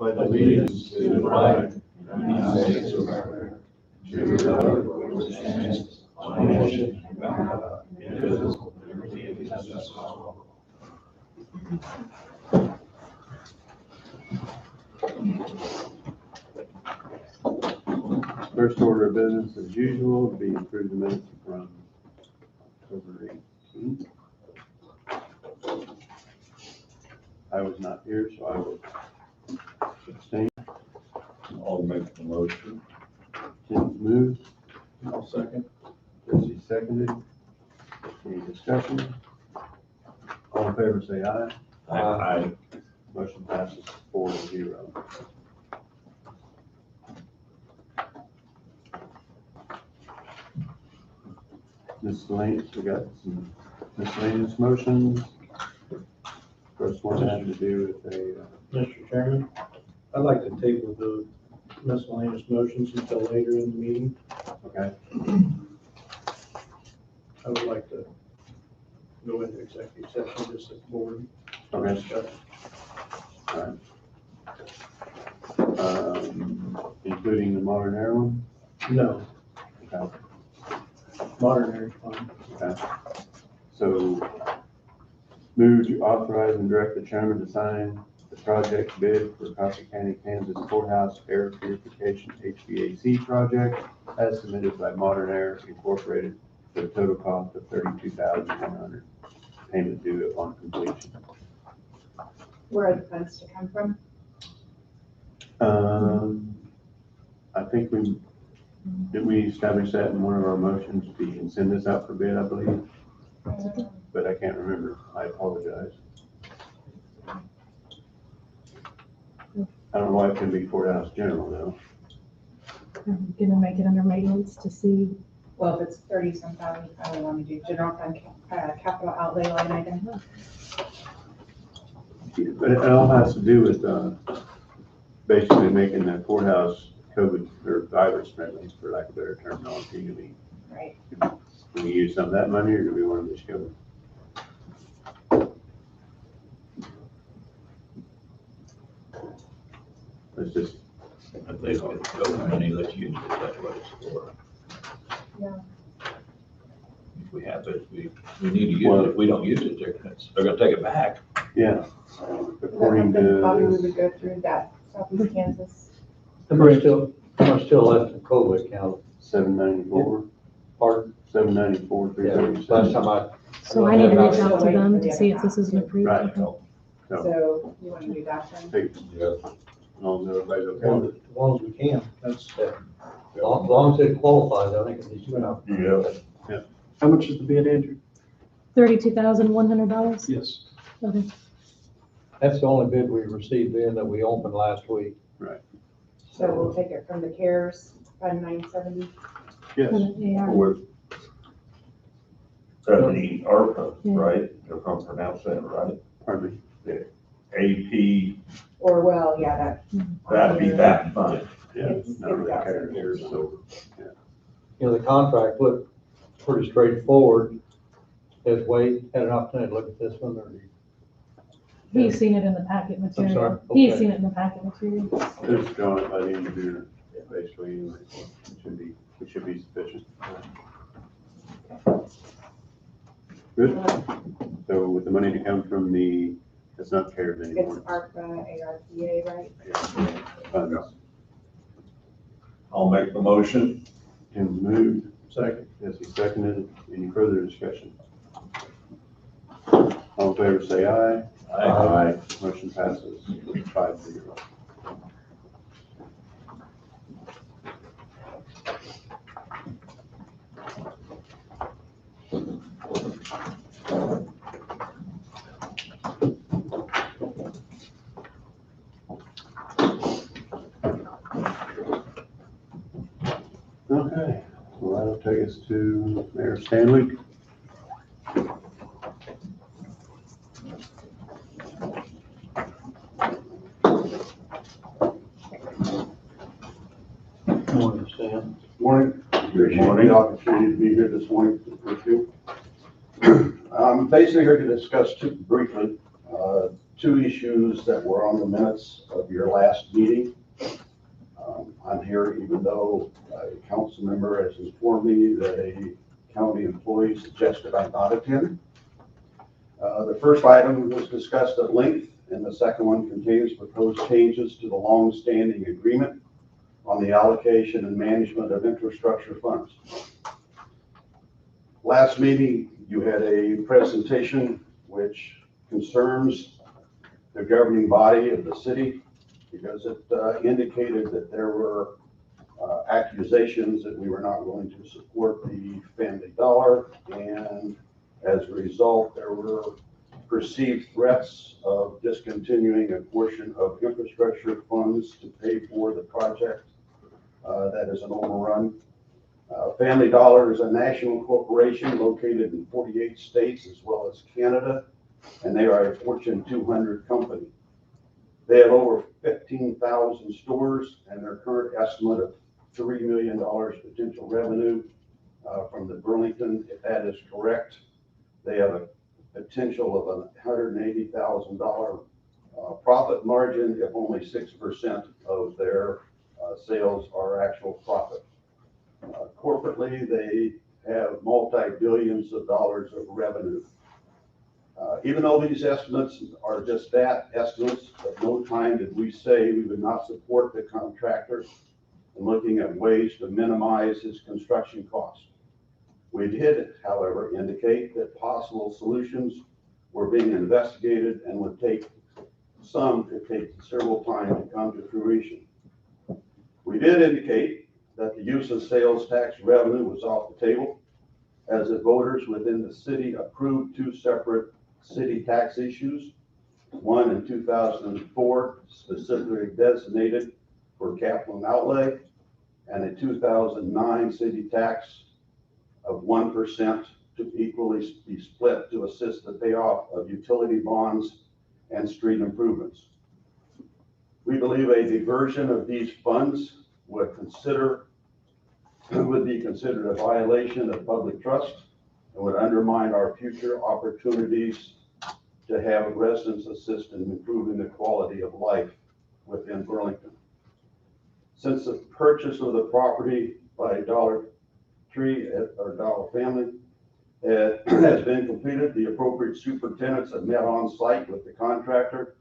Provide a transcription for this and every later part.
pledge allegiance to the flag of the United States of America, to the republic which stands one nation under God, indivisible, with liberty and justice for all. First order of business as usual would be approve the minutes from October 18th. I was not here, so I will abstain. I'll make the motion. Tim moved, I'll second. Jesse seconded. Any discussion? All in favor say aye. Aye. Motion passes 4-0. Miscellaneous, we got some miscellaneous motions. First one had to do with a, Mr. Chairman, I'd like to table the miscellaneous motions until later in the meeting. okay, I would like to go into executive session, just as board. okay, discussion. all right. Including the modern era one? No, Okay, modern area fund. okay. So move to authorize and direct the chairman to sign the project bid for Coffee County, Kansas Courthouse Air Purification HVAC project as submitted by Modern Air Incorporated for a total cost of $32,100. Payment due upon completion. Where are the funds to come from? I think did we establish that in one of our motions? We can send this out for bid, I believe, but I can't remember. I apologize. I don't know why it can be courthouse general though. I'm gonna make it under maintenance to see. Well, if it's 30-some thousand, you probably want to do general fund, capital outlay line item. But it all has to do with, basically making the courthouse COVID or virus friendly, for lack of better terminology. Do we, Right. do we use some of that money or do we want to just go? Let's just, If they don't get the money, let's use it, that's what it's for. Yeah. If we have it, we need to use it. If we don't use it, they're gonna take it back. yeah, according Probably we to, would go through that Southeast Kansas. How much still left in COVID account? 794, Pardon? 794, Yeah, 337. last time I. So I need to reach out to them to see if this is an approved. Right. Okay. No. So you want to do that then? Take, Yeah. as long as everybody's As okay with it. long as we can, that's, As long as it qualifies, I think it needs to be out. Yeah. How much is the bid, Andrew? $32,100. Yes. Okay. That's the only bid we received in that we opened last week. So we'll take it from the CARES Fund 970. Yes, AR. With the ARPA, Yeah. right, if I'm pronouncing it right, pardon me. AP, Or, well, yeah, that'd be that fund. Yeah, It's- not really it's care here, outside. so. You know, the contract looked pretty straightforward. Has Wade had an opportunity to look at this one, or? He's seen it in the packet material. sorry? He's Okay. seen it in the packet material. Just drawn it by the engineer, basically, anyway. It should be sufficient. Good. So with the money to come from it's not CARES It's anymore. ARPA, ARPA, right? Funds. I'll make the motion. Tim moved, second. Jesse seconded. Any further discussion? All in favor say aye. Aye. Motion passes 5-0. Okay, well, that'll take us to Mayor Stanley. Morning, Stan. Morning. Appreciate the opportunity to be here this morning with you. I'm basically here to discuss briefly two issues that were on the minutes of your last meeting. I'm here even though a council member has informed me that a county employee suggested I not attend. The first item was discussed at length, and the second one contains proposed changes to the long-standing agreement on the allocation and management of infrastructure funds. Last meeting, you had a presentation which concerns the governing body of the city because it indicated that there were accusations that we were not going to support the Family Dollar, and as a result, there were perceived threats of discontinuing a portion of infrastructure funds to pay for the project. That is an overrun. Family Dollar is a national corporation located in 48 states as well as Canada, and they are a Fortune 200 company. They have over 15,000 stores, and their current estimate of $3 million potential revenue from the Burlington, if that is correct. They have a potential of a $180,000 profit margin if only 6% of their sales are actual profit. Corporately, they have multi-billions of dollars of revenue. Even though these estimates are just that, estimates, at no time did we say we would not support the contractor in looking at ways to minimize his construction costs. We did, however, indicate that possible solutions were being investigated and would take considerable time to come to fruition. We did indicate that the use of sales tax revenue was off the table, as the voters within the city approved two separate city tax issues, one in 2004 specifically designated for capital outlay, and a 2009 city tax of 1% to equally be split to assist the payoff of utility bonds and street improvements. We believe a diversion of these funds would be considered a violation of public trust and would undermine our future opportunities to have residents assist in improving the quality of life within Burlington. Since the purchase of the property by Dollar Tree or Dollar Family has been completed, the appropriate superintendents have met on site with the contractor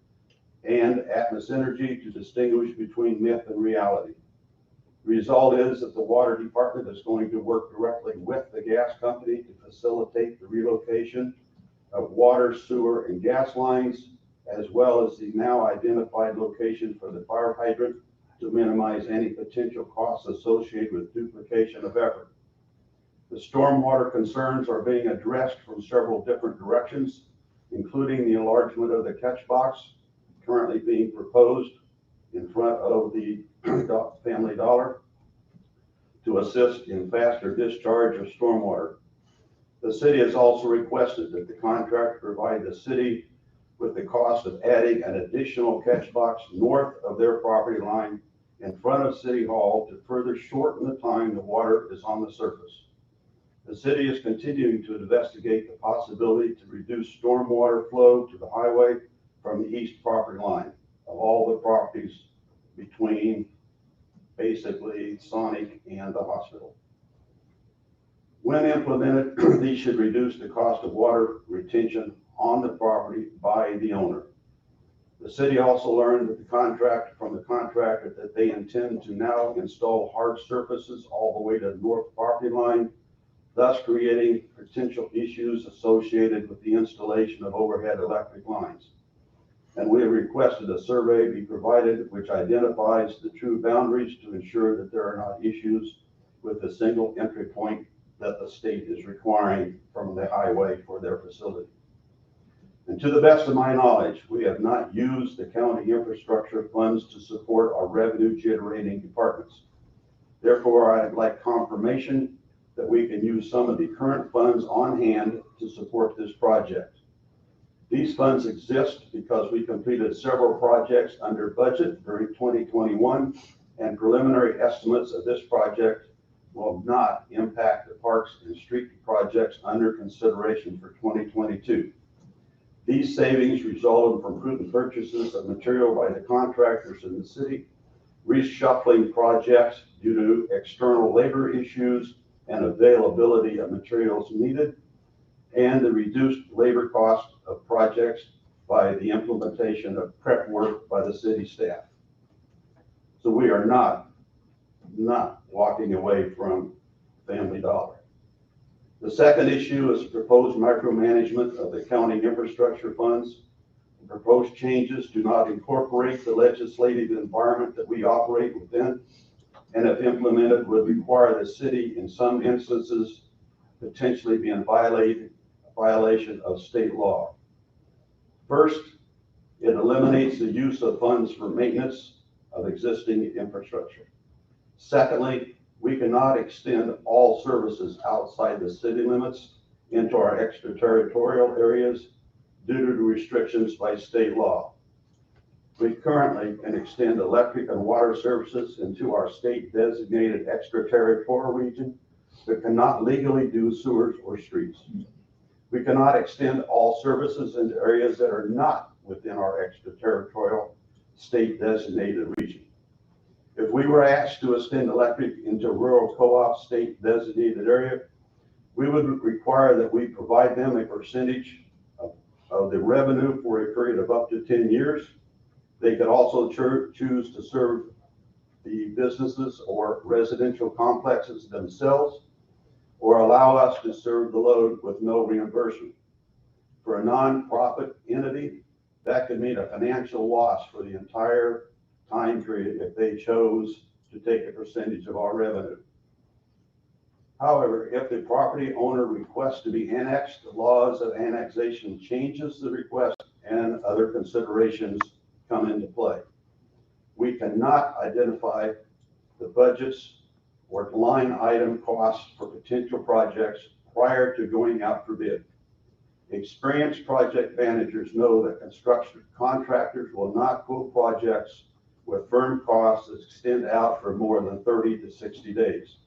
and Atmos Energy to distinguish between myth and reality. The result is that the water department is going to work directly with the gas company to facilitate the relocation of water, sewer, and gas lines, as well as the now identified location for the fire hydrant to minimize any potential costs associated with duplication of effort. The stormwater concerns are being addressed from several different directions, including the enlargement of the catch box currently being proposed in front of the Family Dollar to assist in faster discharge of stormwater. The city has also requested that the contractor provide the city with the cost of adding an additional catch box north of their property line in front of City Hall to further shorten the time the water is on the surface. The city is continuing to investigate the possibility to reduce stormwater flow to the highway from the east property line of all the properties between basically Sonic and the hospital. When implemented, these should reduce the cost of water retention on the property by the owner. The city also learned from the contractor that they intend to now install hard surfaces all the way to the north property line, thus creating potential issues associated with the installation of overhead electric lines. And we have requested a survey be provided which identifies the true boundaries to ensure that there are not issues with the single entry point that the state is requiring from the highway for their facility. And to the best of my knowledge, we have not used the county infrastructure funds to support our revenue generating departments. Therefore, I'd like confirmation that we can use some of the current funds on hand to support this project. These funds exist because we completed several projects under budget during 2021, and preliminary estimates of this project will not impact the parks and street projects under consideration for 2022. These savings resulted from prudent purchases of material by the contractors in the city, reshuffling projects due to external labor issues and availability of materials needed, and the reduced labor cost of projects by the implementation of prep work by the city staff. So we are not walking away from Family Dollar. The second issue is proposed micromanagement of the county infrastructure funds. The proposed changes do not incorporate the legislative environment that we operate within, and if implemented would require the city in some instances potentially be in violation of state law. First, it eliminates the use of funds for maintenance of existing infrastructure. Secondly, we cannot extend all services outside the city limits into our extraterritorial areas due to restrictions by state law. We currently can extend electric and water services into our state designated extraterritorial region, but cannot legally do sewers or streets. We cannot extend all services into areas that are not within our extraterritorial state designated region. If we were asked to extend electric into rural co-op state designated area, we would require that we provide them a percentage of the revenue for a period of up to 10 years. They could also choose to serve the businesses or residential complexes themselves, or allow us to serve the load with no reimbursement. For a nonprofit entity, that could mean a financial loss for the entire time period if they chose to take a percentage of our revenue. However, if the property owner requests to be annexed, the laws of annexation changes the request and other considerations come into play. We cannot identify the budgets or line item costs for potential projects prior to going out for bid. Experienced project managers know that construction contractors will not quote projects with firm costs that extend out for more than 30 to 60 days.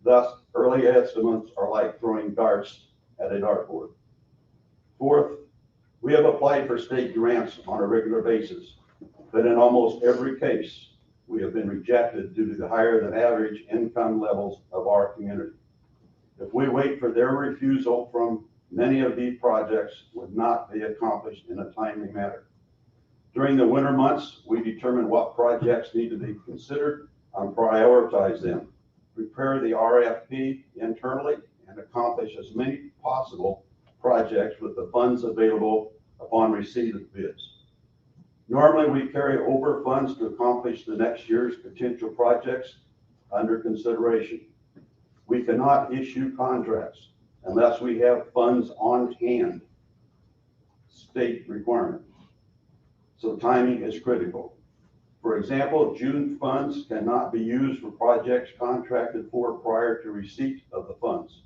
Thus, early estimates are like throwing darts at a dartboard. Fourth, we have applied for state grants on a regular basis, but in almost every case, we have been rejected due to the higher than average income levels of our community. If we wait for their refusal from many of these projects would not be accomplished in a timely manner. During the winter months, we determine what projects need to be considered and prioritize them, prepare the RFP internally, and accomplish as many possible projects with the funds available upon receipt of bids. Normally, we carry over funds to accomplish the next year's potential projects under consideration. We cannot issue contracts unless we have funds on hand, state requirement. So timing is critical. For example, June funds cannot be used for projects contracted for prior to receipt of the funds.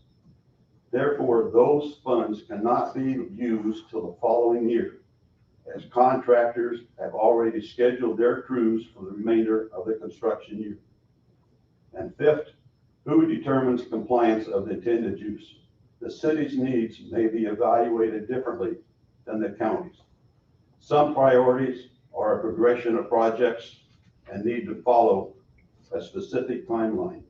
Therefore, those funds cannot be used till the following year, as contractors have already scheduled their crews for the remainder of the construction year. And fifth, who determines compliance of the intended use? The city's needs may be evaluated differently than the county's. Some priorities are a progression of projects and need to follow a specific timeline.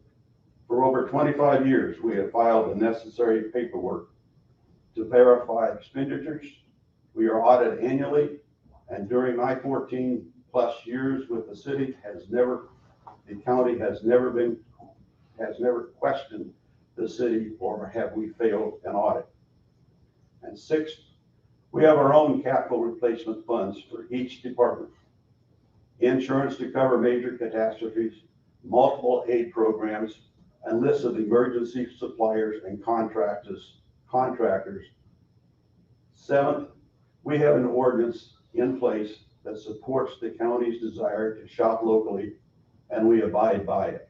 For over 25 years, we have filed the necessary paperwork to verify expenditures. We are audited annually, and during my 14 plus years with the city, the county has never questioned the city or have we failed an audit. And sixth, we have our own capital replacement funds for each department. Insurance to cover major catastrophes, multiple aid programs, and lists of emergency suppliers and contractors. Seventh, we have an ordinance in place that supports the county's desire to shop locally, and we abide by it.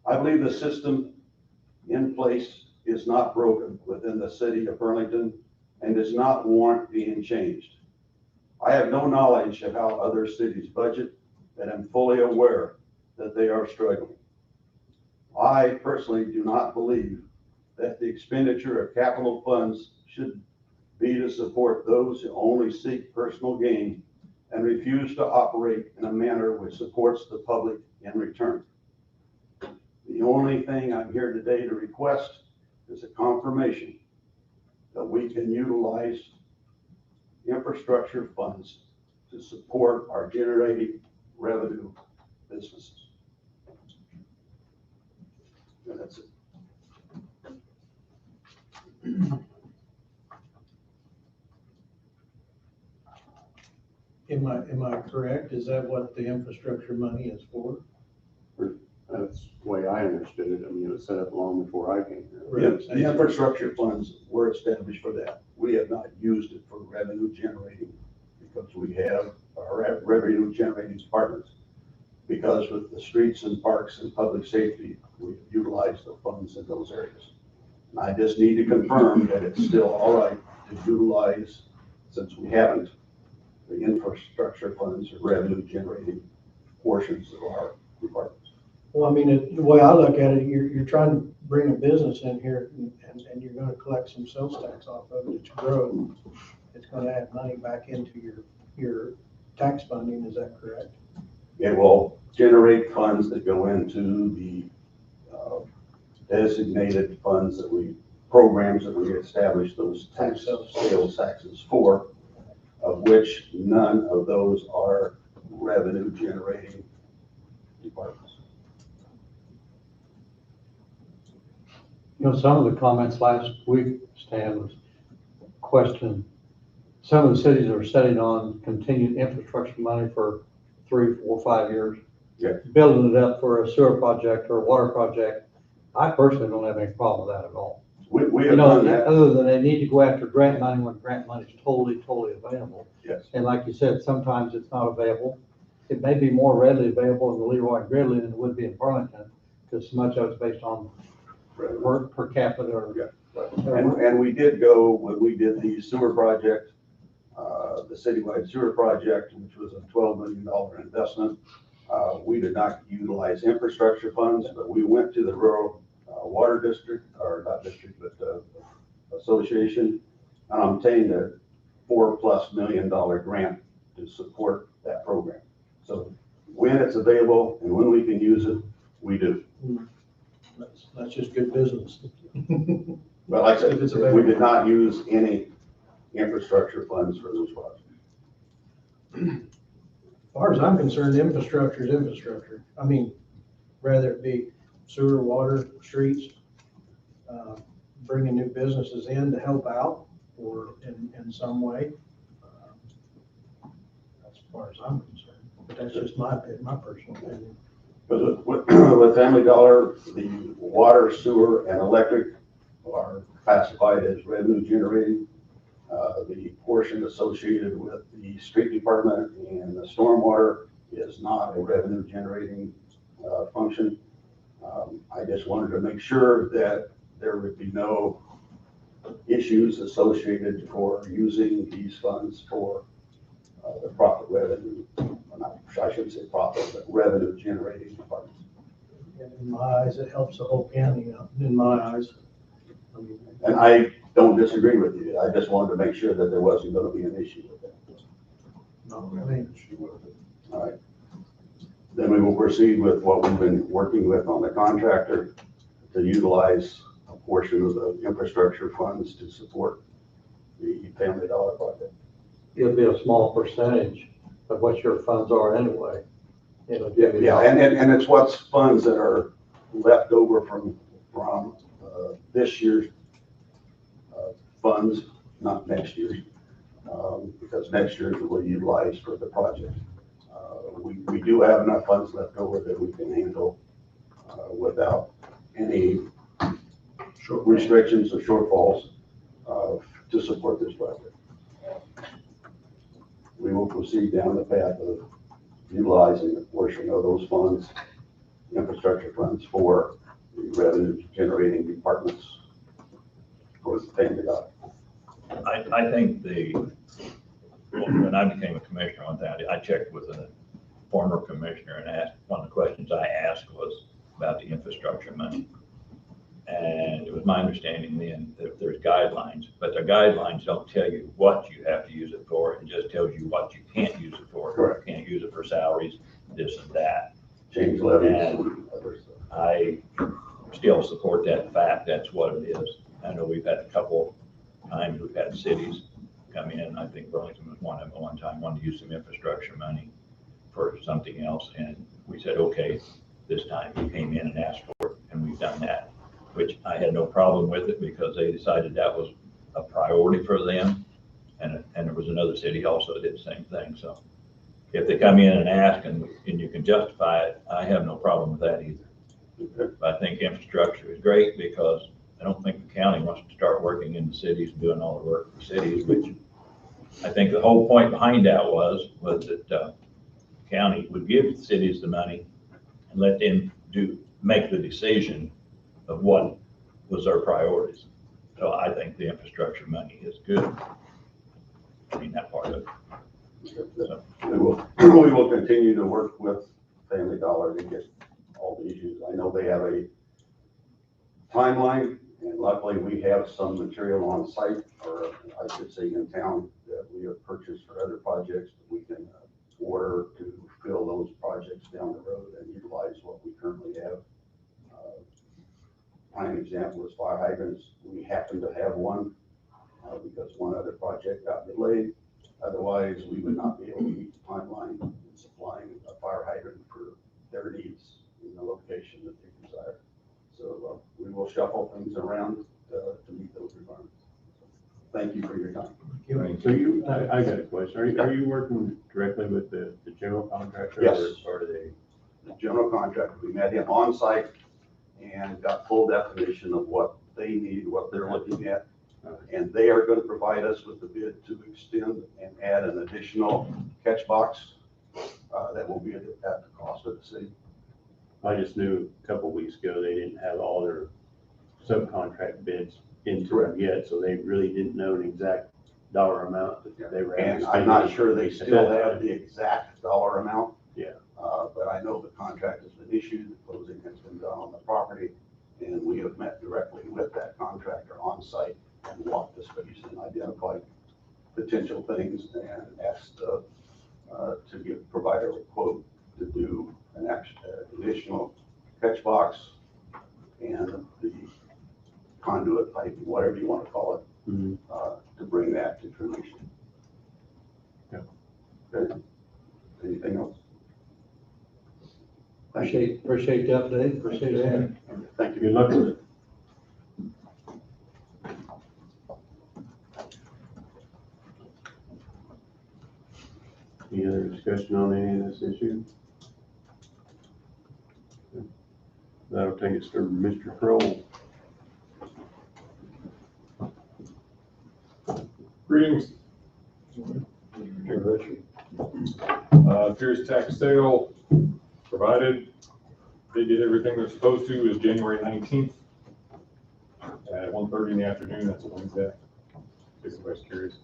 I believe the system in place is not broken within the city of Burlington and does not warrant being changed. I have no knowledge of how other cities budget, and am fully aware that they are struggling. I personally do not believe that the expenditure of capital funds should B, to support those who only seek personal gain and refuse to operate in a manner which supports the public in return. The only thing I'm here today to request is a confirmation that we can utilize infrastructure funds to support our generating revenue businesses. And that's it. Am I correct? Is that what the infrastructure money is for? That's the way I understood it. I mean, it was set up long before I came here. Yes, the infrastructure funds were established for that. We have not used it for revenue generating because we have our revenue generating departments. Because with the streets and parks and public safety, we utilize the funds in those areas. And I just need to confirm that it's still all right to utilize, since we haven't, the infrastructure funds or revenue generating portions of our departments. Well, I mean, the way I look at it, you're trying to bring a business in here and you're gonna collect some sales tax off of it to grow. It's gonna add money back into your tax funding, is that correct? It will generate funds that go into the designated funds programs that we establish those sales taxes for, of which none of those are revenue generating departments. You know, some of the comments last week, Stan, was question, some of the cities are setting on continued infrastructure money for 3, 4, 5 years. Yeah. Building it up for a sewer project or a water project. I personally don't have any problem with that at all. We You have know, done that. other than they need to go after grant money when grant money is totally available. Yes. And like you said, sometimes it's not available. It may be more readily available in the Leroy and Gridley than it would be in Burlington, because so much of it's based on per capita or. Yeah. And we did go, when we did the sewer project, the citywide sewer project, which was a $12 million investment. We did not utilize infrastructure funds, but we went to the rural water district, or not district, but association, and obtained a $4+ million grant to support that program. So when it's available and when we can use it, we do. That's just good business. But like I said, If it's we available. did not use any infrastructure funds for those projects. As far as I'm concerned, infrastructure is infrastructure. I mean, whether it be sewer, water, streets, bringing new businesses in to help out or in some way. As far as I'm concerned, but that's just my personal opinion. But with Family Dollar, the water, sewer, and electric are classified as revenue generating. The portion associated with the street department and the stormwater is not a revenue generating function. I just wanted to make sure that there would be no issues associated for using these funds for the profit revenue. I shouldn't say profit, but revenue generating departments. And in my eyes, it helps the whole county out, in my eyes. I mean, And I don't disagree with you. I just wanted to make sure that there wasn't going to be an issue with that. not really. All right. Then we will proceed with what we've been working with on the contractor to utilize a portion of the infrastructure funds to support the Family Dollar project. It'll be a small percentage of what your funds are anyway. It'll give you. Yeah, and it's what's funds that are left over from this year's funds, not next year's, because next year's will be utilized for the project. We do have enough funds left over that we can handle without any restrictions or shortfalls to support this project. We will proceed down the path of utilizing a portion of those funds, infrastructure funds, for the revenue generating departments for the Family Dollar. I think when I became a commissioner on that, I checked with a former commissioner and asked, one of the questions I asked was about the infrastructure money. And it was was my understanding then, that there's guidelines, but the guidelines don't tell you what you have to use it for. It just tells you what you can't use it for. Correct. You can't use it for salaries, this and that. Change levies. And I still support that fact. That's what it is. I know we've had a couple times, we've had cities come in. I think Burlington was one of them at one time, wanted to use some infrastructure money for something else. And we said, okay, this time we came in and asked for it, and we've done that, which I had no problem with it because they decided that was a priority for them. And there was another city also that did the same thing. So if they come in and ask and you can justify it, I have no problem with that either. But I think infrastructure is great because I don't think the county wants to start working in the cities and doing all the work for cities, which I think the whole point behind that was that the county would give the cities the money and let them make the decision of what was their priorities. So I think the infrastructure money is good. I mean, that part of it. So, We will continue to work with Family Dollar to get all the issues. I know they have a timeline, and luckily we have some material on site, or I should say in town, that we have purchased for other projects that we can order to fill those projects down the road and utilize what we currently have. Prime example is fire hydrants. We happen to have one because one other project got delayed. Otherwise, we would not be able to meet the timeline in supplying a fire hydrant for their needs in the location that they desire. So we will shuffle things around to meet those requirements. Thank you for your time. So I got a question. Are you working directly with the general contractor? Yes. Or are they? The general contractor, we met him on site and got full definition of what they need, what they're looking at. And they are going to provide us with the bid to extend and add an additional catch box that will be at the cost of the city. I just knew a couple of weeks ago, they didn't have all their subcontract bids into them yet, so they really didn't know an exact dollar amount that they were. And I'm not sure they still have the exact dollar amount. Yeah. But I know the contract has been issued, the closing has been done on the property, and we have met directly with that contractor on site and walked the space and identified potential things and asked to provide a quote to do an additional catch box and the conduit pipe, whatever you want to call it, to bring that to fruition. Yeah. Okay. Anything else? Appreciate the update, appreciate it. Thank you. Good luck with it. Any other discussion on any of this issue? That'll take us to Mr. Kroll. Greetings. Pierce tax sale provided. They did everything they're supposed to. Is January 19th at 1:30 in the afternoon. That's a Wednesday. In case anybody's curious.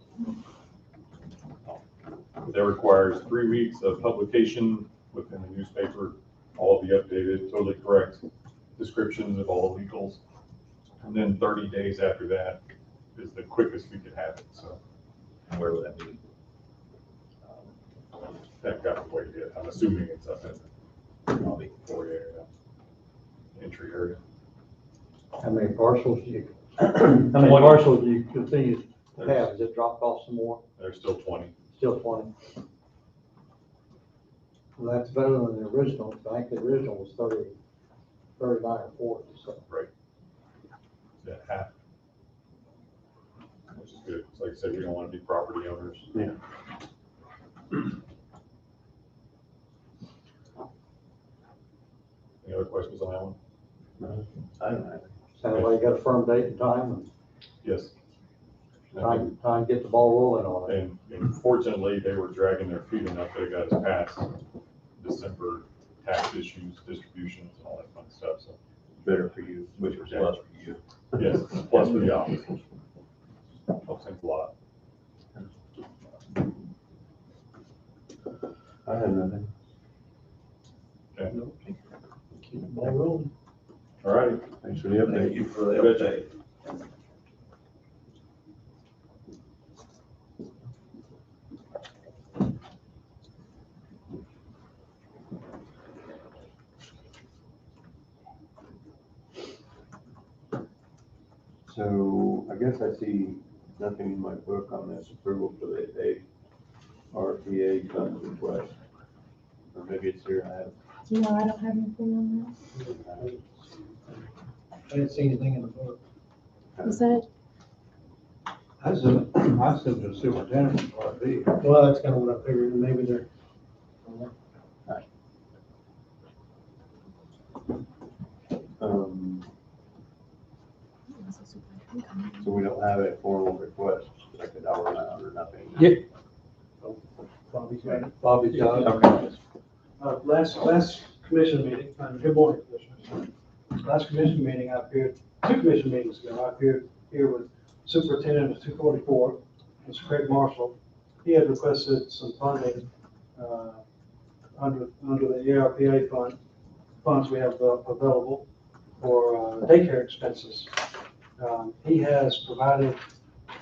That requires 3 weeks of publication within the newspaper, all of the updated, totally correct descriptions of all the legals. And then 30 days after that is the quickest we could have it. So where would that be? that got the way to get. I'm assuming it's up in the Probably. area, entry area. How many parcels do you continue to have? Has it dropped off some more? There's still 20. Still 20? Well, that's better than the original. I think the original was 30, 39 or 40, so. Right. Yeah, half. Which is good. It's like I said, we don't want to be property owners. Yeah. Any other questions on that one? No, I don't have it. Sounds like you got a firm date and time, Yes. and time to get the ball rolling on it. And fortunately, they were dragging their feet enough that it got us past December tax issues, distributions, and all that fun stuff. So, Better for you. Which was plus for you. yes, plus for the office. Helps things a lot. I have nothing. Okay. Keep the ball rolling. All right, thanks for the Thank update. you for the update. So I guess I see nothing in my book on this approval for the RPA funds request. Or maybe it's here, I have. No, I don't have anything I didn't see anything in the book. on that. Is that, I assume the superintendent ought to be. Well, that's kind of what I figured, maybe they're. So we don't have a formal request, like a dollar amount or nothing? Yeah. Bobby's got it. Bobby's got it. Okay. Last commission meeting, good morning, commissioners. Last commission meeting, I appeared, 2 commission meetings ago, I appeared here with Superintendent of 244, Mr. Craig Marshall. He had requested some funding under the ARPA funds we have available for daycare expenses. He has provided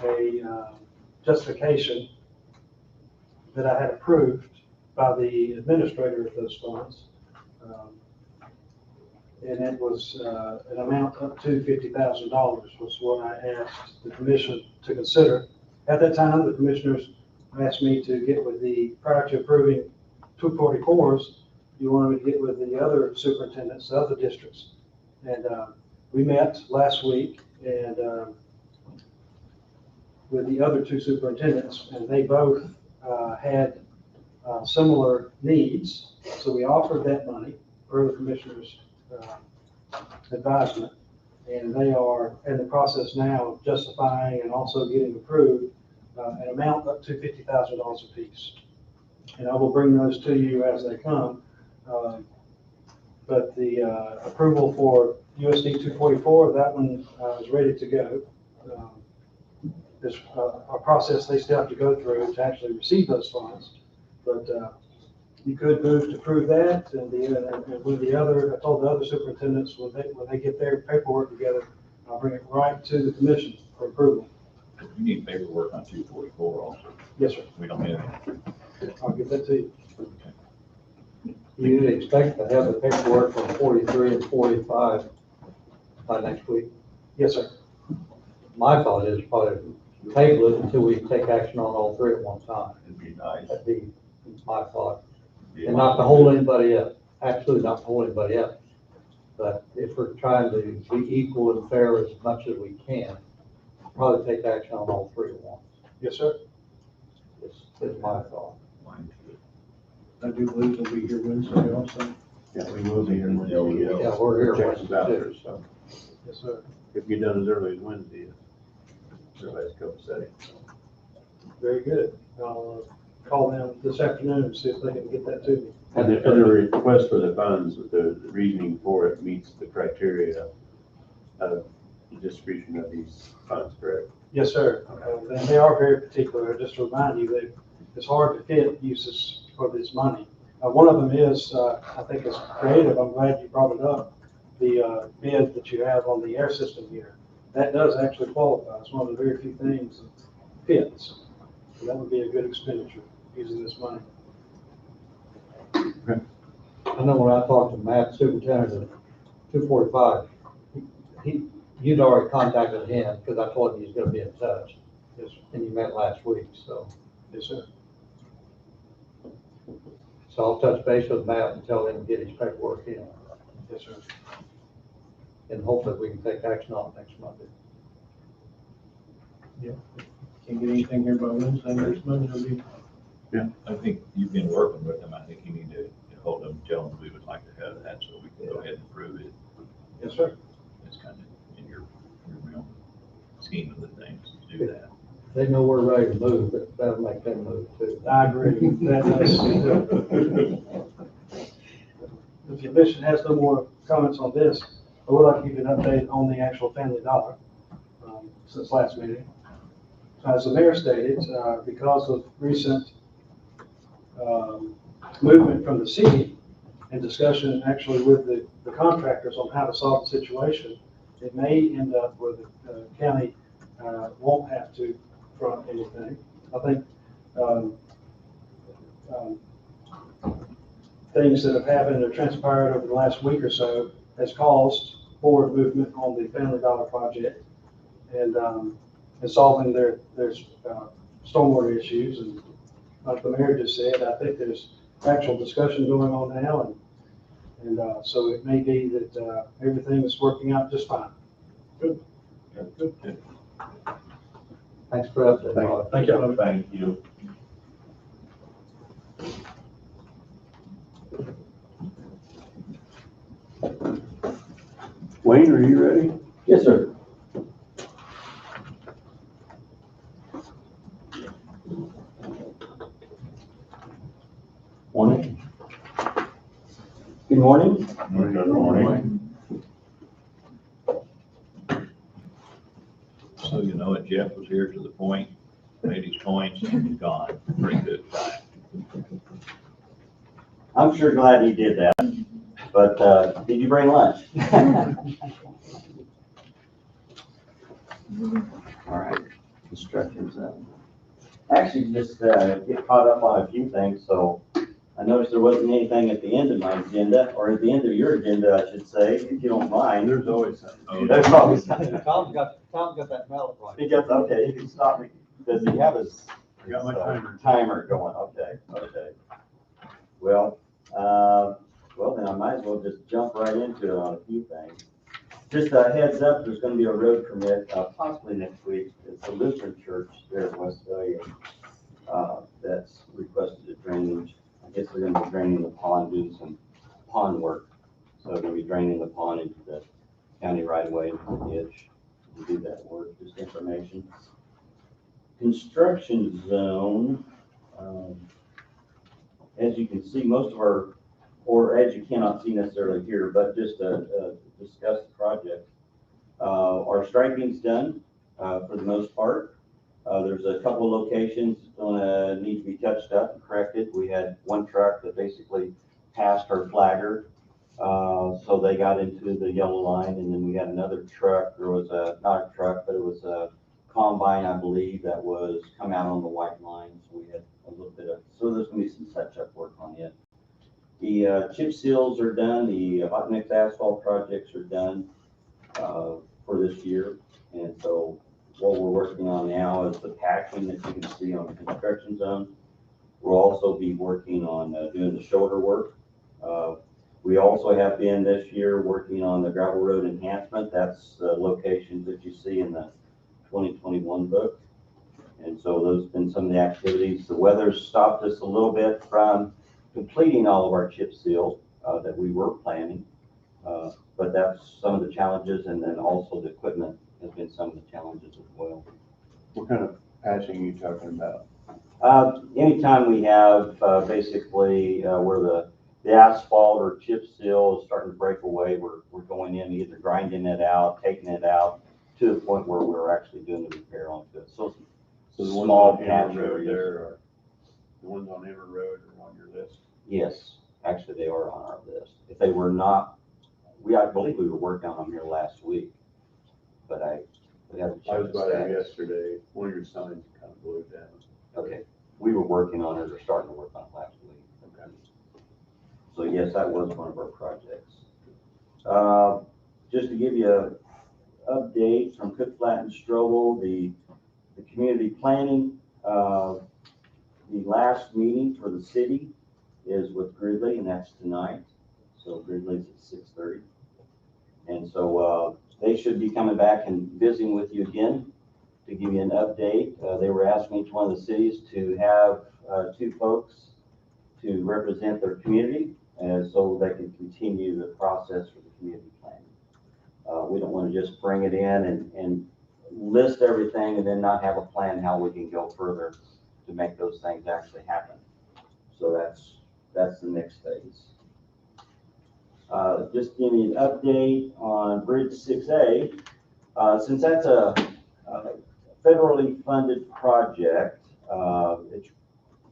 a justification that I had approved by the administrator of those funds. And it was an amount up to $50,000 was what I asked the commission to consider. At that time, the commissioners asked me to get with prior to approving 244s, you wanted me to get with the other superintendents, the other districts. And we met last week and with the other 2 superintendents, and they both had similar needs. So we offered that money for the commissioners' advisement, and they are in the process now of justifying and also getting approved an amount up to $50,000 apiece. And I will bring those to you as they come. But the approval for USD 244, that one is ready to go. There's a process they still have to go through to actually receive those funds. But you could move to approve that, and with the other, I told the other superintendents, when they get their paperwork together, I'll bring it right to the commission for approval. You need paperwork on 244 also. Yes, sir. We don't have any. I'll give that to you. You'd expect to have the paperwork from 43 and 45 by next week. Yes, sir. My thought is probably table it until we take action on all 3 at one time. It'd be nice. That'd be my thought. Be And not to hold anybody up, absolutely not to hold anybody up. But if we're trying to be equal and fair as much as we can, probably take action on all 3 at once. Yes, sir. Is my thought. Mine too. I do believe they'll be here Wednesday also. Yeah, we will be here Wednesday. Yeah, we will. Yeah, we're here Check us out Wednesday there, too. so Yes, sir. if you're done as early as Wednesday, everybody's copacetic. Very good. I'll call them this afternoon and see if they can get that to me. And the request for the funds, the reasoning for it meets the criteria of the distribution of these funds, correct? Yes, sir. And they are very particular. Just to remind you, it's hard to fit uses for this money. One of them is, I think it's creative. I'm glad you brought it up. The bid that you have on the air system here, that does actually qualify. It's one of the very few things that fits. So that would be a good expenditure using this money. I know when I talked to Matt, superintendent of 245, you'd already contacted him because I told him he was going to be in touch. Yes, sir. And you met last week, so. Yes, sir. So I'll touch base with Matt and tell him to get his paperwork in. Yes, sir. And hopefully we can take action on it next Monday. Can't get anything here by Wednesday. Next Monday will be. I think you've been working with them. I think you need to hold them, tell them we would like to have that so we can go ahead and approve it. Yes, sir. It's kind of in your real scheme of the things to do that. They know we're ready to move, but that'll make them move too. I agree. That does. If the commission has no more comments on this, I would like to give you an update on the actual Family Dollar since last meeting. As the mayor stated, because of recent movement from the city, and discussion actually with the contractors on how to solve the situation, it may end up where the county won't have to front anything. I think things that have happened or transpired over the last week or so has caused forward movement on the Family Dollar project and solving their stormwater issues. And like the mayor just said, I think there's actual discussion going on now, and so it may be that everything is working out just fine. Good. Thanks for updating. Rod. Thank you. Thank you. Wayne, are you ready? Yes, sir. Morning. Good morning. Good morning. So you know it, Jeff was here to the point, made his points, and he's gone. Pretty good time. I'm sure glad he did that, but did you bring lunch? All right, instructions. Actually, just get caught up on a few things. So I noticed there wasn't anything at the end of my agenda, or at the end of your agenda, I should say, if you don't mind. There's always something. Oh, There's always something. Tom's got that mallet right. He gets, okay, he can stop me. Does he have his? I got my timer. Timer going, okay. Well, then I might as well just jump right into it on a few things. Just a heads up, there's gonna be a road permit, possibly next week. It's a Lutheran church there in Westphalia, that's requested a drainage. I guess they're gonna be draining the pond, doing some pond work. So they're gonna be draining the pond into the county right away into the ditch to do that work, just information. Construction zone, as you can see, most of our, or as you cannot see necessarily here, but just to discuss the project. Our striping's done for the most part. There's a couple of locations gonna need to be touched up and corrected. We had one truck that basically passed our flagger, so they got into the yellow line, and then we had another truck. There was not a truck, but it was a combine, I believe, that was come out on the white line. So we had a little bit of, so there's gonna be some touch-up work on it. The chip seals are done. The hot mix asphalt projects are done for this year. And so what we're working on now is the patching that you can see on the construction zone. We'll also be working on doing the shoulder work. We also have been this year working on the gravel road enhancement. That's the locations that you see in the 2021 book. And so those have been some of the activities. The weather's stopped us a little bit from completing all of our chip seal that we were planning. But that's some of the challenges, and then also the equipment has been some of the challenges as well. What kind of patching are you talking about? Anytime we have basically where the asphalt or chip seal is starting to break away, we're going in, either grinding it out, taking it out, to the point where we're actually doing the repair onto it. So So the small ones on patch Inner Road areas. there are, the ones on Inner Road are on your list? Yes, actually they are on our list. If they were not, I believe we were working on them here last week, but we haven't I was checked the by there status. yesterday. One of your signs kind of blew down. Okay, we were working on it or starting to work on it last week. Okay. So yes, that was one of our projects. Just to give you an update from Cook Flat and Strobel, the community planning, the last meeting for the city is with Gridley, and that's tonight. So Gridley's at 6:30. And so they should be coming back and visiting with you again to give you an update. They were asking each one of the cities to have 2 folks to represent their community, and so they can continue the process for the community planning. We don't want to just bring it in and list everything and then not have a plan how we can go further to make those things actually happen. So that's the next phase. Just give me an update on Bridge 6A. Since that's a federally funded project, it's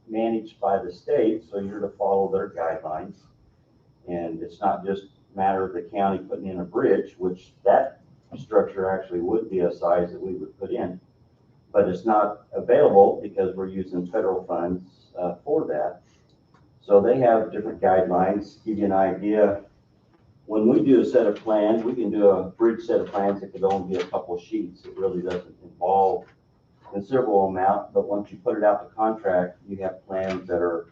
managed by the state, so you're to follow their guidelines. And it's not just a matter of the county putting in a bridge, which that structure actually would be a size that we would put in. But it's not available because we're using federal funds for that. So they have different guidelines. Give you an idea. When we do a set of plans, we can do a bridge set of plans that could only be a couple of sheets. It really doesn't involve a considerable amount, but once you put it out to contract, you have plans that are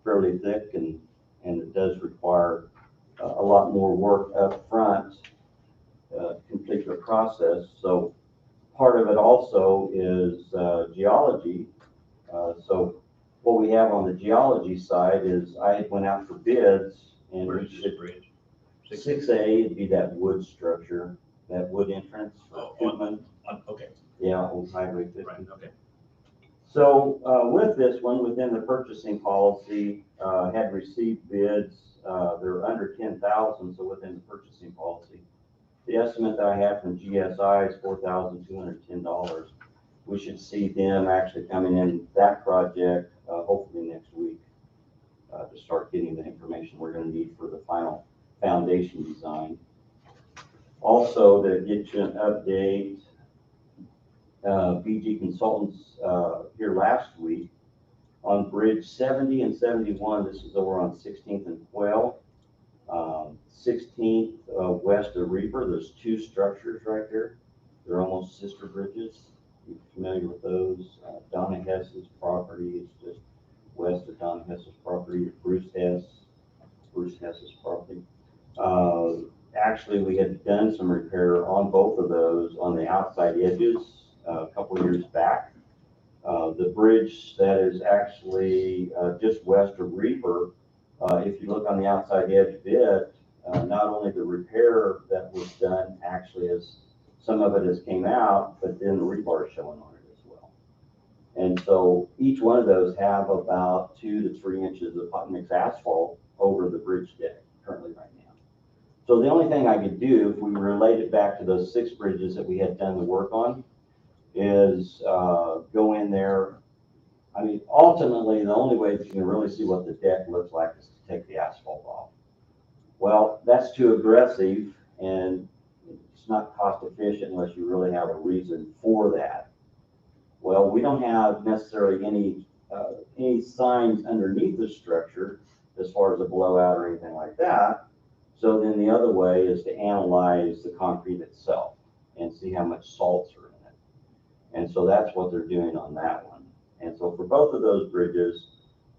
fairly thick, and it does require a lot more work up front to complete the process. So part of it also is geology. So what we have on the geology side is I went out for bids, and Where we is this should, bridge? 6A would be that wood structure, that wood entrance for Goodman. Okay, Yeah, Old Highway 50. right, okay. So with this one, within the purchasing policy, had received bids, they're under 10,000, so within the purchasing policy. The estimate that I have from GSI is $4,210. We should see them actually coming in that project, hopefully next week, to start getting the information we're gonna need for the final foundation design. Also, to get you an update, BG Consultants here last week on Bridge 70 and 71. This is over on 16th and Quail. 16th west of Reaper, there's two structures right there. They're almost sister bridges. You're familiar with those. Donna Hess's property is just west of Donna Hess's property. Bruce Hess's property. Actually, we had done some repair on both of those on the outside edges a couple of years back. The bridge that is actually just west of Reaper, if you look on the outside edge bit, not only the repair that was done actually is, some of it has came out, but then the rebar is showing on it as well. And so each one of those have about 2 to 3 inches of hot mix asphalt over the bridge deck currently right now. So the only thing I could do, if we relate it back to those 6 bridges that we had done the work on, is go in there. I mean, ultimately, the only way that you can really see what the deck looks like is to take the asphalt off. Well, that's too aggressive, and it's not cost efficient unless you really have a reason for that. Well, we don't have necessarily any signs underneath the structure as far as a blowout or anything like that. So then the other way is to analyze the concrete itself and see how much salts are in it. And so that's what they're doing on that one. And so for both of those bridges,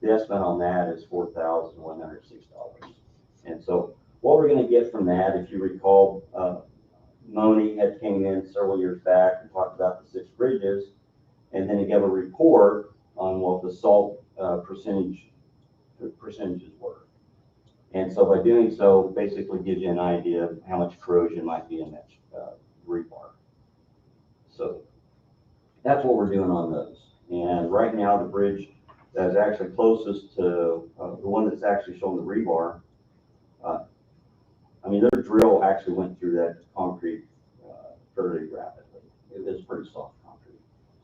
the estimate on that is $4,106. And so what we're going to get from that, if you recall, Moni had came in several years back and talked about the 6 bridges, and then he gave a report on what the salt percentages were. And so by doing so, basically gives you an idea of how much corrosion might be in that rebar. So that's what we're doing on those. And right now, the bridge that is actually closest to the one that's actually showing the rebar, I mean, their drill actually went through that concrete fairly rapidly. It is pretty soft concrete.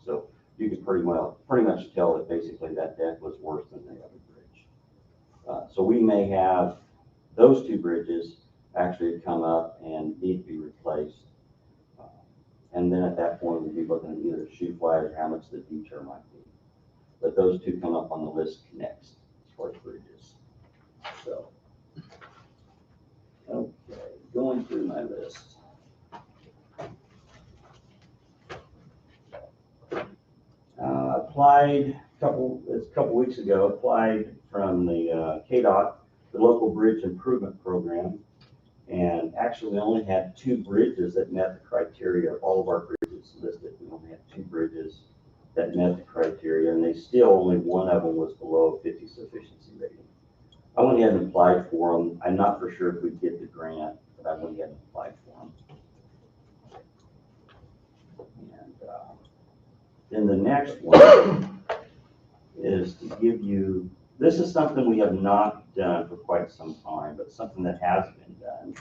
So you can pretty much tell that basically that deck was worse than the other bridge. So we may have those 2 bridges actually come up and need to be replaced. And then at that point, we'll be looking at either shoe flag or how much the detour might be. But those 2 come up on the list next as far as bridges. So, okay, going through my list. Applied a couple weeks ago, applied from the KDOT, the local bridge improvement program. And actually, we only had 2 bridges that met the criteria of all of our bridges listed. We only had 2 bridges that met the criteria, and they still, only one of them was below 50 sufficiency rating. I went ahead and applied for them. I'm not for sure if we'd get the grant, but I went ahead and applied for them. And then the next one is to give you, this is something we have not done for quite some time, but something that has been done.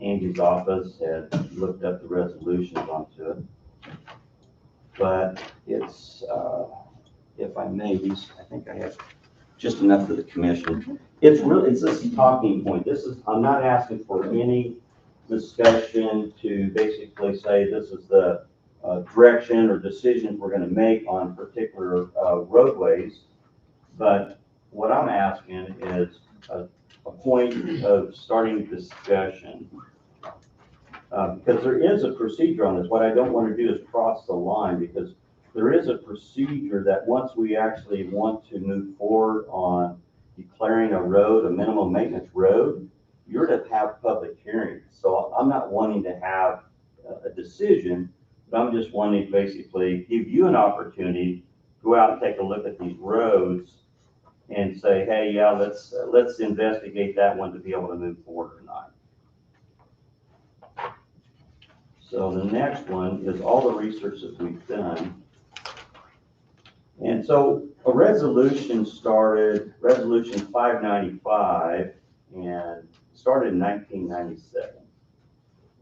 Andy's office had looked up the resolutions onto it. But it's, if I may, I think I have just enough for the commission. It's really, it's just a talking point. This is, I'm not asking for any discussion to basically say this is the direction or decision we're gonna make on particular roadways. But what I'm asking is a point of starting discussion. Because there is a procedure on this. What I don't want to do is cross the line, because there is a procedure that once we actually want to move forward on declaring a road, a minimum maintenance road, you're to have public hearings. So I'm not wanting to have a decision, but I'm just wanting to basically give you an opportunity, go out and take a look at these roads and say, hey, yeah, let's investigate that one to be able to move forward or not. So the next one is all the research that we've done. And so a resolution started, resolution 595, and started in 1997,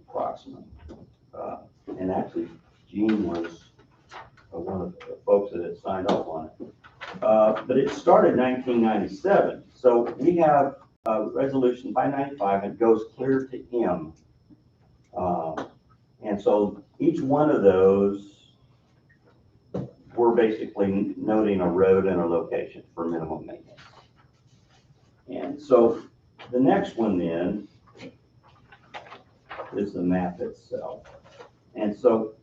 approximately. And actually, Gene was one of the folks that had signed off on it. But it started in 1997. So we have resolution 595, and it goes clear to M. And so each one of those, we're basically noting a road and a location for minimum maintenance. And so the next one then is the map itself. And so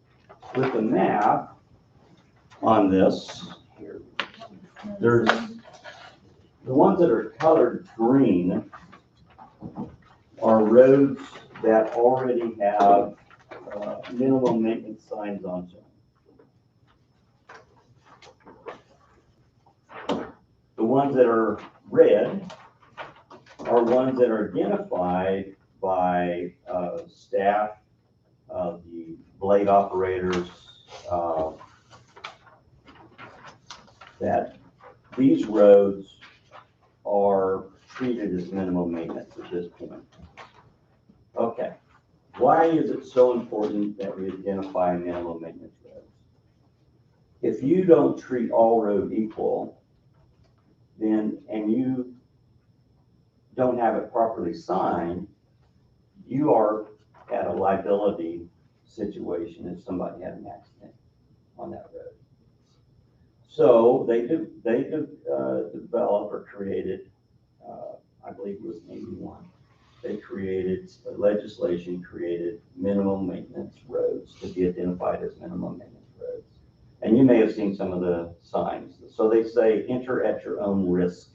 with the map on this, here, there's the ones that are colored green are roads that already have minimum maintenance signs on them. The ones that are red are ones that are identified by staff, the blade operators, that these roads are treated as minimum maintenance at this point. Okay. Why is it so important that we identify minimum maintenance roads? If you don't treat all road equal, then, and you don't have it properly signed, you are at a liability situation if somebody had an accident on that road. So they developed or created, I believe it was 81. They created legislation, created minimum maintenance roads to be identified as minimum maintenance roads. And you may have seen some of the signs. So they say, enter at your own risk.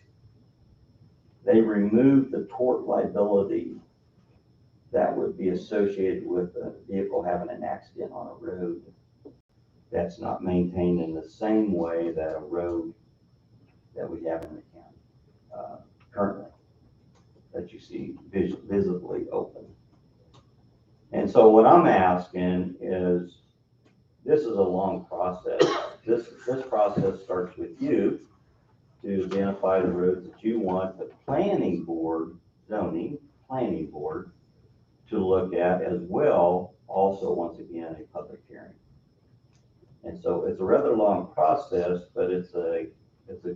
They remove the tort liability that would be associated with a vehicle having an accident on a road that's not maintained in the same way that a road that we have in the county currently, that you see visibly open. And so what I'm asking is, this is a long process. This process starts with you to identify the roads that you want the planning board, zoning planning board, to look at, as well, also, once again, a public hearing. And so it's a rather long process, but it's a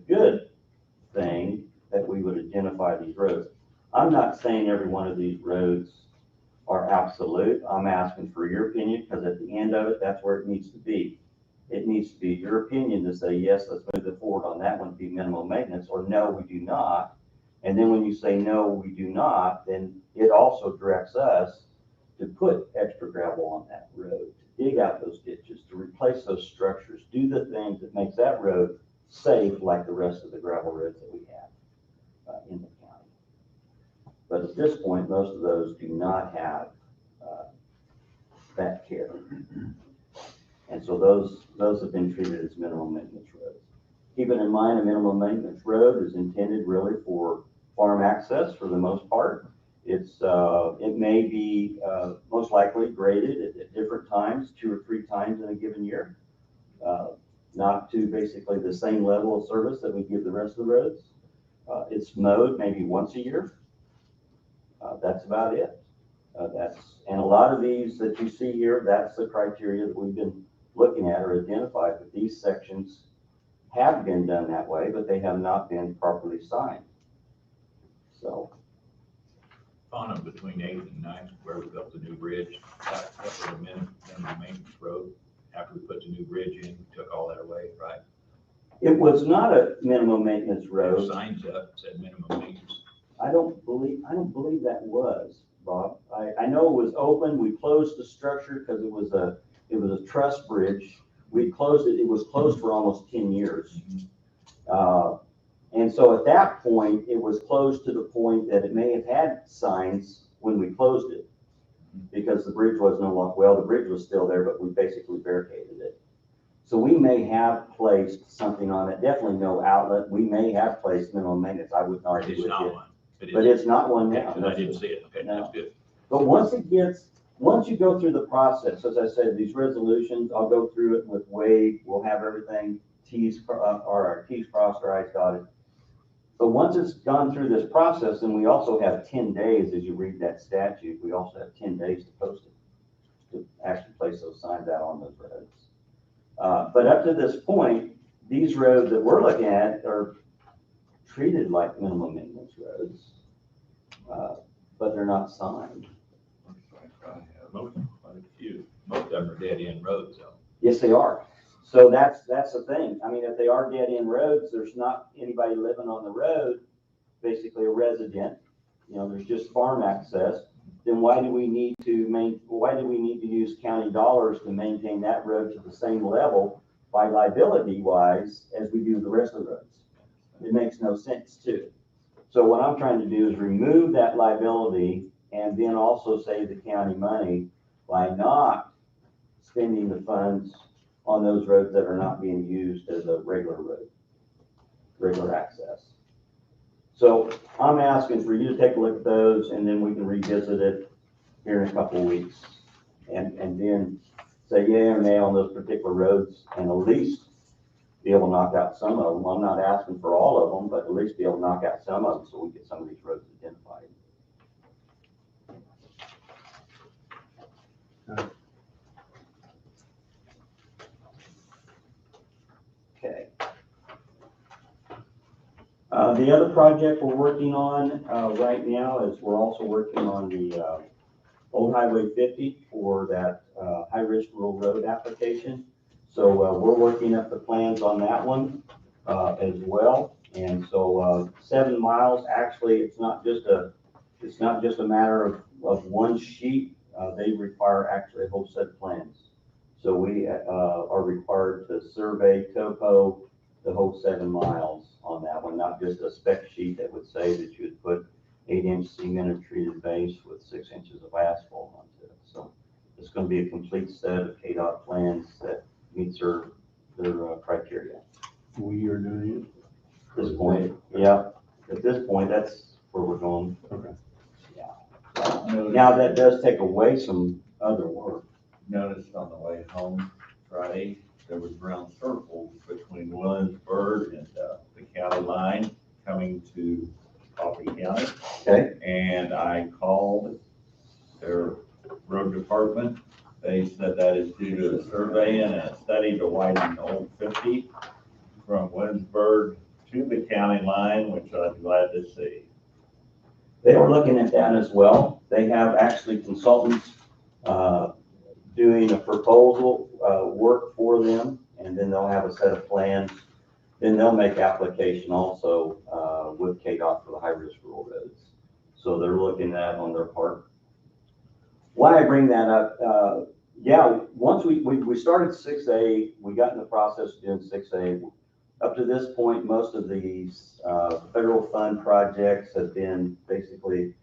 good thing that we would identify these roads. I'm not saying every one of these roads are absolute. I'm asking for your opinion, because at the end of it, that's where it needs to be. It needs to be your opinion to say, yes, let's move it forward on that one to be minimum maintenance, or no, we do not. And then when you say, no, we do not, then it also directs us to put extra gravel on that road, to dig out those ditches, to replace those structures, do the things that makes that road safe like the rest of the gravel roads that we have in the county. But at this point, most of those do not have that care. And so those have been treated as minimum maintenance roads. Keeping in mind, a minimum maintenance road is intended really for farm access for the most part. It may be most likely graded at different times, 2 or 3 times in a given year, not to basically the same level of service that we give the rest of the roads. It's mowed maybe once a year. That's about it. And a lot of these that you see here, that's the criteria that we've been looking at or identified, that these sections have been done that way, but they have not been properly signed. So, On them between 8th and 9th, where we built the new bridge, that was a minimum maintenance road. After we put the new bridge in, we took all that away, right? it was not a minimum maintenance There road. were signs up, said minimum maintenance. I don't believe that was, Bob. I know it was open. We closed the structure because it was a truss bridge. We closed it. It was closed for almost 10 years. And so at that point, it was closed to the point that it may have had signs when we closed it, because the bridge was no longer, well, the bridge was still there, but we basically barricaded it. So we may have placed something on it, definitely no outlet. We may have placed minimum maintenance. I wouldn't argue It's with not you. one. But it's not one Yeah, now. 'cause I didn't see it. Okay, No. that's good. But once you go through the process, as I said, these resolutions, I'll go through it with Wade. We'll have everything T's, or our T's crossed or I's dotted. But once it's gone through this process, then we also have 10 days, as you read that statute, we also have 10 days to post it, to actually place those signs out on those roads. But up to this point, these roads that we're looking at are treated like minimum maintenance roads, but they're not signed. Most, quite a few. Most of them are dead end roads, though. Yes, they are. So that's the thing. I mean, if they are dead end roads, there's not anybody living on the road, basically a resident, there's just farm access, then why do we need to use county dollars to maintain that road to the same level by liability wise as we do the rest of the roads? It makes no sense too. So what I'm trying to do is remove that liability and then also save the county money by not spending the funds on those roads that are not being used as a regular road, regular access. So I'm asking for you to take a look at those, and then we can revisit it here in a couple of weeks. And then say yay or nay on those particular roads, and at least be able to knock out some of them. I'm not asking for all of them, but at least be able to knock out some of them so we get some of these roads identified. Okay. The other project we're working on right now is we're also working on the Old Highway 50 for that high-risk rural road application. So we're working up the plans on that one as well. And so 7 miles, actually, it's not just a matter of one sheet. They require actually a whole set of plans. So we are required to survey, topo the whole 7 miles on that one, not just a spec sheet that would say that you would put 8-inch cemented treated base with 6 inches of asphalt onto it. So it's going to be a complete set of KDOT plans that meets their criteria. We are doing it. At this point, yeah, at this point, that's where we're going. Okay. Yeah. Now that does take away some other work. Noticed on the way home Friday, there was brown circles between Williamsburg and the county line coming to Coffee County. Okay. And I called their road department. They said that is due to a survey and a study to widen the old 50 from Williamsburg to the county line, which I'm glad to see. They were looking at that as well. They have actually consultants doing a proposal work for them, and then they'll have a set of plans. Then they'll make application also with KDOT for the high-risk rural roads. So they're looking at that on their part. Why I bring that up, once we started 6A, we got in the process of doing 6A. Up to this point, most of these federal fund projects have been basically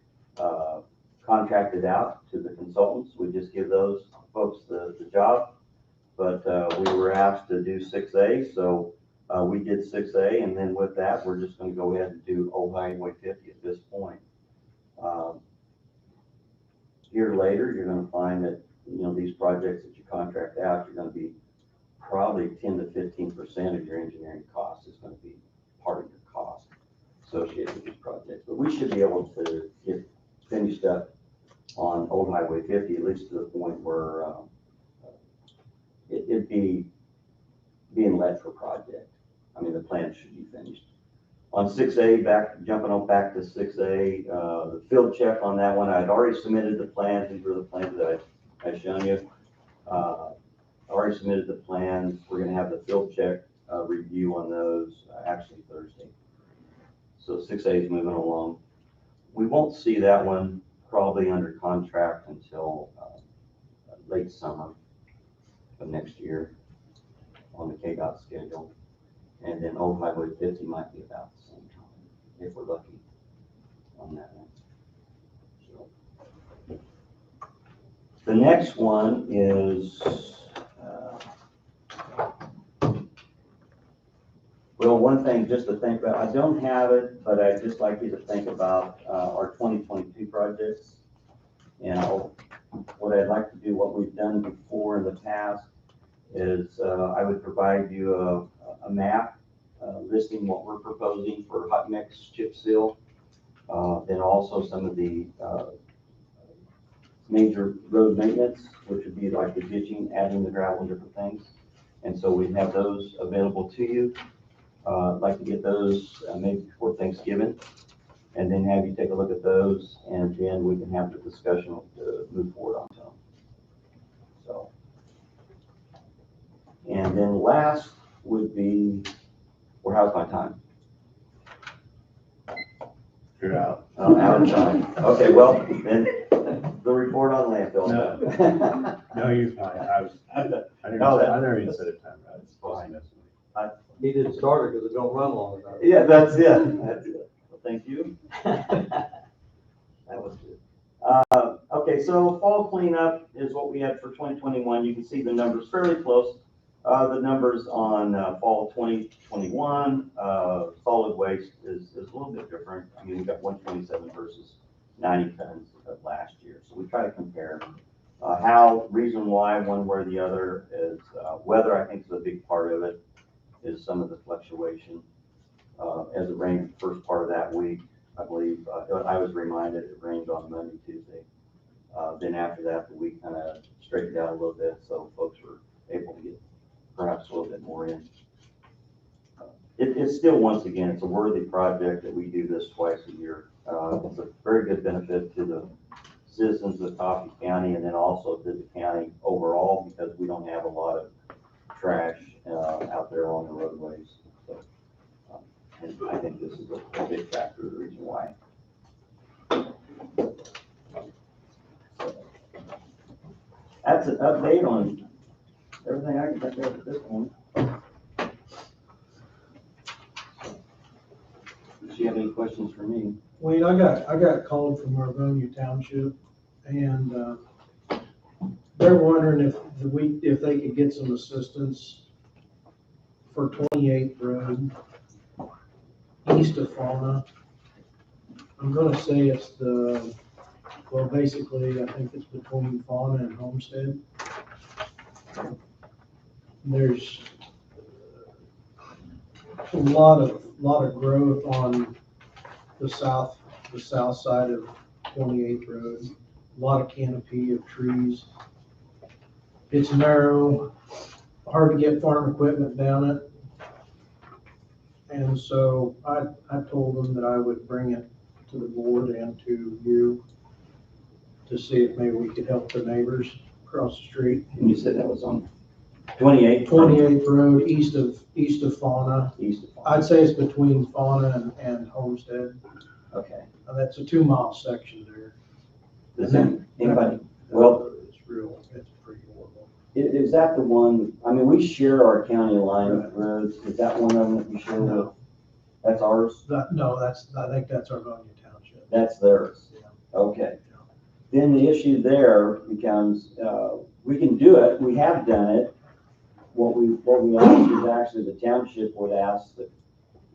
contracted out to the consultants. We just give those folks the job. But we were asked to do 6A, so we did 6A, and then with that, we're just going to go ahead and do Old Highway 50 at this point. Here later, you're going to find that these projects that you contract out, you're going to be probably 10 to 15% of your engineering cost is going to be part of your cost associated with these projects. But we should be able to get finished up on Old Highway 50, at least to the point where it'd be being let for project. I mean, the plan should be finished. On 6A, jumping on back to 6A, the field check on that one, I'd already submitted the plans. These were the plans that I've shown you. Already submitted the plans. We're gonna have the field check review on those actually Thursday. So 6A is moving along. We won't see that one probably under contract until late summer of next year on the KDOT schedule. And then Old Highway 50 might be about the same time, if we're lucky on that one. So. The next one is, well, one thing just to think about, I don't have it, but I'd just like you to think about our 2022 projects. And what I'd like to do, what we've done before in the past, is I would provide you a map listing what we're proposing for hot mix chip seal. Then also some of the major road maintenance, which would be like the ditching, adding the gravel, and different things. And so we have those available to you. I'd like to get those maybe before Thanksgiving, and then have you take a look at those, and then we can have the discussion to move forward on them. So, and then last would be, well, how's my time? You're out. Oh, out of time. Okay, well, then the report on landfill. No. No, you're fine. I never even said a time, right? It's fine. He didn't start it because it don't run long enough. Yeah, that's it. That's it. Well, thank you. That was good. Okay, so fall cleanup is what we had for 2021. You can see the numbers fairly close. The numbers on fall 2021, solid waste is a little bit different. I mean, we got 127 versus 90 tons of last year. So we try to compare reason why one way or the other is weather, I think, is a big part of it, is some of the fluctuation. As it rained the first part of that week, I believe, I was reminded it rained on Monday, Tuesday. Then after that, the week kind of straightened out a little bit, so folks were able to get perhaps a little bit more in. It's still, once again, it's a worthy project that we do this twice a year. It's a very good benefit to the citizens of Coffee County, and then also to the county overall, because we don't have a lot of trash out there on the roadways. So, and I think this is a big factor, the reason why. That's an update on everything I can think of at this point. Do you have any questions for me? Wayne, I got called from Arvonia Township, and they're wondering if they could get some assistance for 28th Road, east of Fauna. I'm gonna say it's basically, I think it's between Fauna and Homestead. There's a lot of growth on the south side of 28th Road. A lot of canopy of trees. It's narrow, hard to get farm equipment down it. And so I told them that I would bring it to the board and to you to see if maybe we could help the neighbors across the street. And you said that was on 28th? 28th Road, east of Fauna. East of Fauna. I'd say it's between Fauna and Homestead. Okay. That's a 2-mile section there. Does anybody, well, it's pretty horrible. is that the one, I mean, we share our county line with roads. Is that one of them that we share with? That's ours? No, I think that's Arvonia Township. That's theirs. Yeah. Okay. Then the issue there becomes, we can do it. We have done it. What we ask is actually the township would ask the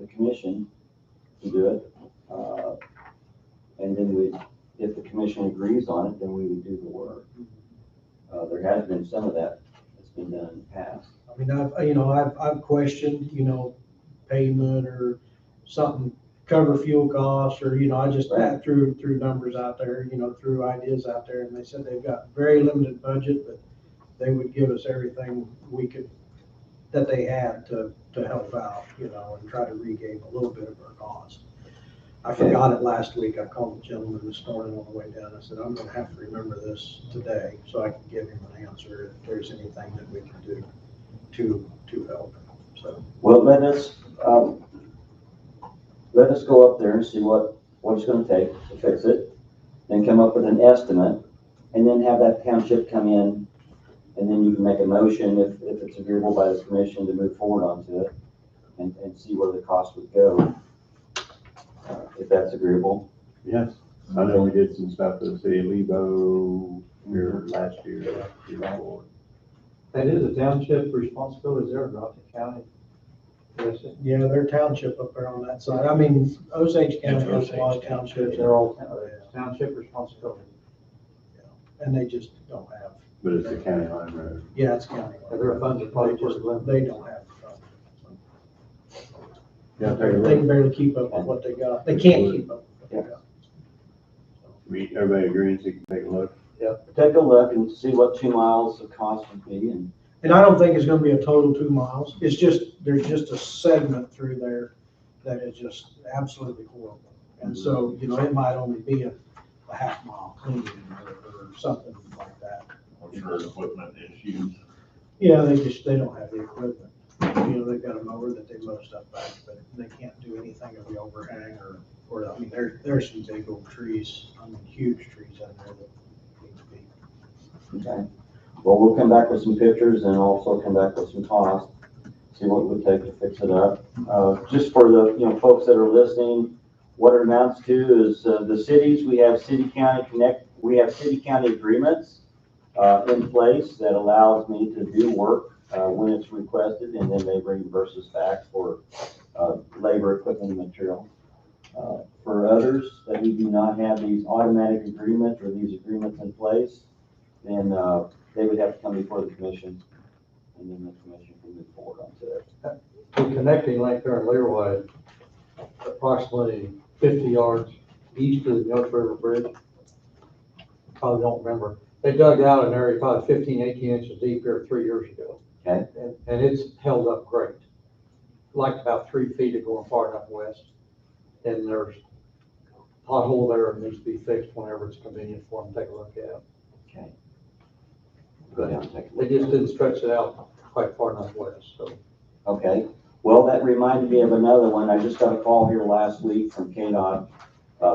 commission to do it. And then if the commission agrees on it, then we would do the work. There has been some of that that's been done in the past. I mean, I've questioned, payment or something, cover fuel costs, or, I just threw numbers out there, threw ideas out there, and they said they've got very limited budget, but they would give us everything that they had to to help out, you know, and try to regain a little bit of our cost. I forgot it last week. I called the gentleman this morning on the way down. I said, I'm gonna have to remember this today so I can give him an answer if there's anything that we can do to help. So, Well, let us go up there and see what it's gonna take to fix it, then come up with an estimate, and then have that township come in, and then you can make a motion if it's agreeable by the commission to move forward onto it and see where the cost would go, if that's agreeable. Yes, I know we did some stuff for the city of Lebo here last year, year before. That is a township responsibility there, not the county. Yes, yeah, they're township up there on that side. I mean, Osage County has a lot of townships. they're all township responsibility. And they just don't have, But it's a county line road. yeah, it's county. Their funds are probably They just, pretty limited. they don't have. Yeah, take a They look. can barely keep up with what they got. They can't keep up with what they got. Everybody agrees, you can take a look. Take a look and see what 2 miles of cost would be, and And I don't think it's gonna be a total 2 miles. It's just, there's just a segment through there that is just absolutely horrible. And so, you know, it might only be a half mile cleaning or something like that. Or for equipment issues. Yeah, they don't have the equipment. You know, they've got a mower that they mow stuff back, but they can't do anything of the overhang or, I mean, there's some big old trees, I mean, huge trees out there that need to be. okay. Well, we'll come back with some pictures and also come back with some cost, see what it would take to fix it up. Just for the, folks that are listening, what it amounts to is, the cities, we have city-county agreements, in place that allows me to do work, when it's requested, and then they reimburse us back for, labor, equipment, and material. For others, that we do not have these automatic agreements or these agreements in place, then, they would have to come before the commission, and then the commission can move forward onto it. The connecting link there in Leroy, approximately 50 yards east of the North River Bridge. Probably don't remember. They dug out an area probably 15, 18 inches deep here 3 years ago. Okay. And it's held up great. Like about 3 feet of going far enough west. And there's a pothole there that needs to be fixed whenever it's convenient for them to take a look at. Okay. Go down and take a They look. just didn't stretch it out quite far enough west, so. Okay, well, that reminded me of another one. I just got a call here last week from KDOT.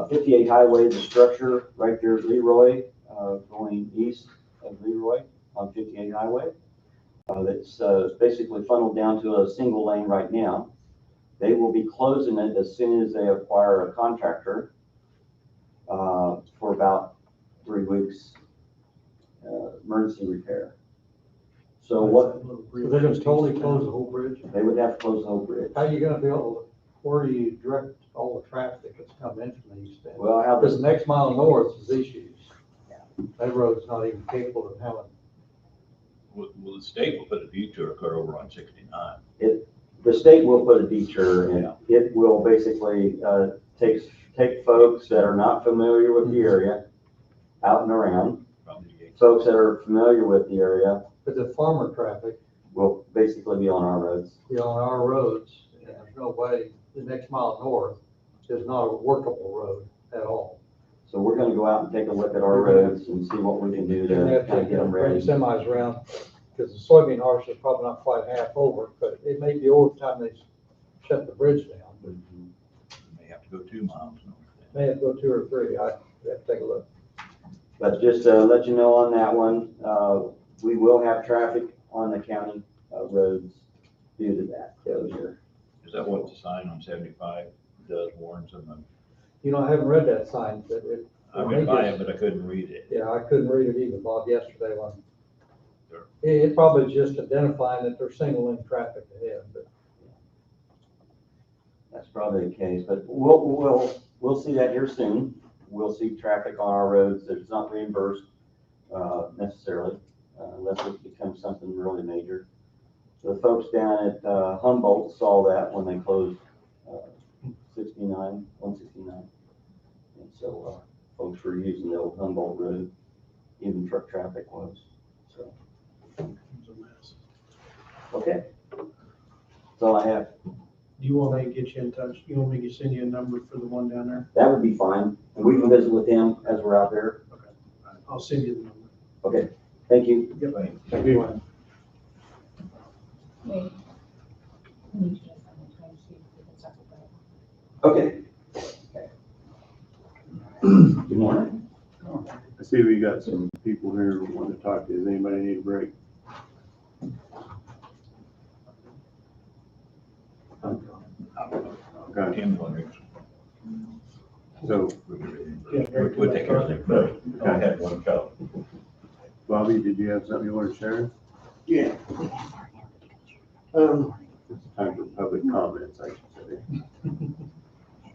58 Highway, the structure right there at Leroy, going east of Leroy on 58 Highway. That's basically funneled down to a single lane right now. They will be closing it as soon as they acquire a contractor for about 3 weeks, emergency repair. So what, So they're gonna totally close the whole bridge? they would have to close the whole bridge. How are you gonna be able, where do you direct all the traffic that's coming in from the east end? Well, how Because does, the next mile north is issues. That road's not even capable of having. Well, the state will put a detour occur over on 69. the state will put a detour and it will basically, take folks that are not familiar with the area out and around. From the gate. Folks that are familiar with the area But the farmer traffic, will basically be on our roads. you know, on our roads, and there's no way, the next mile north is not a workable road at all. So we're gonna go out and take a look at our roads and see what we can do You're gonna to have kind of get them bring ready. semis around, because the soybean harvest is probably not quite half over, but it may be over the time they shut the bridge down. You may have to go 2 miles north. May have to go 2 or 3, I have to take a look. But just to let you know on that one, we will have traffic on the county roads due to that closure. Is that what the sign on 75 does, warns them? You know, I haven't read that sign, but it. I went by it, but I couldn't read it. Yeah, I couldn't read it either, Bob, yesterday when. Sure. It probably just identifying that there's single lane traffic ahead, but. That's probably the case, but we'll see that here soon. We'll see traffic on our roads that's not reimbursed, necessarily, unless it becomes something really major. The folks down at Humboldt saw that when they closed 169. And so folks were using the old Humboldt Road, even truck traffic was, so. It's a mess. Okay. So all I have. Do you want me to get you in touch? You want me to send you a number for the one down there? That would be fine, and we can visit with him as we're out there. I'll send you the number. Okay, thank you. Thank you. Wait. We need to get on the time sheet for the second one. Okay. Good morning. I see we got some people here who want to talk to. Does anybody need a break? Okay, Tim, wondering, so we'll take care of it first. I had one go. Bobby, did you have something you want to share? Yeah. It's time for public comments, I should say.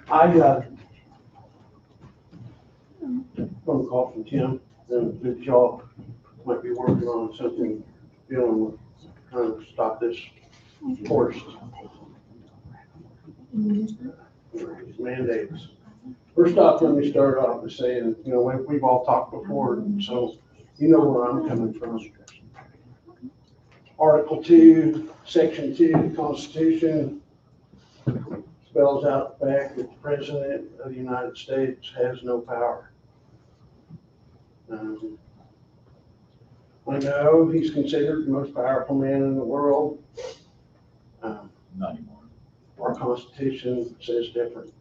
I got a phone call from Tim, that y'all might be working on something dealing with trying to stop this horse. These mandates. First off, let me start off by saying, you know, we've all talked before, so you know where I'm coming from. Article 2, Section 2 of the Constitution spells out the fact that the President of the United States has no power. I know he's considered the most powerful man in the world. Not anymore. Our Constitution says different.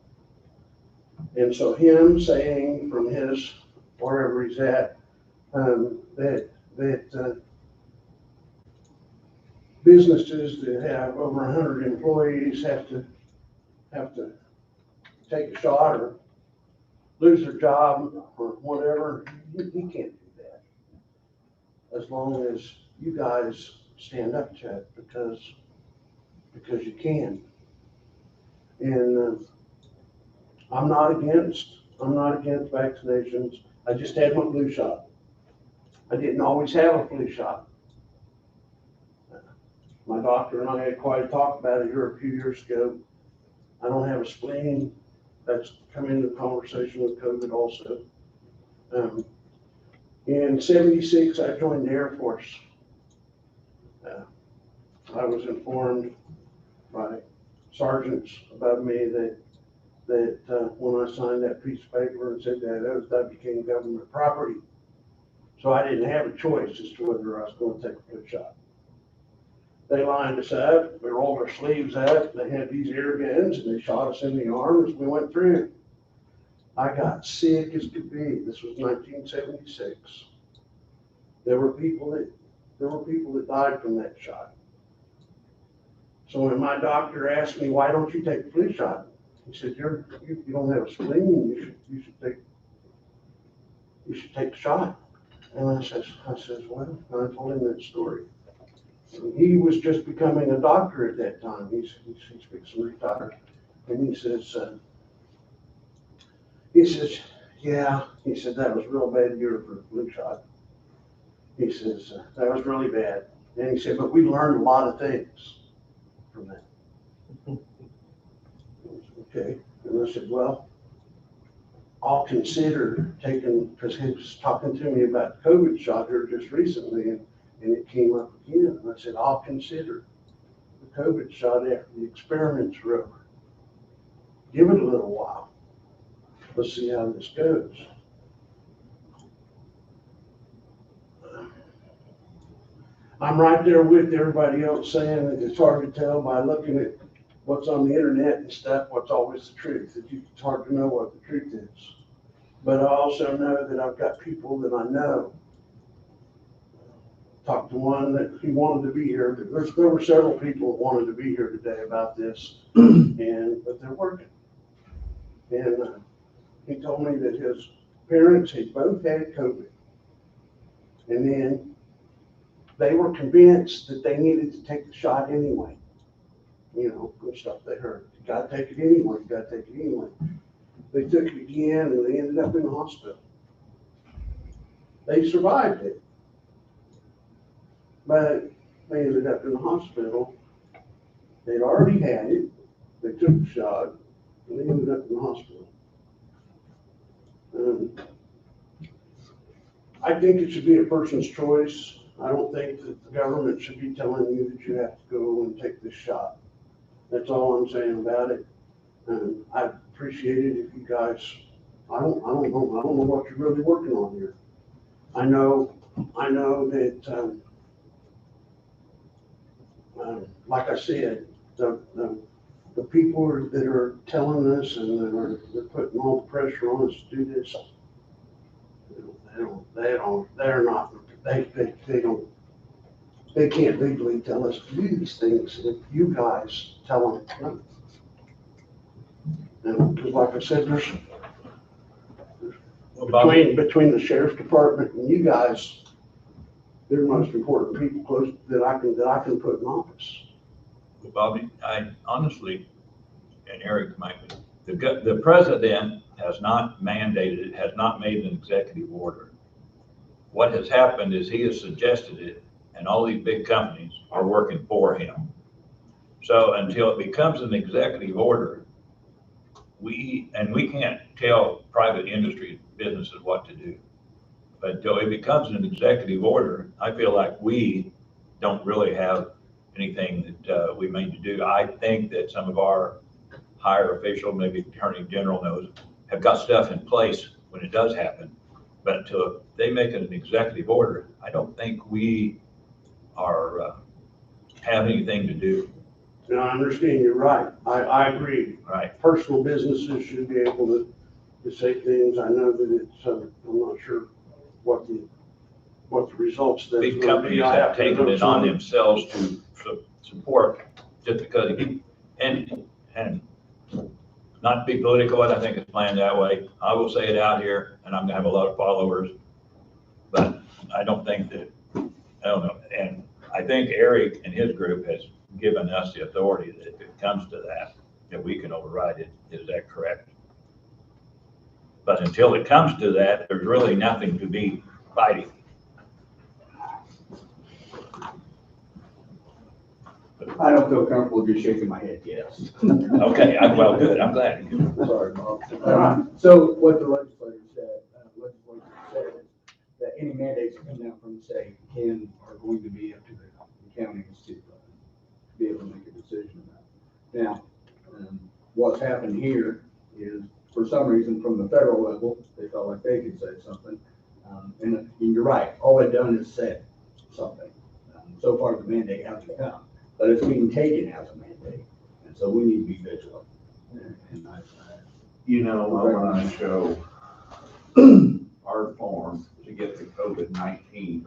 And so him saying from his, wherever he's at, that businesses that have over 100 employees have to take a shot or lose their job or whatever, he can't do that. As long as you guys stand up to it, because you can. And I'm not against vaccinations. I just had my flu shot. I didn't always have a flu shot. My doctor and I had quite a talk about it here a few years ago. I don't have a spleen. That's come into the conversation with COVID also. In '76, I joined the Air Force. I was informed by sergeants above me that when I signed that piece of paper and said that became government property. So I didn't have a choice as to whether I was going to take a flu shot. They lined us up, we rolled our sleeves up, they had these air guns, and they shot us in the arm as we went through. I got sick as could be. This was 1976. There were people that died from that shot. So when my doctor asked me, why don't you take the flu shot? He said, you don't have a spleen, you should take the shot. And I says, well, and I told him that story. He was just becoming a doctor at that time. He's fixing to retire. And he says, yeah, he said, that was a real bad year for the flu shot. He says, that was really bad. And he said, but we learned a lot of things from that. Okay. And I said, well, I'll consider taking, because he was talking to me about the COVID shot here just recently, and it came up again. And I said, I'll consider the COVID shot after the experiments were over. Give it a little while. Let's see how this goes. I'm right there with everybody else saying that it's hard to tell by looking at what's on the internet and stuff, what's always the truth. It's hard to know what the truth is. But I also know that I've got people that I know. Talked to one that he wanted to be here. There were several people that wanted to be here today about this, but they're working. And he told me that his parents had both had COVID. And then they were convinced that they needed to take the shot anyway. You know, good stuff they heard. You gotta take it anyway, They took it again and they ended up in the hospital. They survived it, but they ended up in the hospital. They'd already had it, they took the shot, and they ended up in the hospital. I think it should be a person's choice. I don't think that the government should be telling you that you have to go and take this shot. That's all I'm saying about it. And I appreciate it if you guys, I don't know what you're really working on here. I know that, like I said, the people that are telling us and they're putting all the pressure on us to do this, they can't legally tell us to do these things if you guys tell them no. And, because like I said, there's, between the sheriff's department and you guys, they're the most important people close that I can put in office. Well, Bobby, I honestly, and Eric might be, the president has not mandated it, has not made an executive order. What has happened is he has suggested it, and all these big companies are working for him. So until it becomes an executive order, we can't tell private industry businesses what to do. But until it becomes an executive order, I feel like we don't really have anything that we need to do. I think that some of our higher official, maybe Attorney General knows, have got stuff in place when it does happen. But until they make it an executive order, I don't think we are have anything to do. Now, I understand you're right. I agree. Right. Personal businesses should be able to say things. I know that it's, I'm not sure what the results that's Big going to companies be. I have have to taken look it on some- themselves to support just because, and not to be political, I think it's planned that way. I will say it out here, and I'm gonna have a lot of followers, but I don't think that, I don't know. And I think Eric and his group has given us the authority that if it comes to that we can override it. Is that correct? But until it comes to that, there's really nothing to be fighting. I don't feel comfortable just shaking my head, yes. Okay, well, good, I'm glad. Sorry, Bob. So what the legislature said is that any mandates that come down from the state are going to be up to the counties to be able to make a decision about. Now, what's happened here is, for some reason, from the federal level, they felt like they could say something. And you're right, all they've done is said something. So far, the mandate hasn't come, but it's being taken as a mandate. And so we need to be vigilant. And You know, when I show our form to get the COVID-19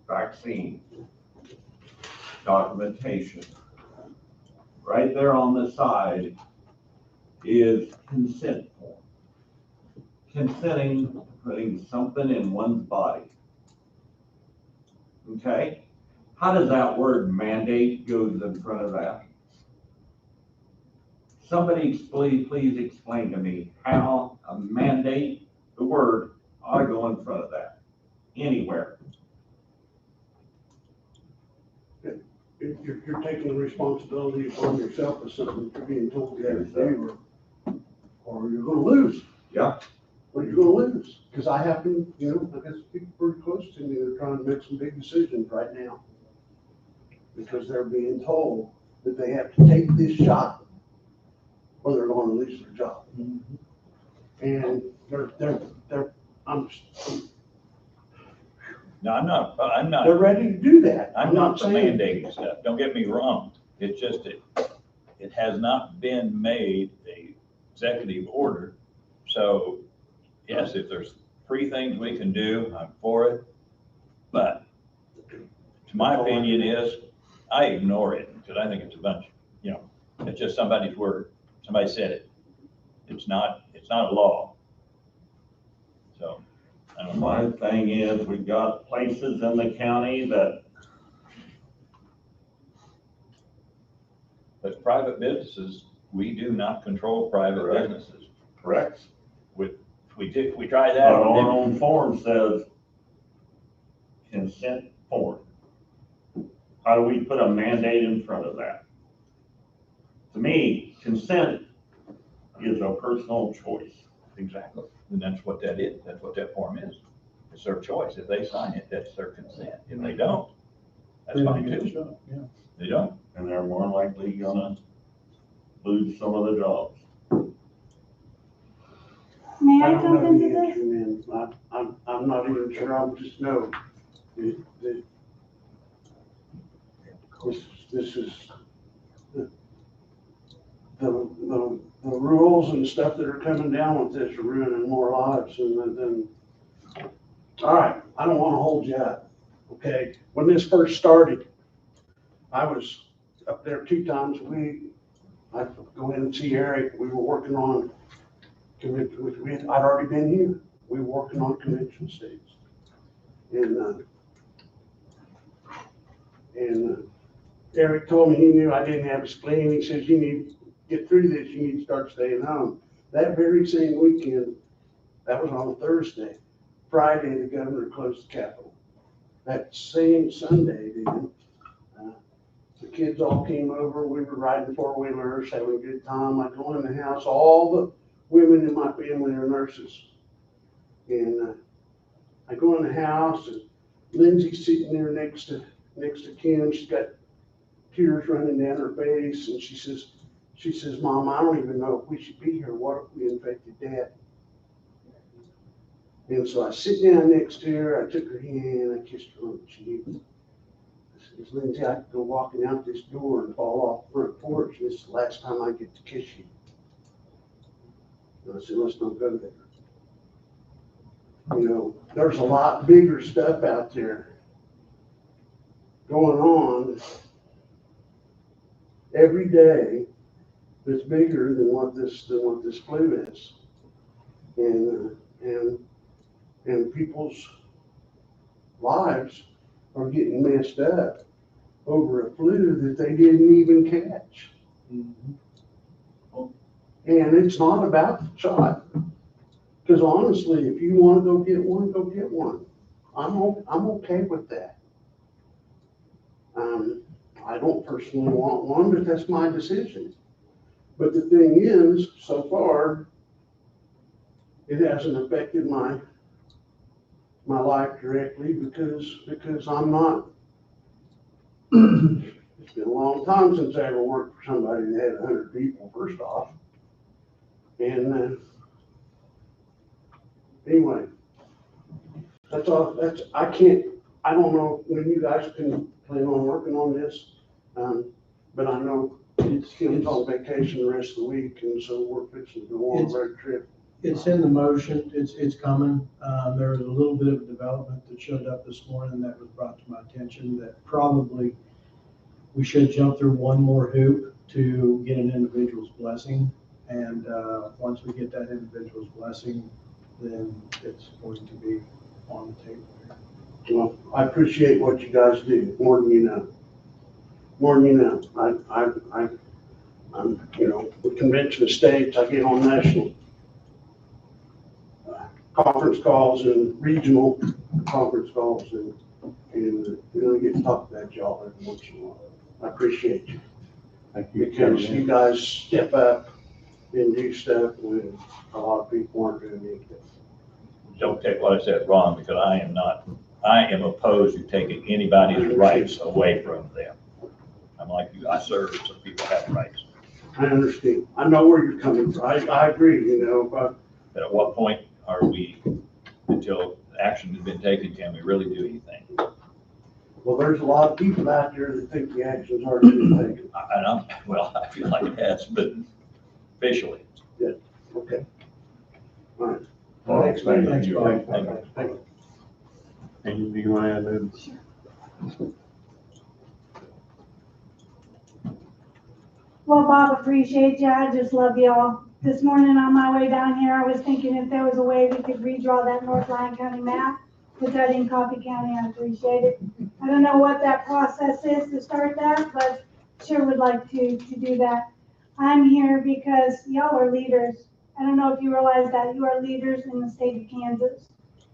vaccine documentation, right there on the side is consent form. Consenting to putting something in one's body. Okay? How does that word mandate goes in front of that? Somebody please explain to me how a mandate, the word, ought to go in front of that, anywhere. You're taking responsibility upon yourself for something you're being told you have to do, or you're gonna lose. Yeah. Or you're gonna lose, because I happen, I got some people pretty close to me that are trying to make some big decisions right now. Because they're being told that they have to take this shot, or they're gonna lose their job. And No, I'm not. they're ready to do that. I'm not for saying. mandating stuff, don't get me wrong. It's just that it has not been made a executive order. So, yes, if there's 3 things we can do, I'm for it. But to my opinion is, I ignore it, because I think it's a bunch, it's just somebody's word. Somebody said it. It's not a law. So, I don't know. My thing is, we've got places in the county that, But private businesses, we do not control private Correct. businesses. correct, We try that. our own form says consent form. How do we put a mandate in front of that? To me, consent is a personal choice. Exactly. And that's what that is. That's what that form is. It's their choice. If they sign it, that's their consent. If they don't, that's fine too. They don't. And they're more likely gonna lose some of the jobs. May I don't jump know into the this? answer, man. I'm not even sure, I just know that this is the rules and stuff that are coming down with this are ruining more lives than. All right, I don't want to hold you up, okay? When this first started, I was up there 2 times a week. I'd go in and see Eric. We were working on, I'd already been here. We were working on convention states. And Eric told me he knew I didn't have a spleen. He says, you need to get through this. You need to start staying home. That very same weekend, that was on a Thursday. Friday, the governor closed the Capitol. That same Sunday, the kids all came over. We were riding 4-wheelers, having a good time. I go in the house. All the women in my family are nurses. And I go in the house, and Lindsay's sitting there next to Kim. She's got tears running down her face, and she says, Mom, I don't even know if we should be here. What if we infected Dad? And so I sit down next to her. I took her hand. I kissed her on the cheek. I said, Lindsay, I could go walking out this door and fall off the front porch. This is the last time I get to kiss you. And I said, let's not go there. You know, there's a lot bigger stuff out there going on every day that's bigger than what this flu is. And people's lives are getting messed up over a flu that they didn't even catch. And it's not about the shot. Because honestly, if you want to go get one, go get one. I'm okay with that. I don't personally want one, but that's my decision. But the thing is, so far, it hasn't affected my life directly because I'm not. It's been a long time since I ever worked for somebody that had 100 people, first off. And anyway, that's all. I don't know when you guys can plan on working on this, but I know Kim's on vacation the rest of the week, and so we're fixing to go on a road trip. It's in the motion, it's coming. There was a little bit of development that showed up this morning that was brought to my attention that probably we should jump through one more hoop to get an individual's blessing. And once we get that individual's blessing, then it's going to be on the table here. Well, I appreciate what you guys do, more than you know. More than you know. I'm, with Convention of States, I get on national conference calls and regional conference calls, and I get to talk about y'all every once in a while. I appreciate you. Thank you. Because you guys step up and do stuff when a lot of people aren't doing anything. Don't take what I said wrong, because I am opposed to taking anybody's rights away from them. I'm like you, I serve so people have rights. I understand. I know where you're coming from. I agree, But at what point are we, until action has been taken, can we really do anything? well, there's a lot of people out there that think the action's already been taken. I feel like it has, but officially. Okay. All right. Well, Thanks, thank man. you. Thank you. And you want to add that? Well, Bob, appreciate you. I just love y'all. This morning on my way down here, I was thinking if there was a way we could redraw that North Lyon County map, put that in Coffee County, I'd appreciate it. I don't know what that process is to start that, but sure would like to do that. I'm here because y'all are leaders. I don't know if you realize that you are leaders in the state of Kansas.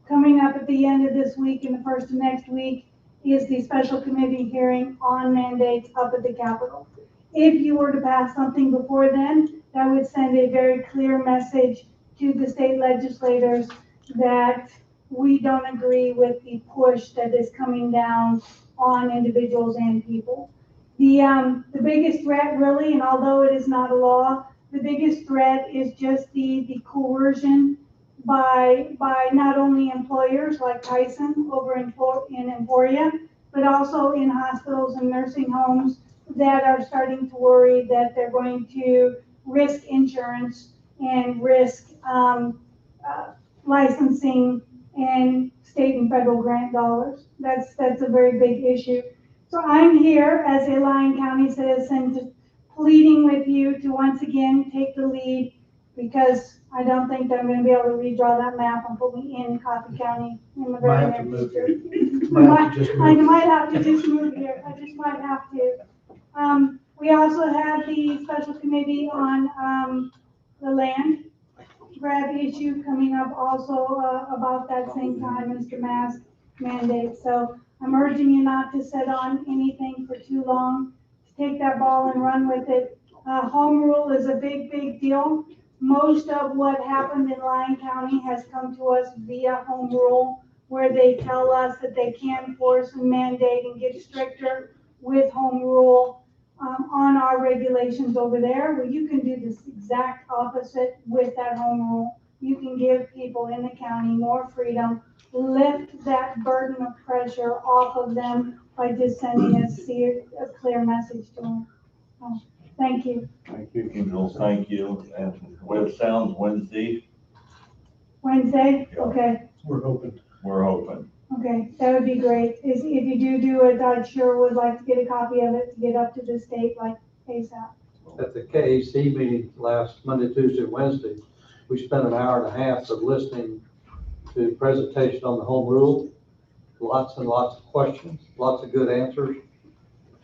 Coming up at the end of this week and the first of next week is the special committee hearing on mandates up at the Capitol. If you were to pass something before then, that would send a very clear message to the state legislators that we don't agree with the push that is coming down on individuals and people. The biggest threat really, and although it is not a law, the biggest threat is just the coercion by not only employers like Tyson over in Emporia, but also in hospitals and nursing homes that are starting to worry that they're going to risk insurance and risk licensing and state and federal grant dollars. That's a very big issue. So I'm here as a Lyon County citizen, just pleading with you to once again take the lead, because I don't think that I'm gonna be able to redraw that map and put me in Coffee County in the very near future. I might have to just move here. I just might have to. We also have the special committee on the land grab issue coming up also about that same time as the mask mandate. So I'm urging you not to sit on anything for too long, to take that ball and run with it. Home rule is a big, big deal. Most of what happened in Lyon County has come to us via home rule, where they tell us that they can force and mandate and get stricter with home rule on our regulations over there. Well, you can do this exact opposite with that home rule. You can give people in the county more freedom, lift that burden of pressure off of them by just sending a clear message to them. So, thank you. Thank you. Angel, thank you. And Web Sounds Wednesday, Wednesday? Yeah. Okay, We're hoping. we're hoping. okay, that would be great. If you do it, I'd sure would like to get a copy of it to get up to the state like ASAP. At the KAC meeting last Monday, Tuesday, and Wednesday, we spent an hour and a half of listening to presentation on the home rule. Lots and lots of questions, lots of good answers.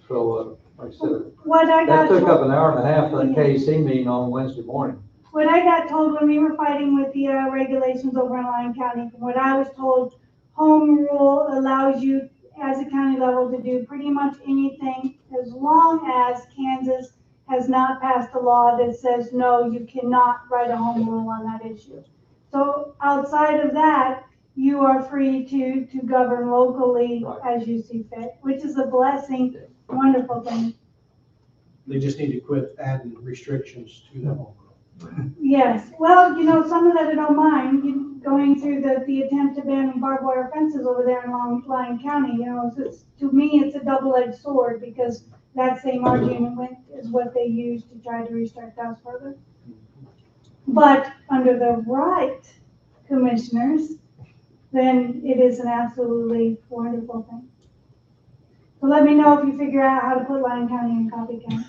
So, like I said, What I that got took up told, an hour and a half of the KAC meeting on Wednesday morning. what I got told when we were fighting with the regulations over in Lyon County, from what I was told, home rule allows you as a county level to do pretty much anything as long as Kansas has not passed a law that says, no, you cannot write a home rule on that issue. So outside of that, you are free to govern locally as you see fit, which is a blessing, wonderful thing. They just need to quit adding restrictions to the home rule. Yes, well, some of that I don't mind, going through the attempt to ban barbed wire fences over there in Lyon County, to me, it's a double-edged sword, because that same argument is what they use to try to restrict us further. But under the right commissioners, then it is an absolutely wonderful thing. So let me know if you figure out how to put Lyon County in Coffee County.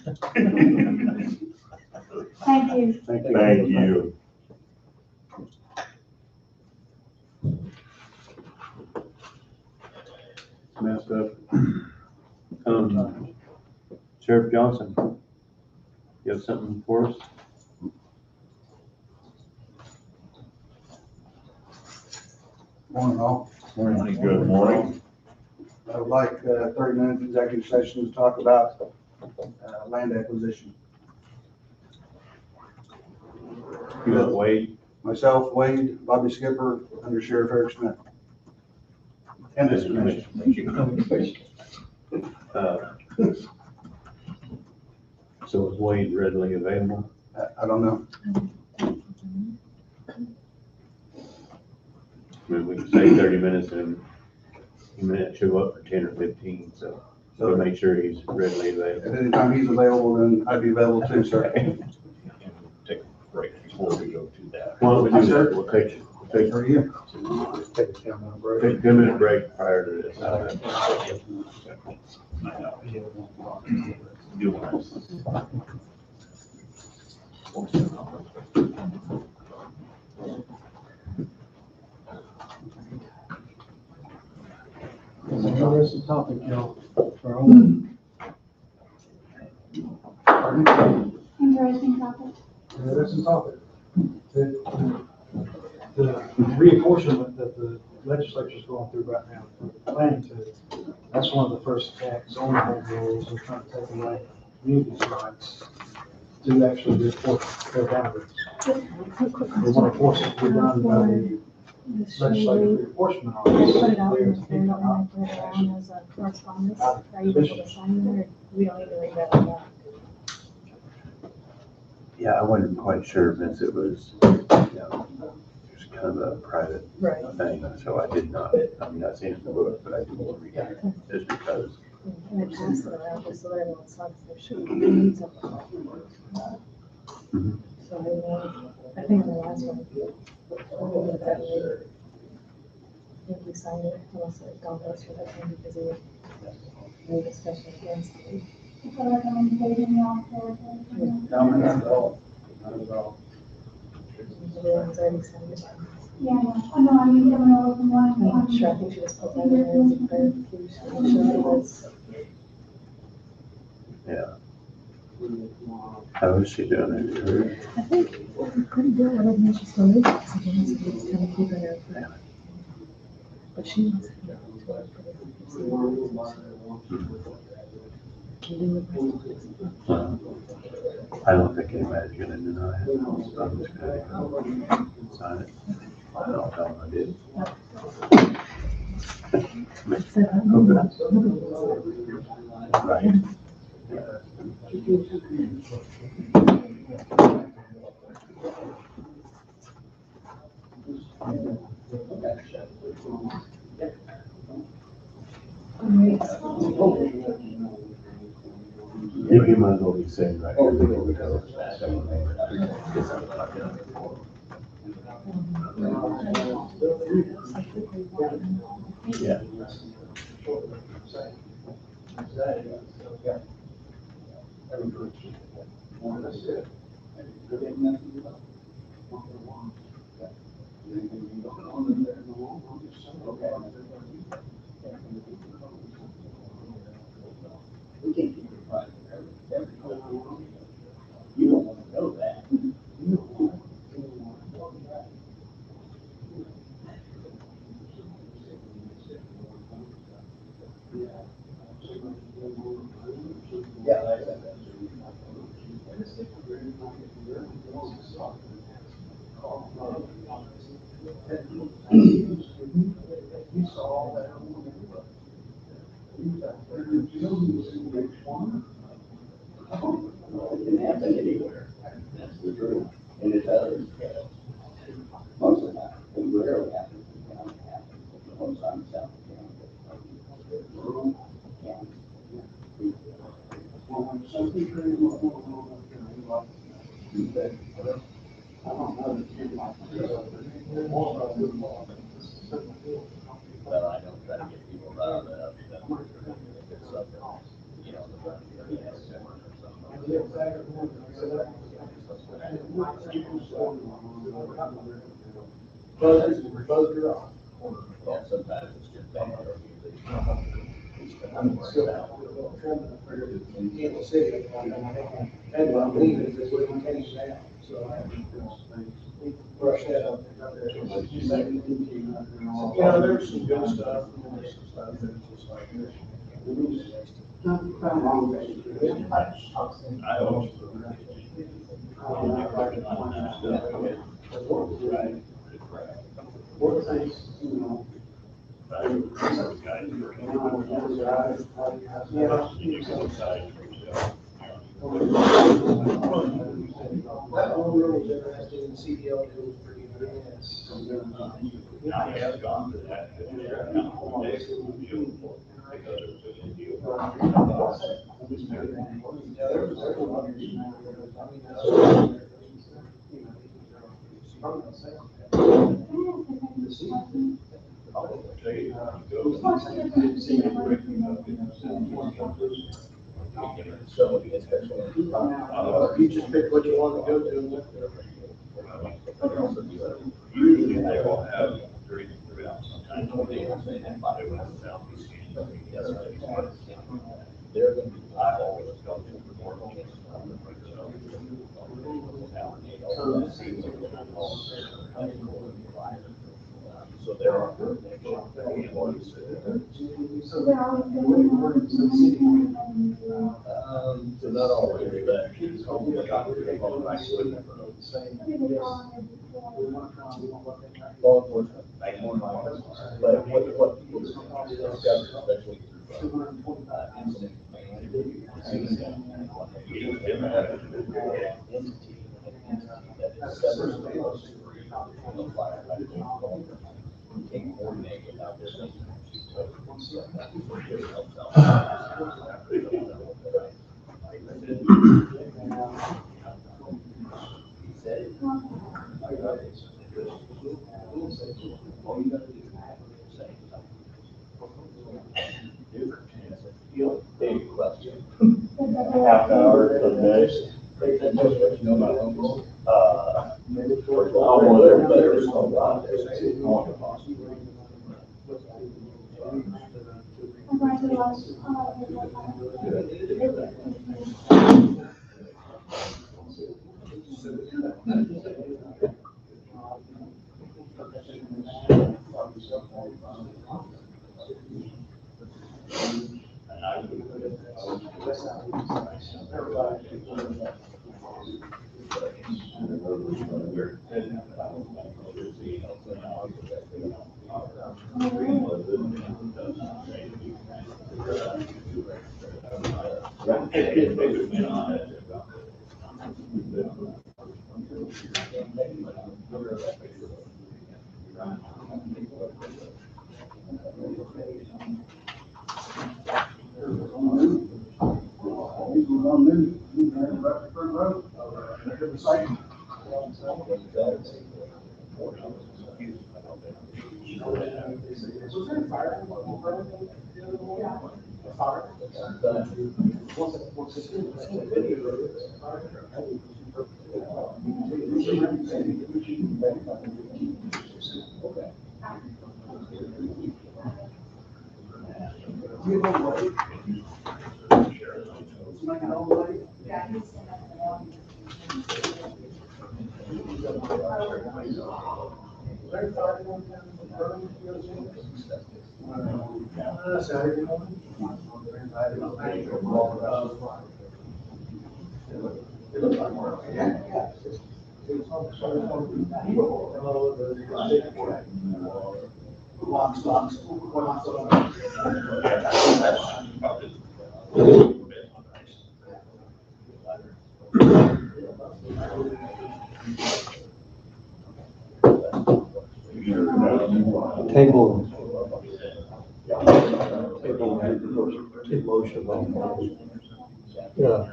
Thank you. Thank you. Thank you. Messed up. Sheriff Johnson, you have something for us? Morning all. Morning, good morning. I would like 30 minutes executive session to talk about land acquisition. You have Wade? Myself, Wade, Bobby Skipper, under Sheriff Eric Smith. And this commission. So is Wade readily available? I don't know. I mean, we can say 30 minutes and he may show up for 10 or 15, so we'll make sure he's readily available. At any time he's available, then I'd be available too, sir. Take a break before we go to that. Why don't we do that? We'll take For you. Take a 10-minute break. a 10-minute break prior to this. Do one. It's an interesting topic, for all. Interesting topic. Interesting topic. The reapportionment that the legislature's going through right now, planning to, that's one of the first attacks on the home rules. They're trying to take away communities' rights to actually reapportion their boundaries. They want to force it to be done by the legislative enforcement Put officer. it out in the fair, don't want to put it around as a correspondence, are you able to sign there, or we don't need to read that on Yeah, I wasn't quite sure since it was, you know, just kind of a private Right. thing, so I did not, I mean, I've seen it in the book, but I didn't read it just because. And I passed it around just so that everyone saw, because there should be needs of. Mhm. So I think the last one. We'll get that later. If we sign it, unless it don't goes for that time, because it would, discussion against it. I feel like I'm invading y'all territory. No, not at all, not at all. Everyone's already signed it. Yeah, I know, I mean, coming over from one. I'm not sure, I think she just put that in there as a clarification, I'm sure it was. Yeah. How is she doing it? I think pretty good, I don't think she's still moving, so it's kind of keeping her. But she wants to go to work for I don't think anybody's gonna deny it. I'm just gonna sign it. I'll tell them I did. Right. You might as well be saying right here before we go. Yeah. You don't want to know that. It can happen anywhere. That's the truth. And it does. Most of the time. It rarely happens in the county. It happens most of the time in South But I don't try to get people riled up. If it's something, you know, the front of the or yeah, sometimes it's just bad. In Kansas City, and I'm leaving, this way we can now, so I have to brush that up. Yeah, there's some good stuff, and there's some stuff that's just like this. I hope. What things, you know, That one room was interesting, the CDL deal was pretty good. I have gone to that. Yeah, there was a lot of, I mean, that's. You just pick what you want to go to. Usually they will have three, sometimes they have five. They're going to be eyeballs that's going to report on it. So there are. So not always, but. Law enforcement. But what people discover, especially half an hour for the next. I'm one of their players. Table. Motion. Yeah.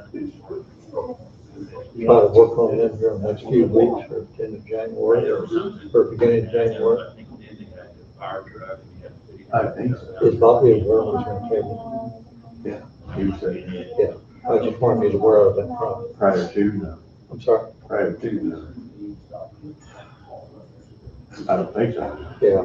Try to work on that during the next few weeks or end of January or beginning of January. I think so. Is Bobby aware of what's on the table? Yeah. He said, Yeah. I just wanted you to be aware of that problem. prior to, no. I'm sorry? Prior to, no. I don't think so. Yeah.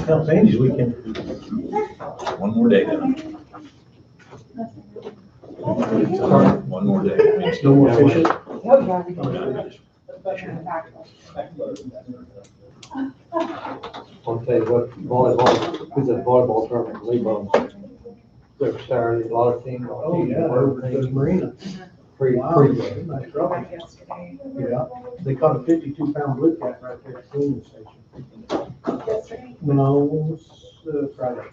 Count Andy's weekend. One more day then. One more day. No more fishing? I'll tell you what, volleyball, who's at volleyball tournament, Lebo. They're Saturday, a lot of teams. Oh, yeah, over at the marina. Wow, Pre-game. nice trouble. Yeah, they caught a 52-pound blue cat right there at the cleaning station. No, it's Friday.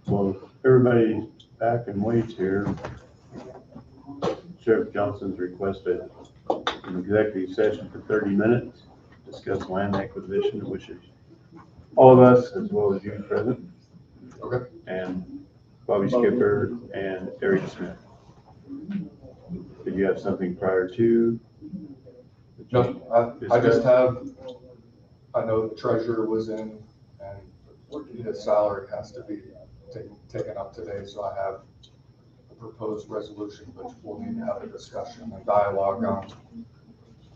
Well, everybody's back and waits here. Sheriff Johnson's requested an executive session for 30 minutes, discuss land acquisition, which is all of us, as well as you present. Okay. And Bobby Skipper and Eric Smith. Did you have something prior to? No, I just have, I know the treasurer was in and his salary has to be taken up today, so I have a proposed resolution, which we'll need to have a discussion and dialogue on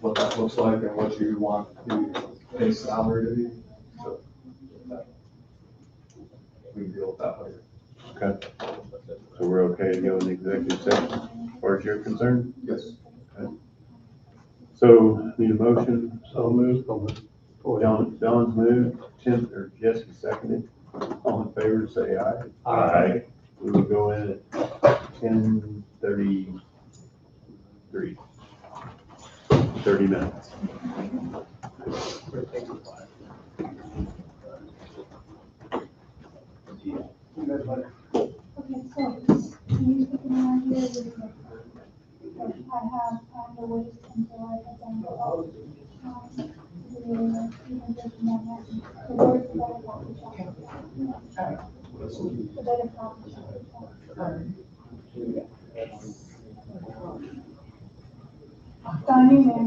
what that looks like and what you want the base salary to be. So we can deal with that later. Okay. So we're okay to go in executive session as far as you're concerned? Yes. Okay. So need a motion? So moved. John's moved, Jesse seconded. All in favor, say aye. Aye. We will go in at 10:33. 30 minutes. Okay, so, can you stick around here with the, I have to wait until I get done with all the presentation on that. The word for that coffee shop. The better coffee shop. Donnie, man.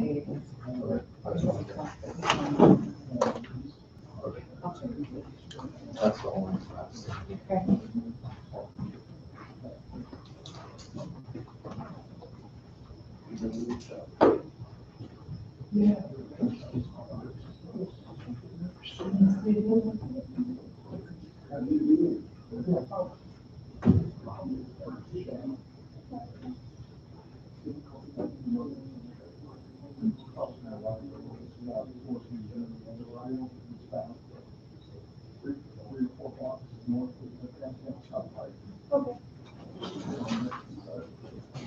That's the only. Okay.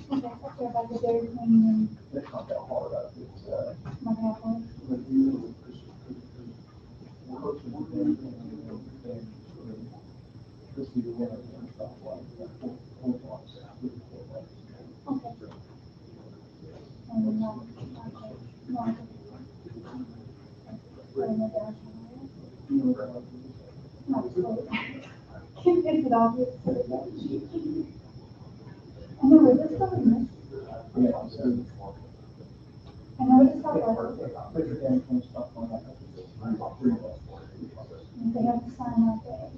Okay, after about the dairy queen and my halfway. Okay. And, no. Can't fix it obvious. I know where this going is. I know where this going is. They have to sign out there.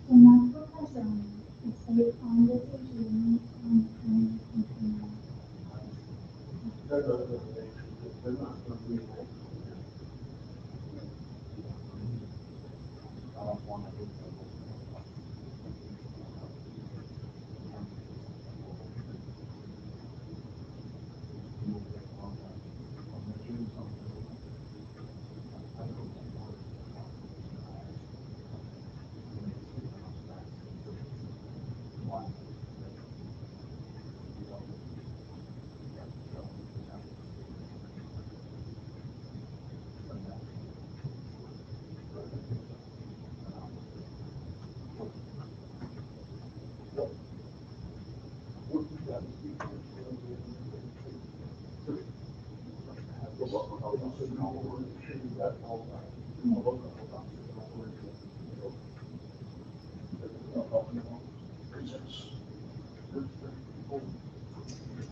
So now for it's a conversation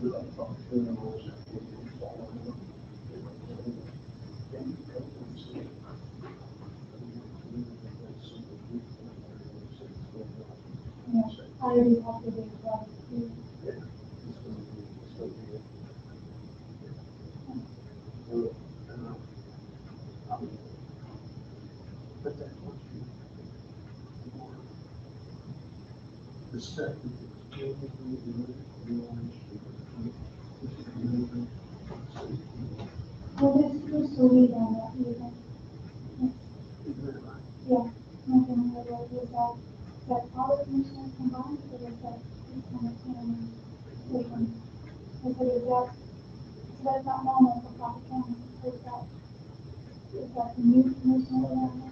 Yeah, I already talked to Dave about it. Well, there's the lead on that, even. Yeah, nothing really, was that all the commissioners combined, or was that each one of them? Different? Is that, so that's not normal for Coffee County, is that the new commissioner around there?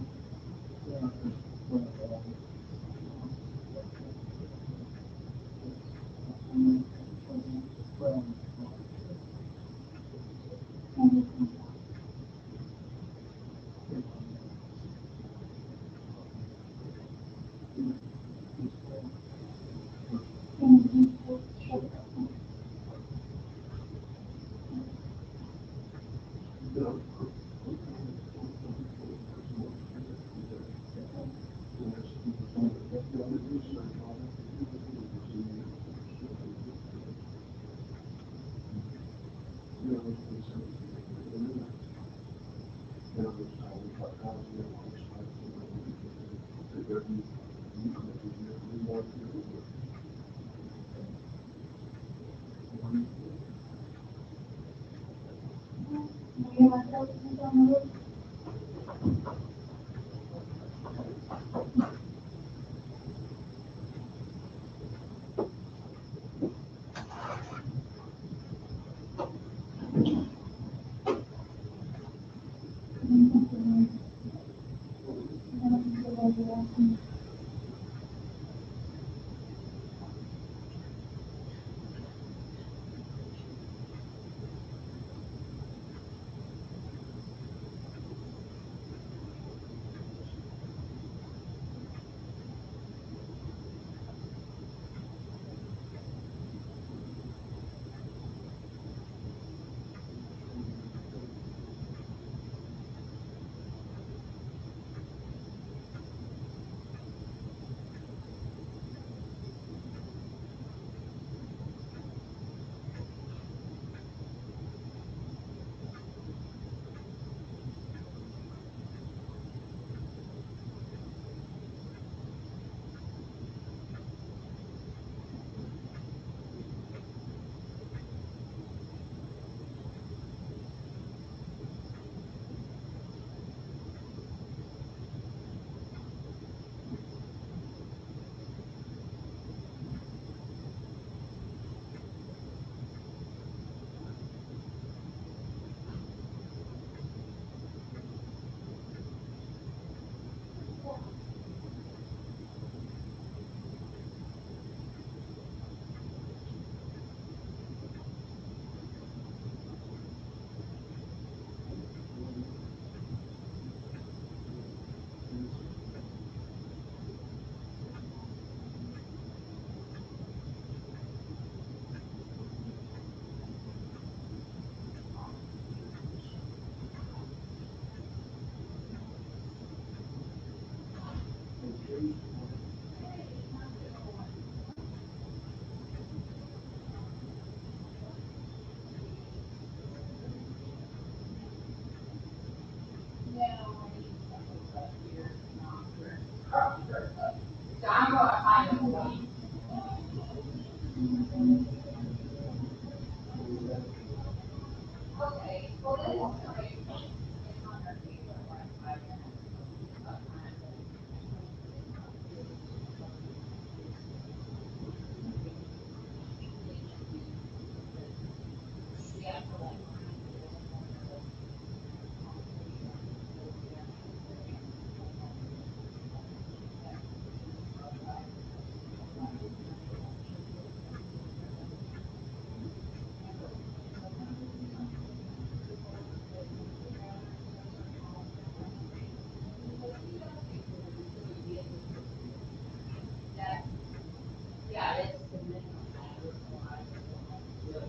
Me and myself, I don't know.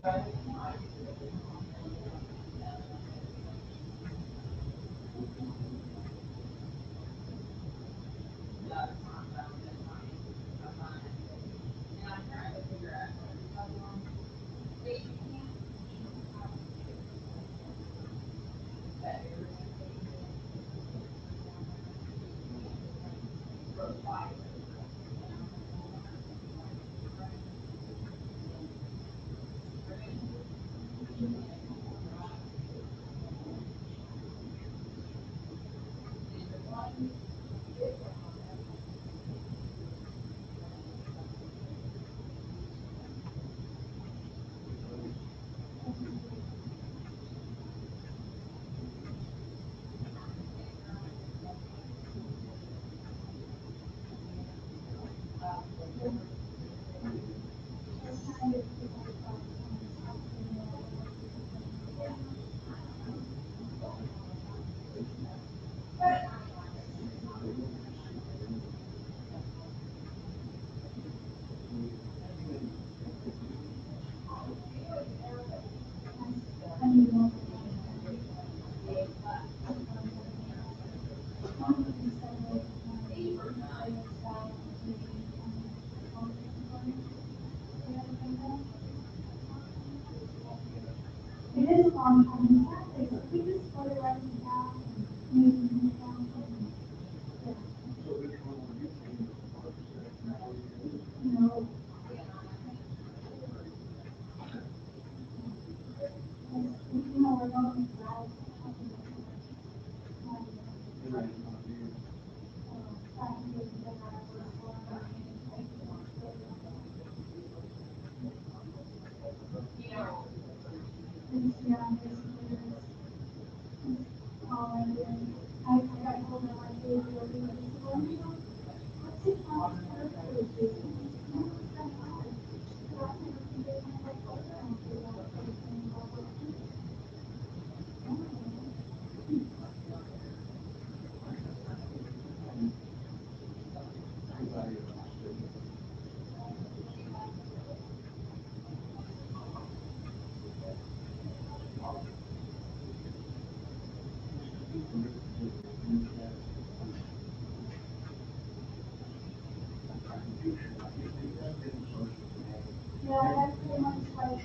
It is a long time, exactly, so we just put it right down. No. No, we're going to try. Yeah, that's pretty much like.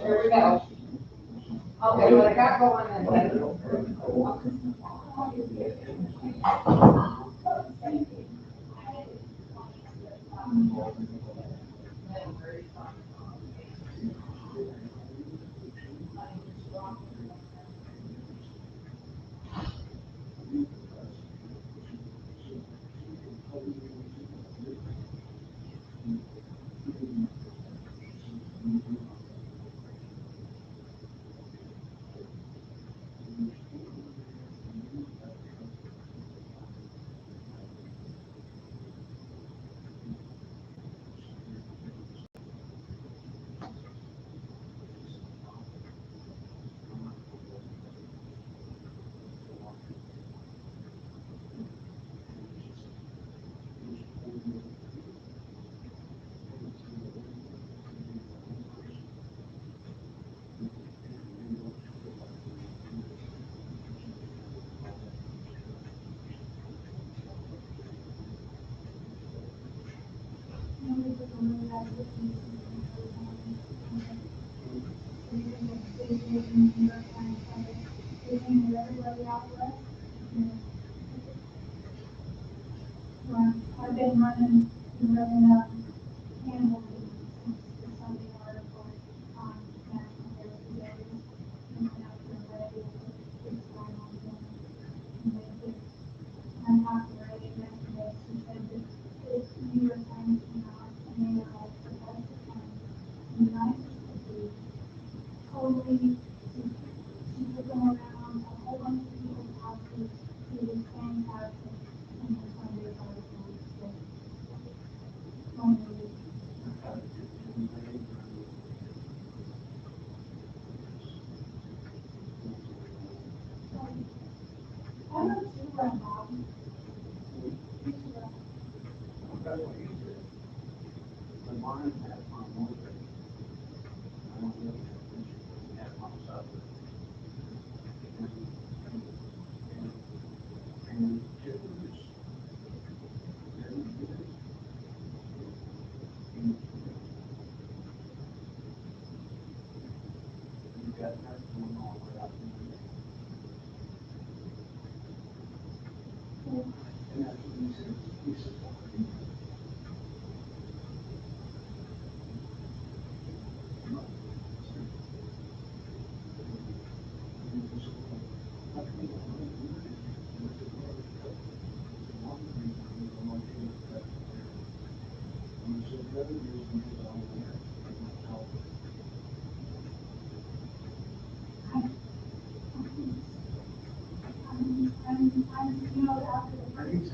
There we go. Okay, what I got going then. Well, I've been running animal feed since the Sunday article on National Therapy Days. And out the way, it's going on there. And they did, I'm talking to Ray yesterday, she said that it's New York Times came out and they were like, the best of times, the nicest of food, totally, she took them around a whole bunch of people's houses, it was fantastic, and the Sunday article was just, only I don't do that, Bob. That's what you did. The mine had my mother. I don't really have this, we had my son. And it was. You got that going all the way out there. And that's what he said, you know, after the first.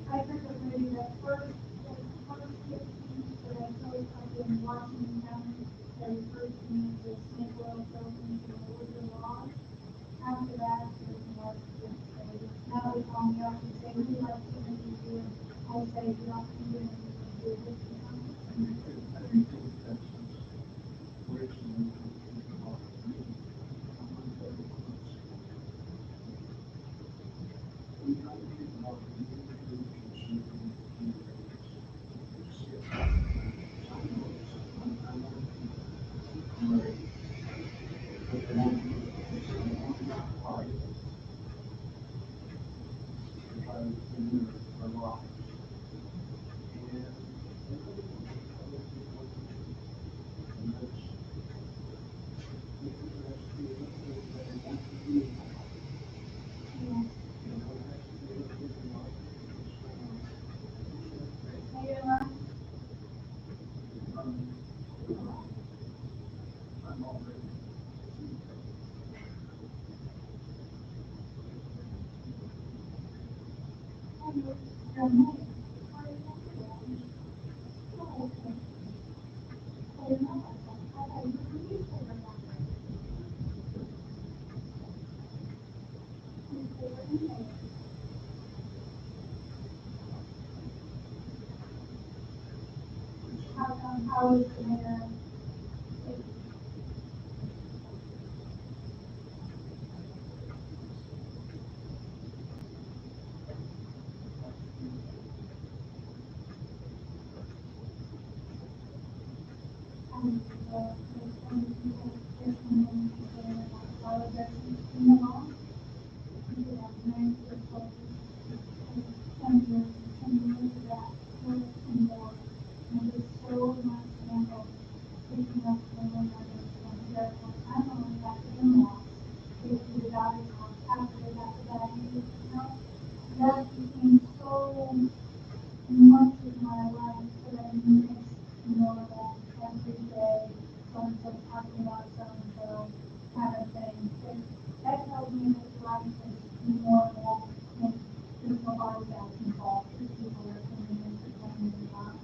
I took a maybe the first 15 that I told up in Washington County, that referred to me as a snake oil salesman for the wood law. After that, there's more to say. Now they call me up and say, we like to interview you. I say, you don't need to interview this, you know? How is the mayor? That became so much of my life that I mix normal every day, so-and-so talking about so-and-so kind of thing. And that tells me that life is normal and there's nobody that's involved, the people are coming in to tell me about.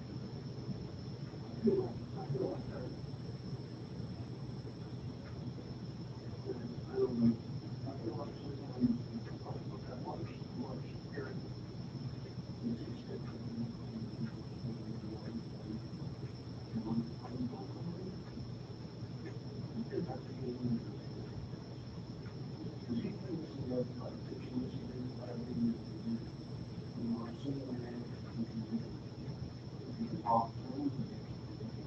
talk to them, and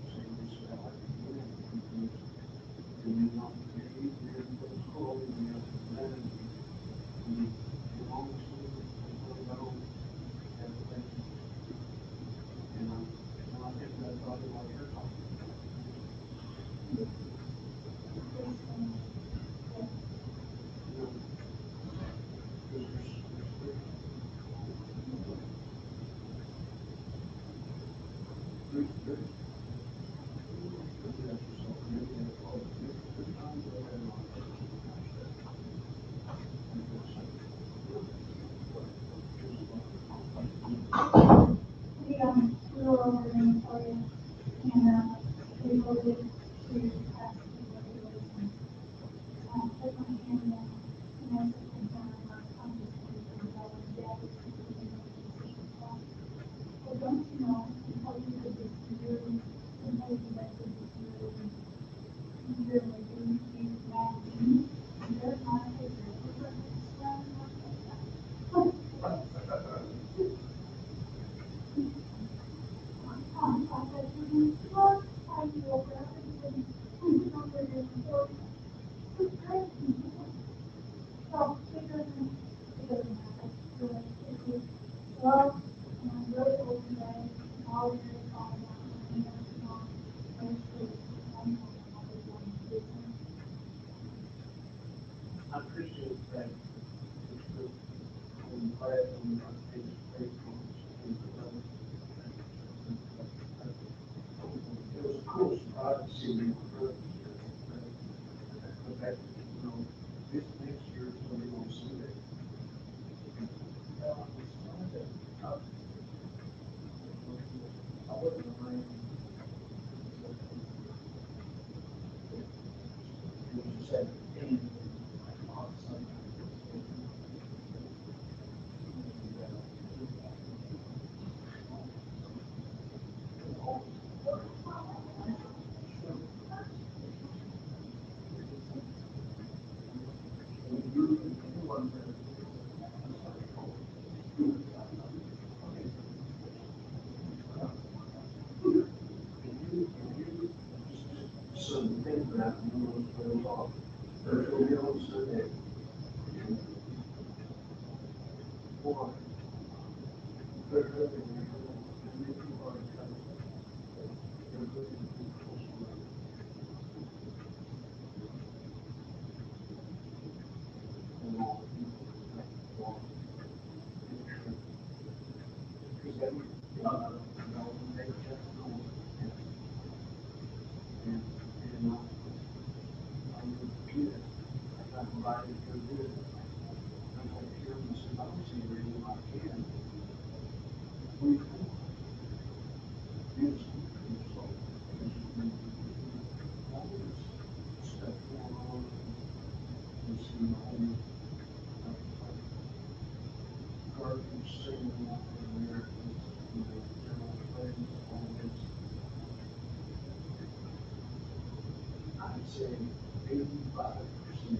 say this is how it is. And then on the day, then go to school, and then get on the school, and go, everything. And I think that's probably what you're talking about. We were over in Florida, and, we voted to pass the regulations. Put my hand down, and I said, I'm just going to go and get it. Well, don't you know, how you did this yearly, and how you did this yearly, magazine, and there's my picture. Well, I'm really open today, all of it, all of that, and that's not, I appreciate that. It's good. I'm glad when I think it's great for us. It was a cool surprise to see me on the road here. But that, this next year is going to be on Sunday. I wasn't around. It was just at the end. On Sunday. So the thing that I know is very off. There's a real Sunday. One. There's really, and then people are coming. They're looking at people's work. And all the people that walk. Because they were, they just know. And I was a kid. I got invited to do it. I told Kim, I said, I don't see a reason why I can't. We can. Yes. So, all this stuff going on, this, garbage sitting over there, general things, all this. I'd say 85%.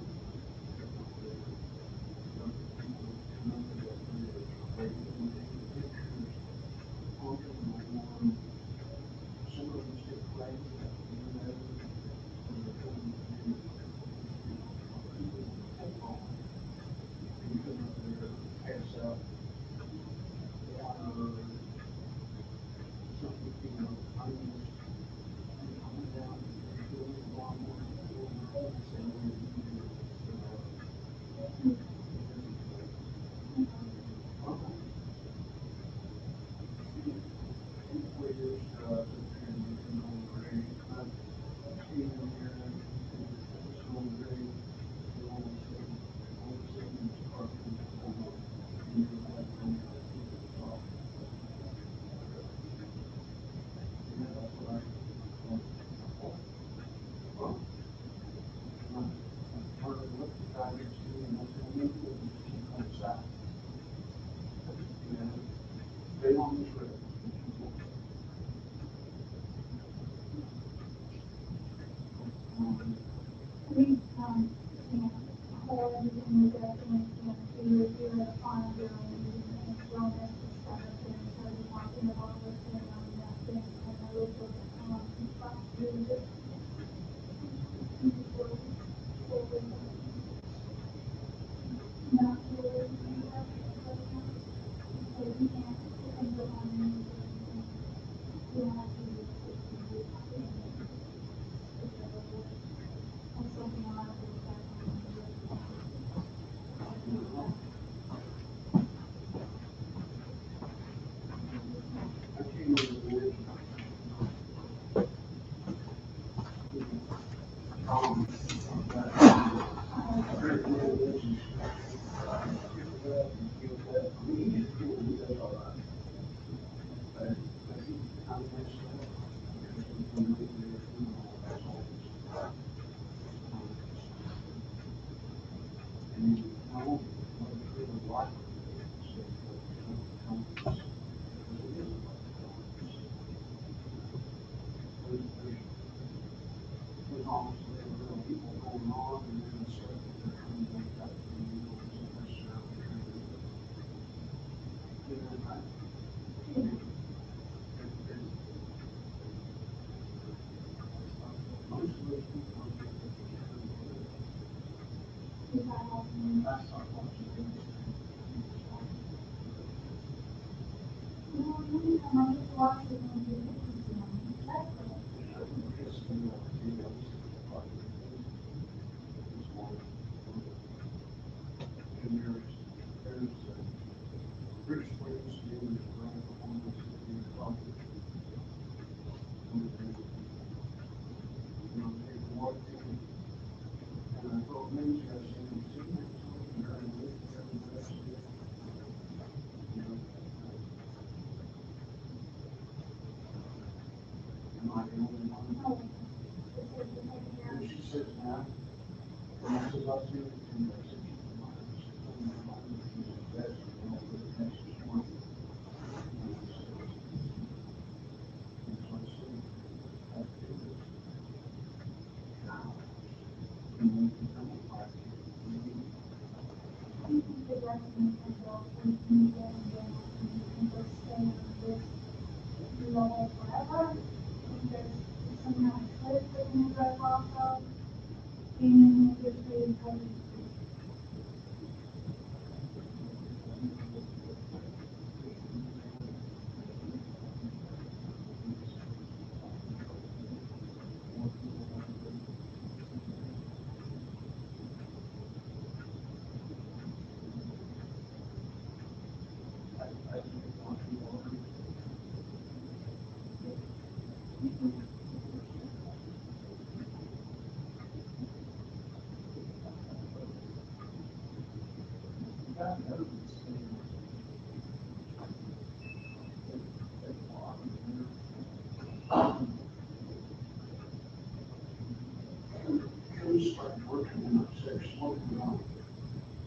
She started working and I started smoking on.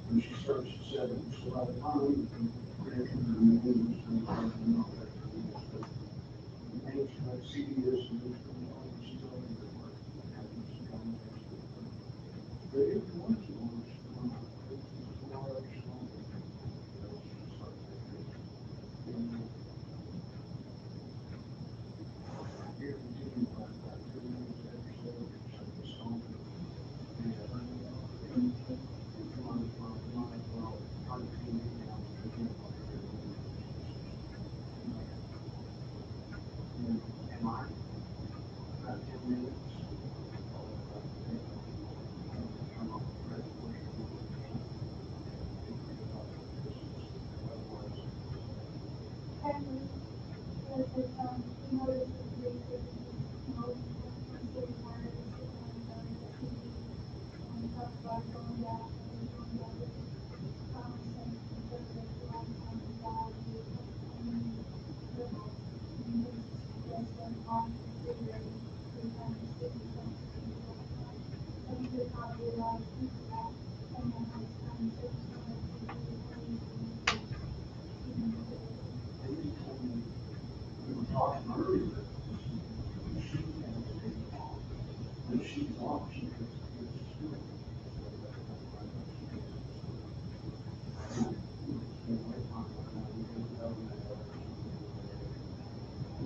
When she starts at 7, so by the time we get to the meetings and all that, the man's like CDS and this and all this stuff and the work. But if you want to,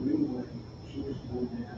anyway, she was doing that.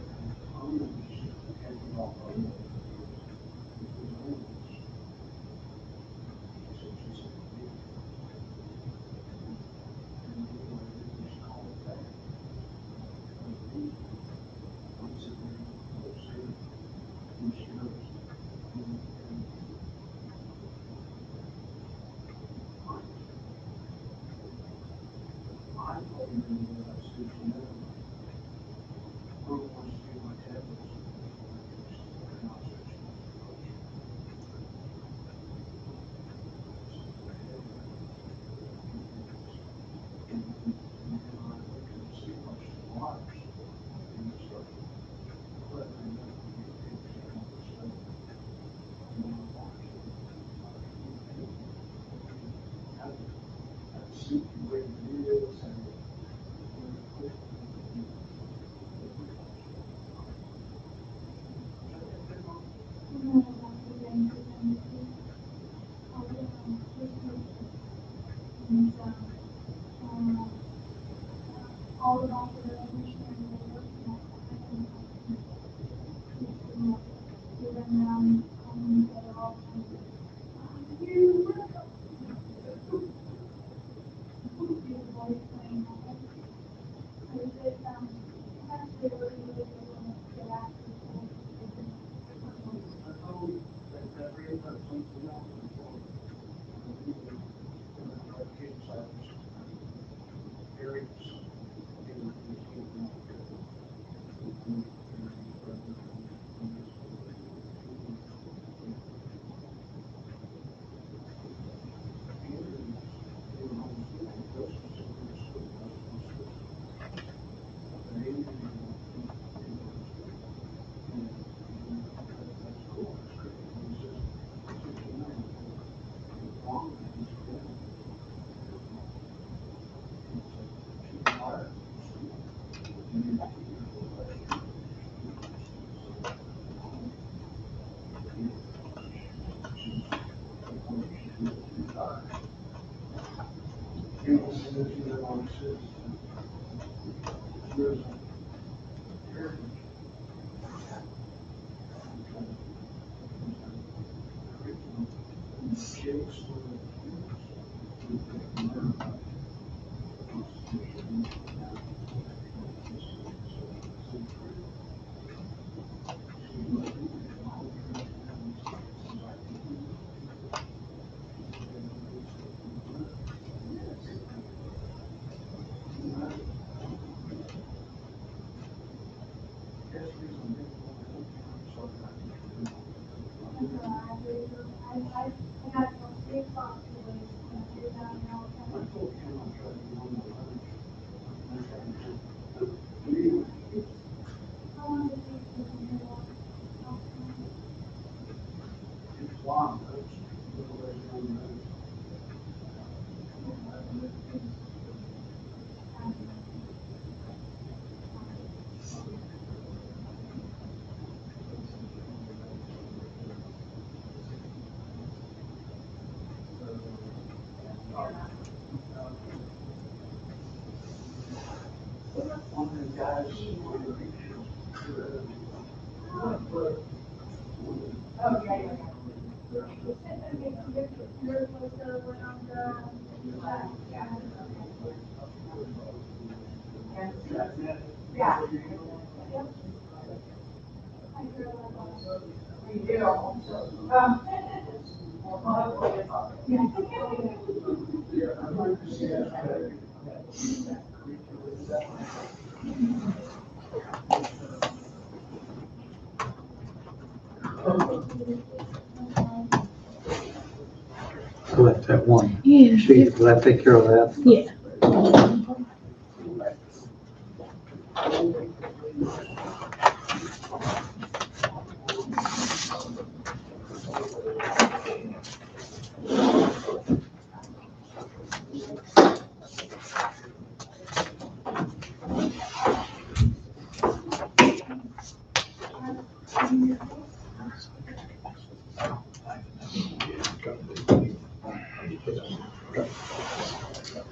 Yeah. We do. Let that one Yeah. sheet, will that take care of that? Yeah.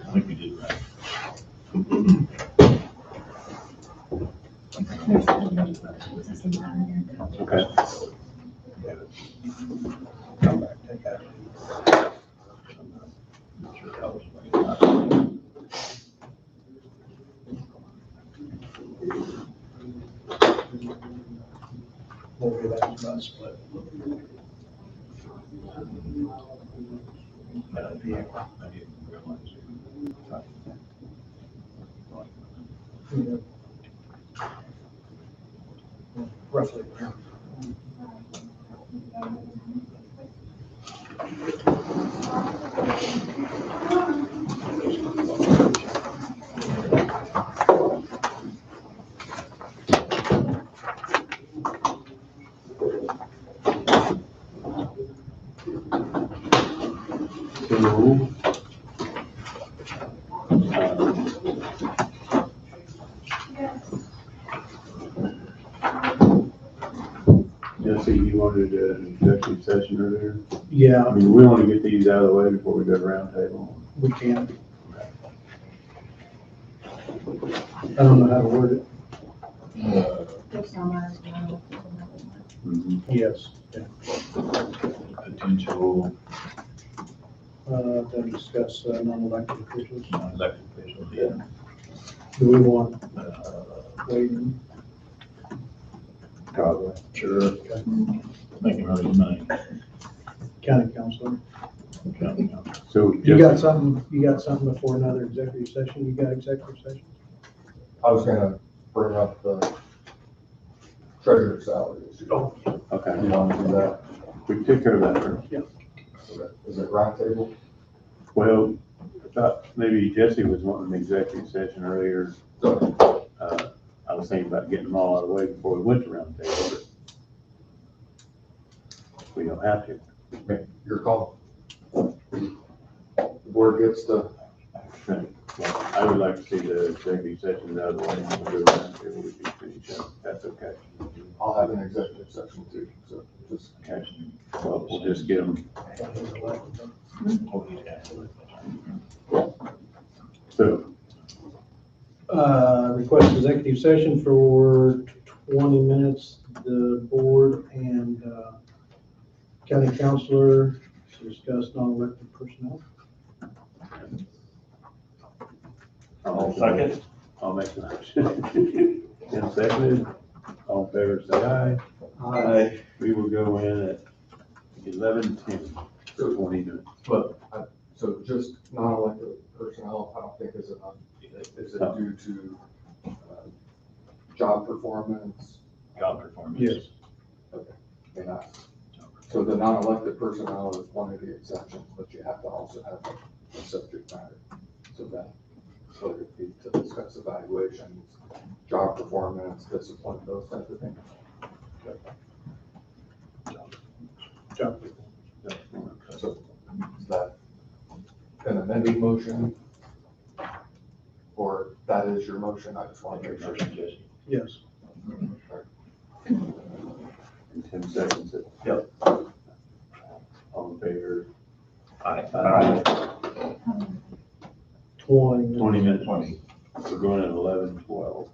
I think we did right. Okay. Come back, take that. Not sure how it's going. We'll get that about split. But I didn't realize. Roughly. So, Jesse, you wanted an executive session earlier? Yeah, I mean, we want to get these out of the way before we go to round table. we can. I don't know how to word it. Just on ours, no. Yes. Potential To discuss non-elected officials. non-elected officials, yeah. Do we want, waiting? Probably. Sure. Making really money. County councilor. So You got something before another executive session? You got executive session? I was gonna bring up the treasurer's salary issue. Okay, You want to do that? we can take care of that first. Is it round table? Well, I thought maybe Jesse was wanting an executive session earlier. I was thinking about getting them all out of the way before we went to round table, but we don't have to. Your call. The board gets to, Well, I would like to see the executive session out of the way and we'll go round table, we can finish up. That's okay. I'll have an executive session too, so just. Okay. Well, we'll just get them. So, Request executive session for 20 minutes, the board and county councilor to discuss non-elected personnel. Second. I'll make the motion. And seconded, all in favor, say aye. We will go in at 11:10 for 20 minutes. But, so just non-elected personnel, I don't think is enough. Is it due to job performance? Job performance. Yes. May not. So the non-elected personnel is one of the exceptions, but you have to also have a subject matter. So that, so it would be to discuss evaluations, job performance, discipline, those types of things. Job. So is that an amended motion? Or that is your motion? I just want to make sure. Yes. In 10 seconds. Yep. All in favor? Aye. 20. 20 minutes. We're going at 11:12.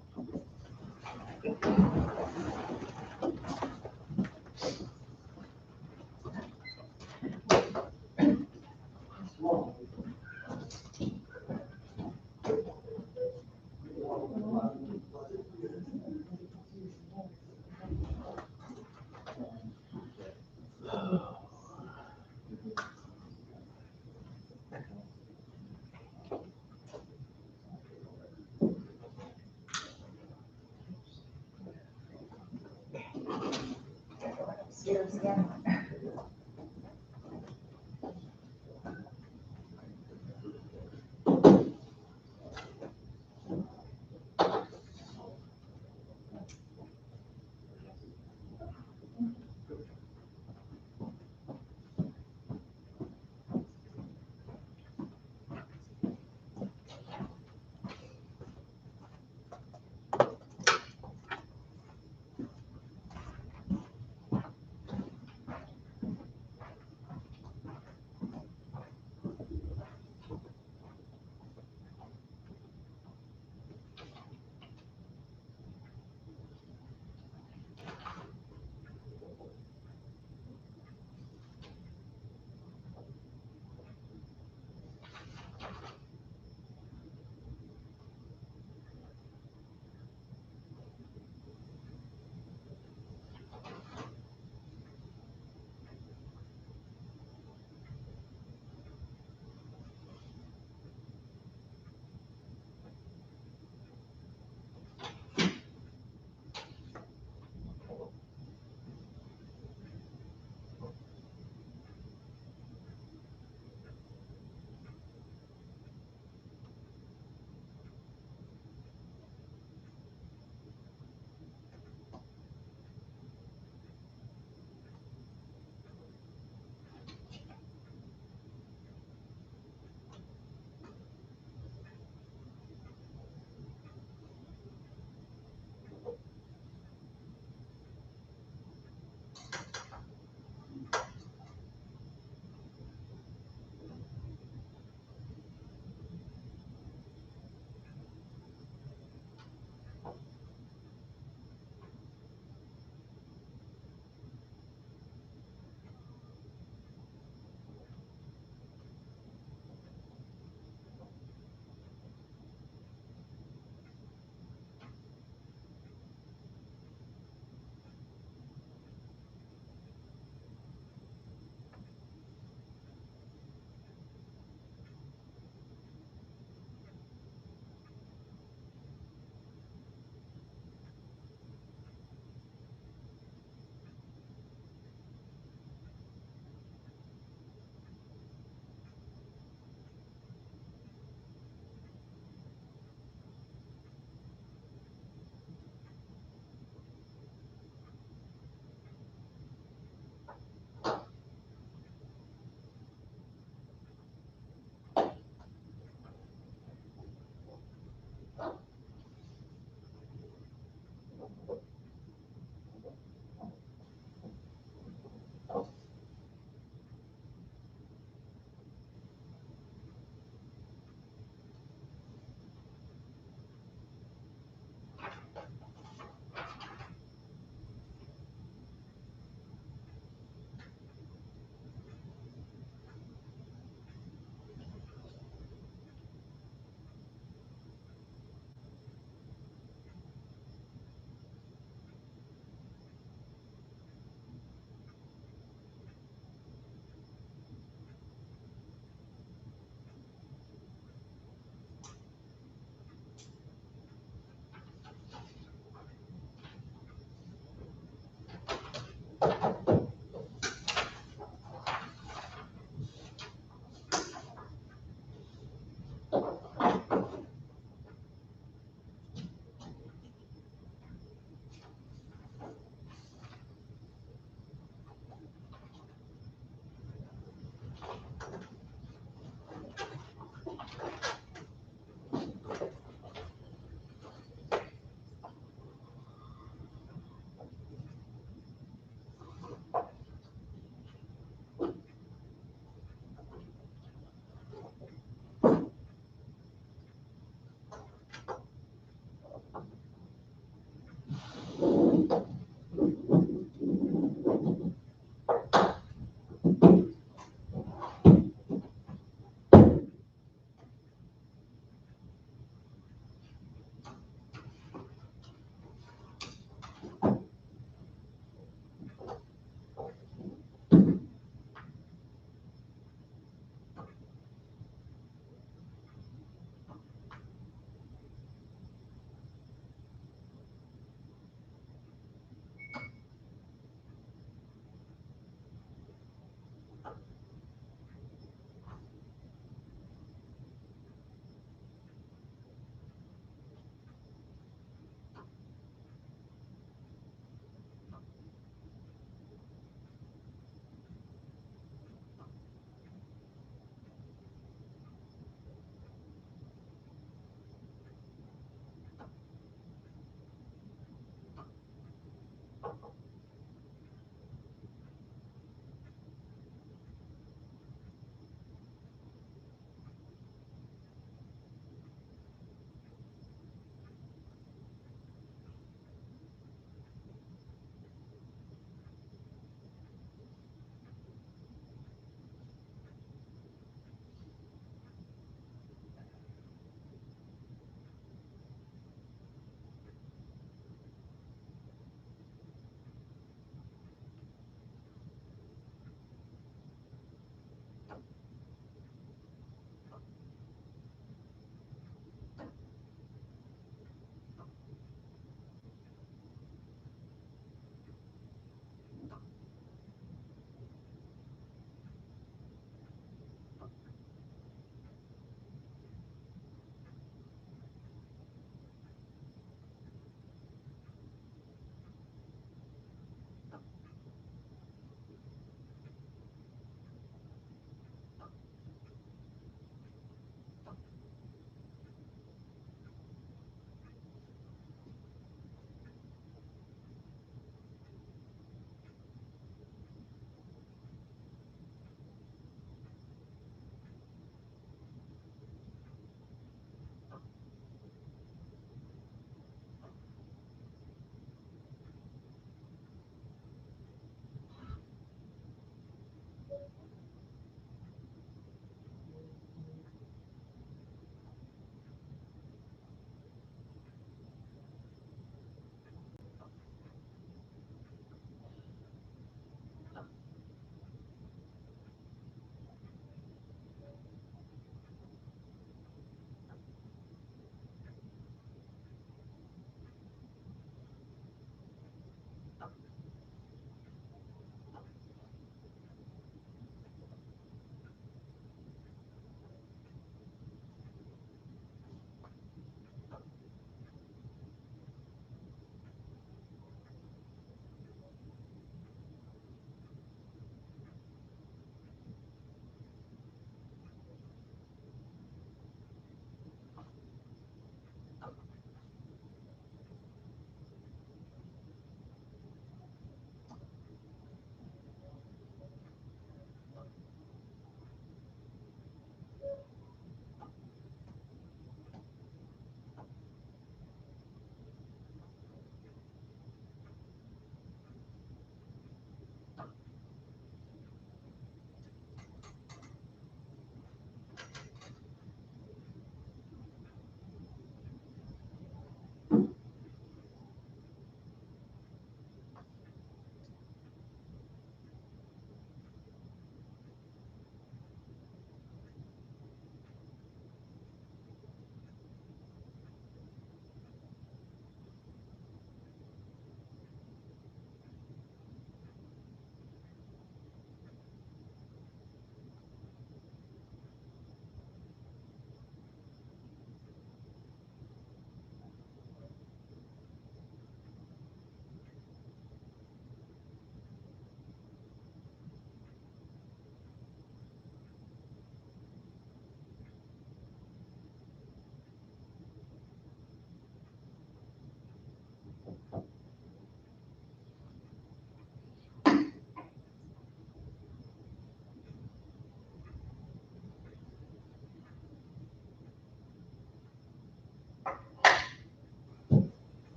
Upstairs again.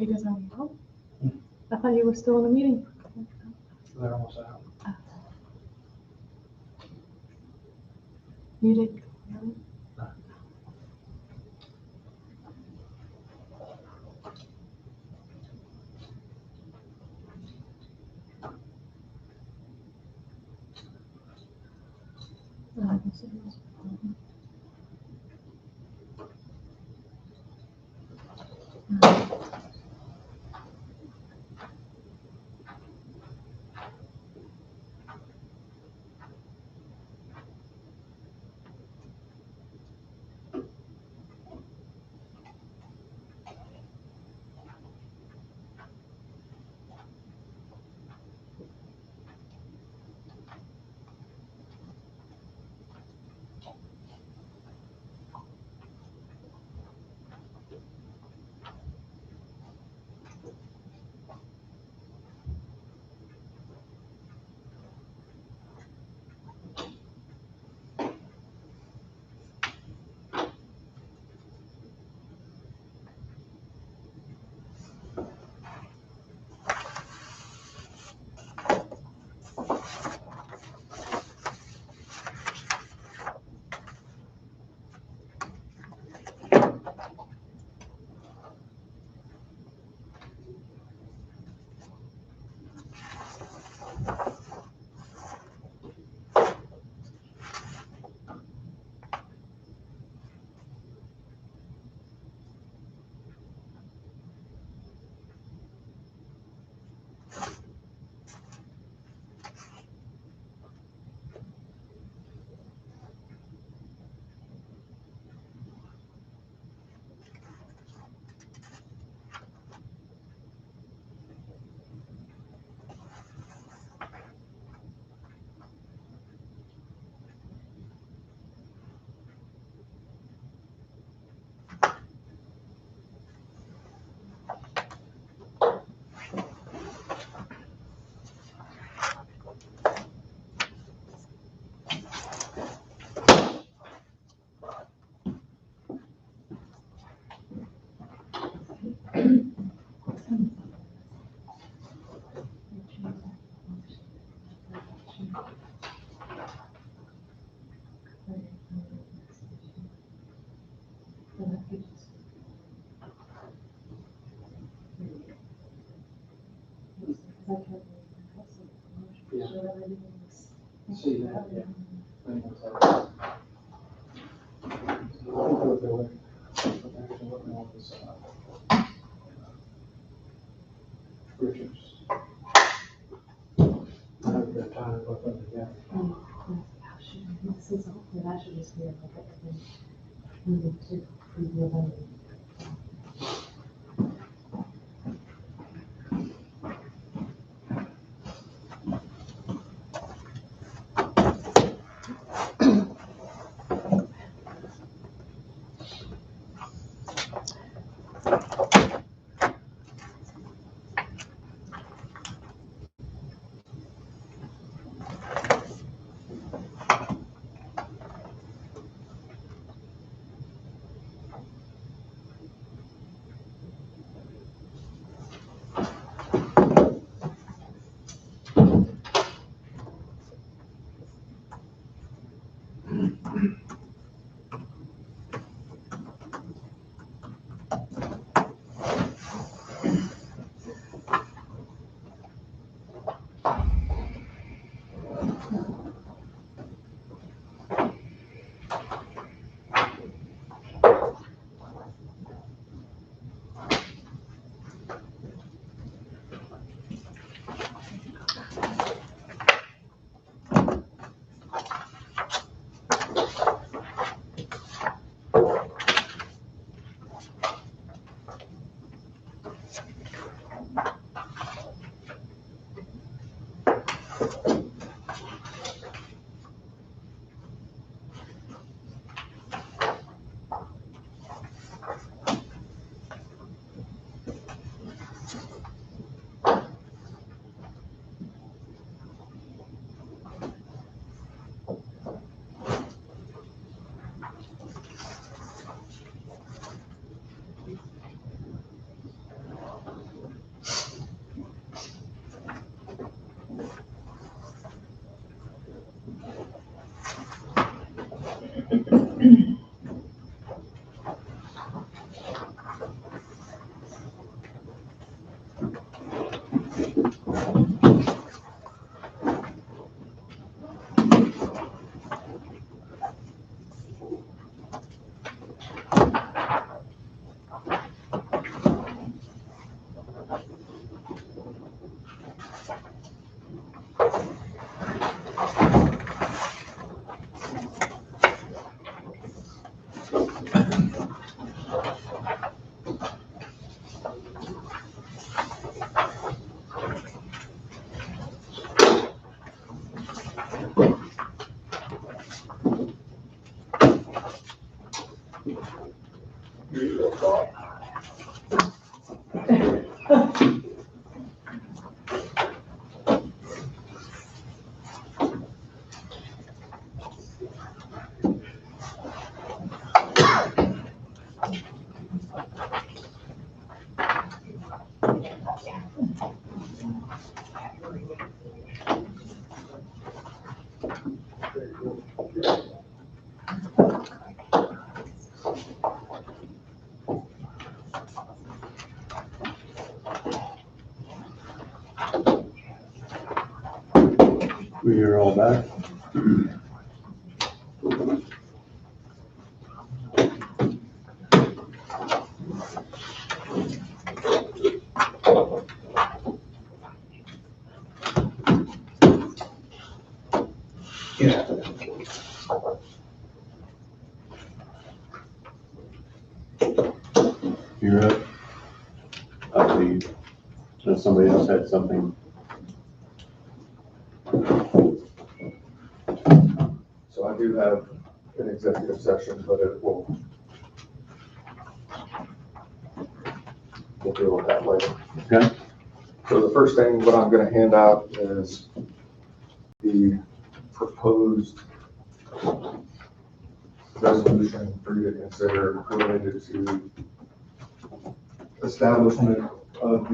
you guys already home? I thought you were still in the meeting. They're almost out. You did. See that, yeah. Richards. I haven't got time to put them together. This is hopefully that should just be like everything needed to preview. We are all back. You're up. I believe, unless somebody else had something. So I do have an executive session, but we'll deal with that later. Okay. So the first thing, what I'm gonna hand out is the proposed resolution for you to consider related to establishment of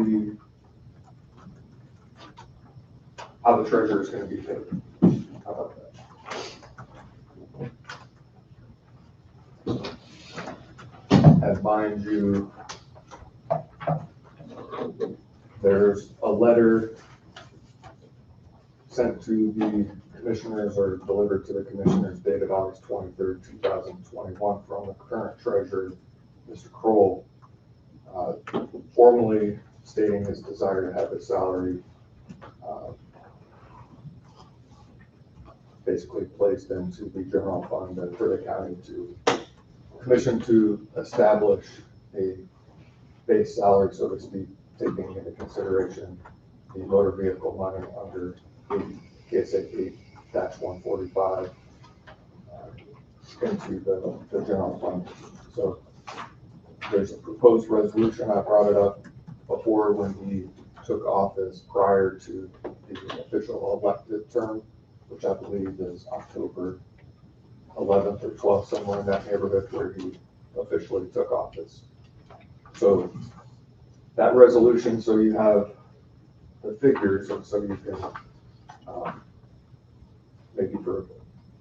how the treasurer is gonna be paid. How about that? And mind you, there's a letter sent to the commissioners or delivered to the commissioners dated August 23rd, 2021 from the current treasurer, Mr. Kroll, formally stating his desire to have his salary basically placed into the general fund and for the county to commission to establish a base salary, so to speak, taking into consideration the motor vehicle money under KSA 8-145 into the general fund. So there's a proposed resolution. I brought it up before when he took office prior to the official elected term, which I believe is October 11th or 12th, somewhere in that neighborhood where he officially took office. So that resolution, so you have the figures, and so you can maybe for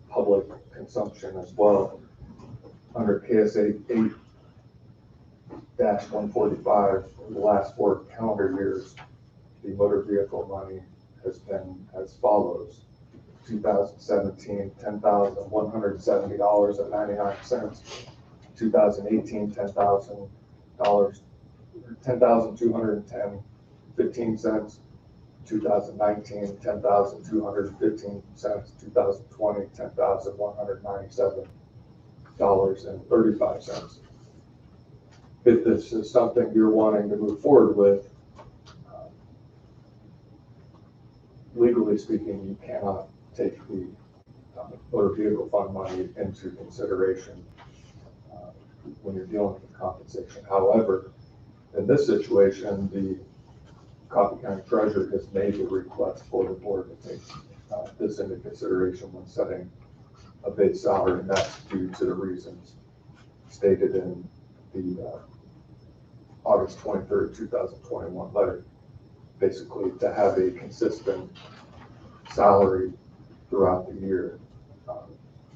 public consumption as well. Under KSA 8-145, in the last 4 calendar years, the motor vehicle money has been as follows. 2017, $10,170.99. 2018, $10,210.15. 2019, $10,215. 2020, $10,197.35. If this is something you're wanting to move forward with, legally speaking, you cannot take the motor vehicle fund money into consideration when you're dealing with compensation. However, in this situation, the Coffee County Treasurer has made the request for the board to take this into consideration when setting a base salary, and that's due to the reasons stated in the August 23rd, 2021 letter. Basically, to have a consistent salary throughout the year.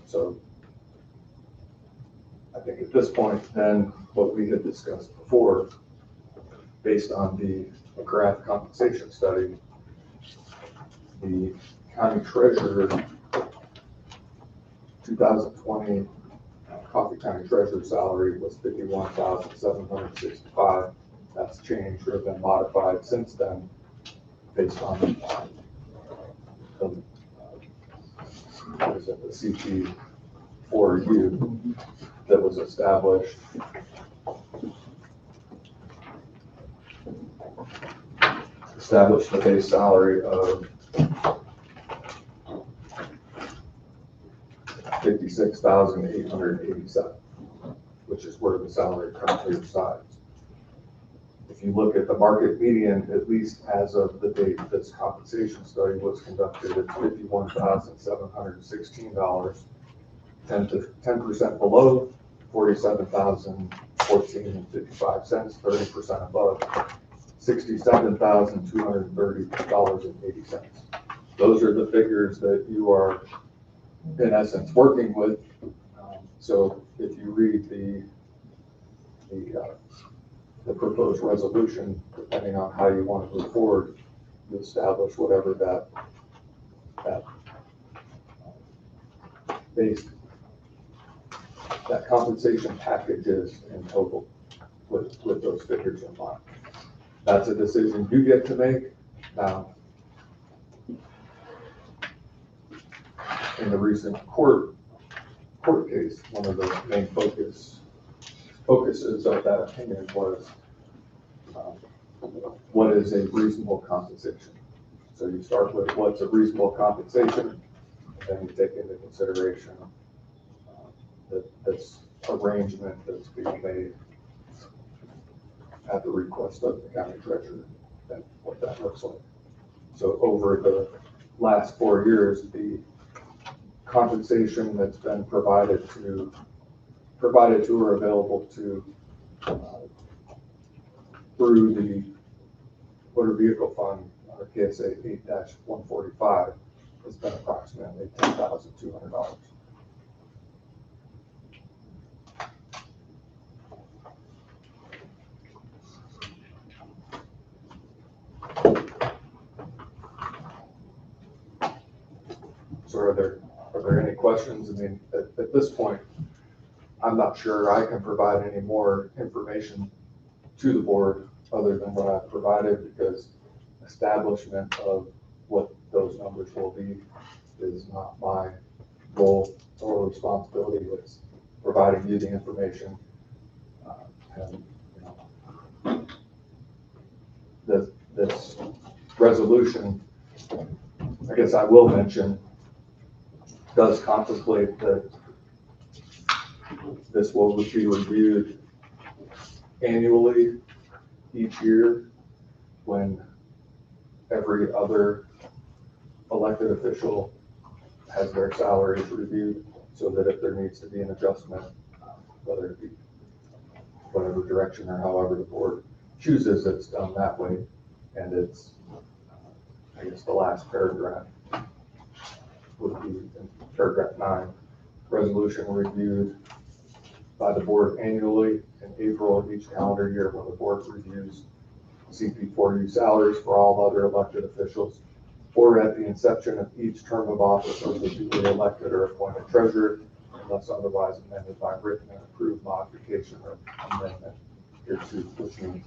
So I think at this point, then, what we had discussed before, based on the McGrath compensation study, the county treasurer 2020 Coffee County treasurer salary was $51,765. That's changed or been modified since then based on the CT4U that was established. Established the base salary of $56,887, which is where the salary currently resides. If you look at the market median, at least as of the date this compensation study was conducted, it's $51,716, 10% below $47,014.55, 30% above $67,230.80. Those are the figures that you are in essence, working with. So if you read the proposed resolution, depending on how you want to move forward, you establish whatever that base, that compensation package is in total with those figures in mind. That's a decision you get to make. Now, in the recent court case, one of the main focuses of that opinion was what is a reasonable compensation. So you start with what's a reasonable compensation, and then you take into consideration this arrangement that's being made at the request of the county treasurer, and what that looks like. So over the last 4 years, the compensation that's been provided to or available to through the motor vehicle fund, or KSA 8-145, has been approximately $10,200. So are there any questions? I mean, at this point, I'm not sure I can provide any more information to the board other than what I've provided, because establishment of what those numbers will be is not my role or responsibility. It's providing you the information. And you know, this resolution, I guess I will mention, does contemplate that this will be reviewed annually each year when every other elected official has their salaries reviewed, so that if there needs to be an adjustment, whether it be whatever direction or however the board chooses, it's done that way. And it's, I guess the last paragraph would be in paragraph 9, resolution reviewed by the board annually in April of each calendar year, when the board reviews CP4U salaries for all other elected officials, or at the inception of each term of office of the duly elected or appointed treasurer, unless otherwise amended by written and approved modification or amendment hereto, which means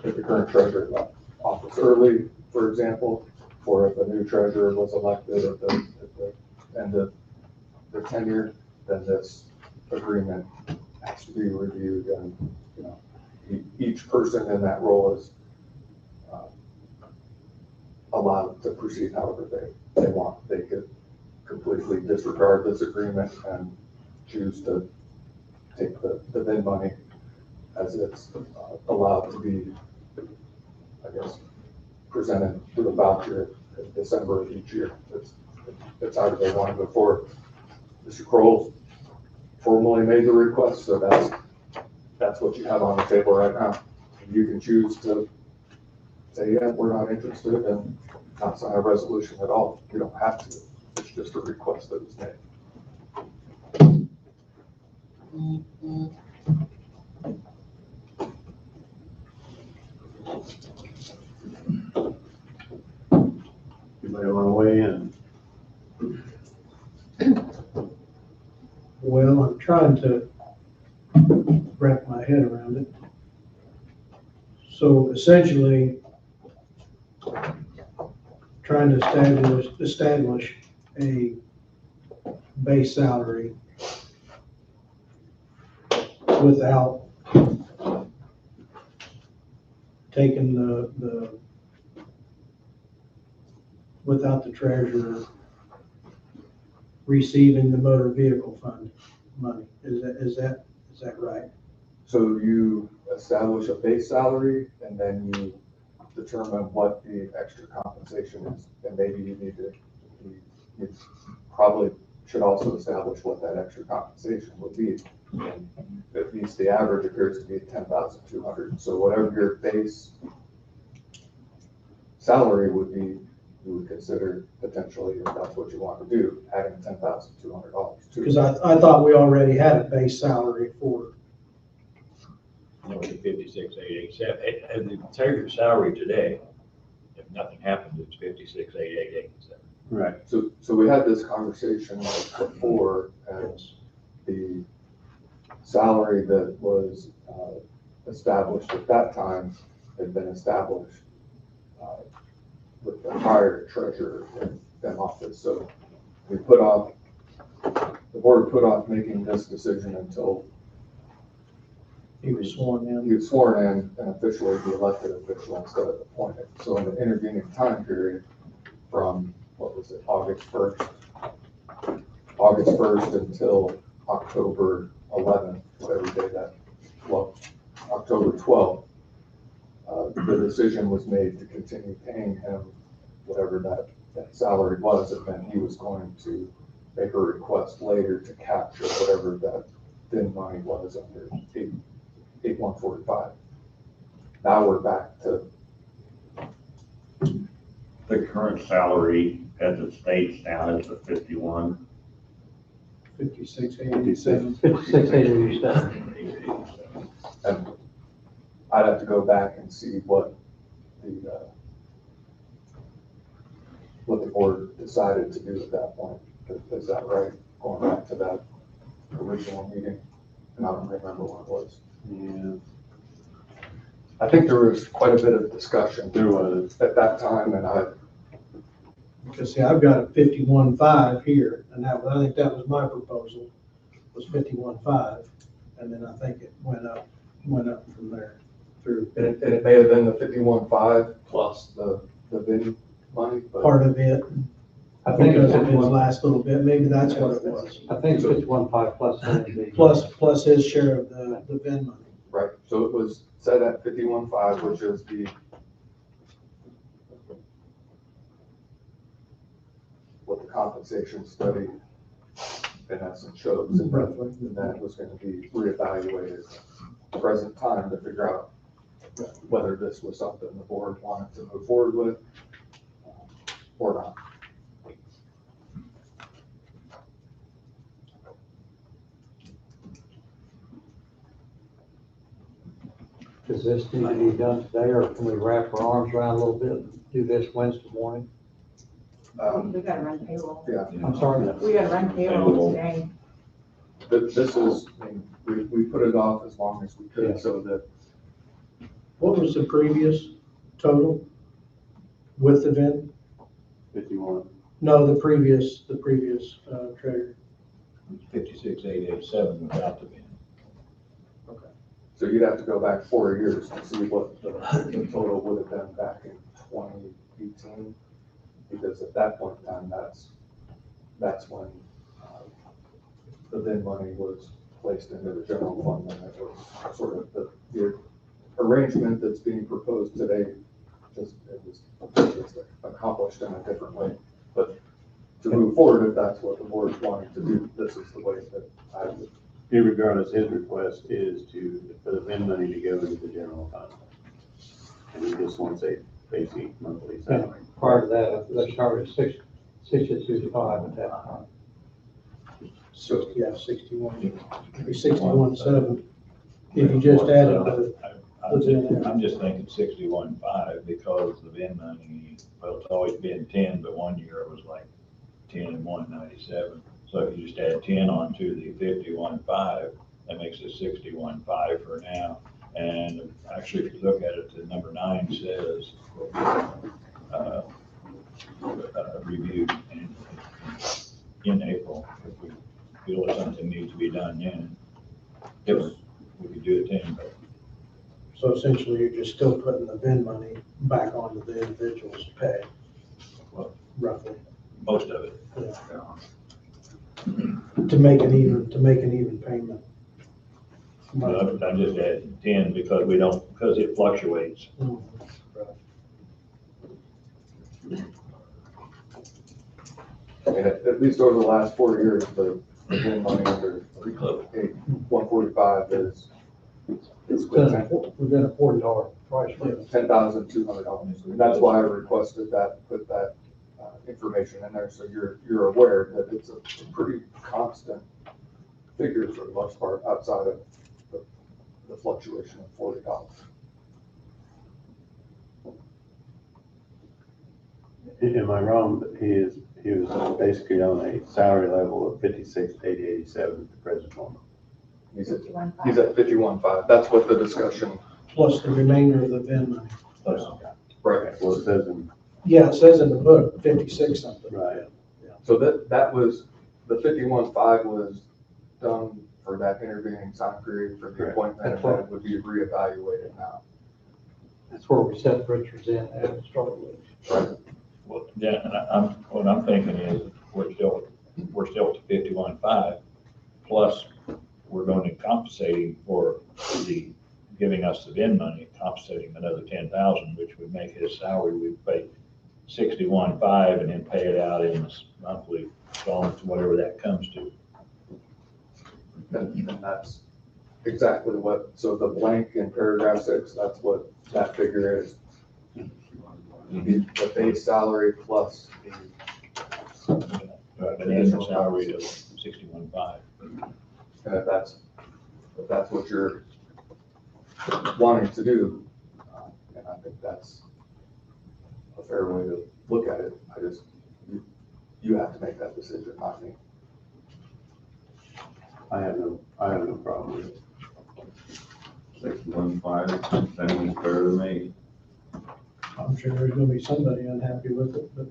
if the current treasurer left office early, for example, or if a new treasurer was elected at the end of their tenure, then this agreement has to be reviewed, and you know, each person in that role is allowed to proceed however they want. They could completely disregard this agreement and choose to take the VIN money as it's allowed to be, I guess, presented through a voucher in December of each year. It's however they want to go forward. Mr. Kroll formally made the request, so that's what you have on the table right now. You can choose to say, yeah, we're not interested, and not sign a resolution at all. You don't have to. It's just a request that was made. Anybody want to weigh in? Well, I'm trying to wrap my head around it. So essentially, trying to establish a base salary without taking without the treasurer receiving the motor vehicle fund money. Is that right? So you establish a base salary, and then you determine what the extra compensation is, and maybe you probably should also establish what that extra compensation would be. And at least the average appears to be 10,200. So whatever your base salary would be, we would consider potentially, if that's what you want to do, adding $10,200 to Because it. I thought we already had a base salary for, It was 56,887. And the treasurer's salary today, if nothing happens, it's 56,887. Right. So we had this conversation before, and the salary that was established at that time had been established with the prior treasurer in office. So we put off, the board put off making this decision until he was sworn in. he was sworn in and officially the elected official instead of appointed. So in the intervening time period from, what was it, August 1st until October 11th, whatever day that, well, October 12th, the decision was made to continue paying him whatever that salary was, and then he was going to make a request later to capture whatever that thin money was under 8145. Now we're back to The current salary as it states now is the 51. 56,887. 56,887. and I'd have to go back and see what the board decided to do at that point. Is that right? Going back to that original meeting, and I don't remember what it was. Yeah, I think there was quite a bit of discussion there was. at that time, and Because see, I've got a 51.5 here, and I think that was my proposal, was 51.5, and then I think it went up from there through it may have been the 51.5 plus the VIN money, but part of it. I think Because it's of his 51, last little bit, maybe that's what it was. I think it's 51.5 plus NB. Plus his share of the VIN money. right. So it was set at 51.5, which is what the compensation study in essence shows, and then it was going to be reevaluated at present time to figure out whether this was something the board wanted to move forward with or not. Does this need to be done today, or can we wrap our arms around a little bit and do this Wednesday morning? We gotta run payroll. Yeah, I'm sorry? We gotta run payroll today. this is, I mean, we put it off as long as we could so that What was the previous total with the VIN? 51. No, the previous treasurer. 56,887 without the VIN. so you'd have to go back 4 years to see what the total would have been back in 2018. Because at that point in time, that's when the VIN money was placed into the general fund, and it was sort of the arrangement that's being proposed today. It was accomplished in a different way. But to move forward, if that's what the board is wanting to do, this is the way that I would. Irregardless, his request is for the VIN money to go into the general fund. And he just wants a basic monthly salary. Prior to that, let's start at 6,625 at that time. So, yeah, 61, 61.7. If you just added I'm just thinking 61.5 because the VIN money, well, it's always been 10, but one year it was like 10 and 197. So if you just add 10 onto the 51.5, that makes it 61.5 for now. And actually, if you look at it, the number 9 says, reviewed in April. If we feel that something needs to be done then, we could do it then, but So essentially, you're just still putting the VIN money back onto the individual's pay, Well, roughly, most of it. to make an even payment. I'm just adding 10 because it fluctuates. I mean, at least over the last 4 years, the VIN money under 145 is Within a $40 price range. $10,200. And that's why I requested that, put that information in there, so you're aware that it's a pretty constant figure for the most part, outside of the fluctuation of $40. Am I wrong, that he was basically on a salary level of 56,887 at the present moment? He's at 51.5. 51.5. That's what the discussion. Plus the remainder of the VIN money. Right. Well, it says in, Yeah, it says in the book, 56 something. right, So that was, the 51.5 was done for that intervening time period for the Correct. appointment, and then it would be reevaluated now. That's where we set Richards in at the start with. Well, yeah, and what I'm thinking is, we're still at 51.5, plus we're going to compensating for the, giving us the VIN money, compensating another 10,000, which would make his salary, we'd pay 61.5 and then pay it out in monthly installments, whatever that comes to. And that's exactly what, so the blank in paragraph 6, that's what that figure is. The base salary plus the An annual salary of 61.5. And if that's what you're wanting to do, and I think that's a fair way to look at it, you have to make that decision, not me. I have no problem with it. 61.5, sounds fair to me. I'm sure there's gonna be somebody unhappy with it, but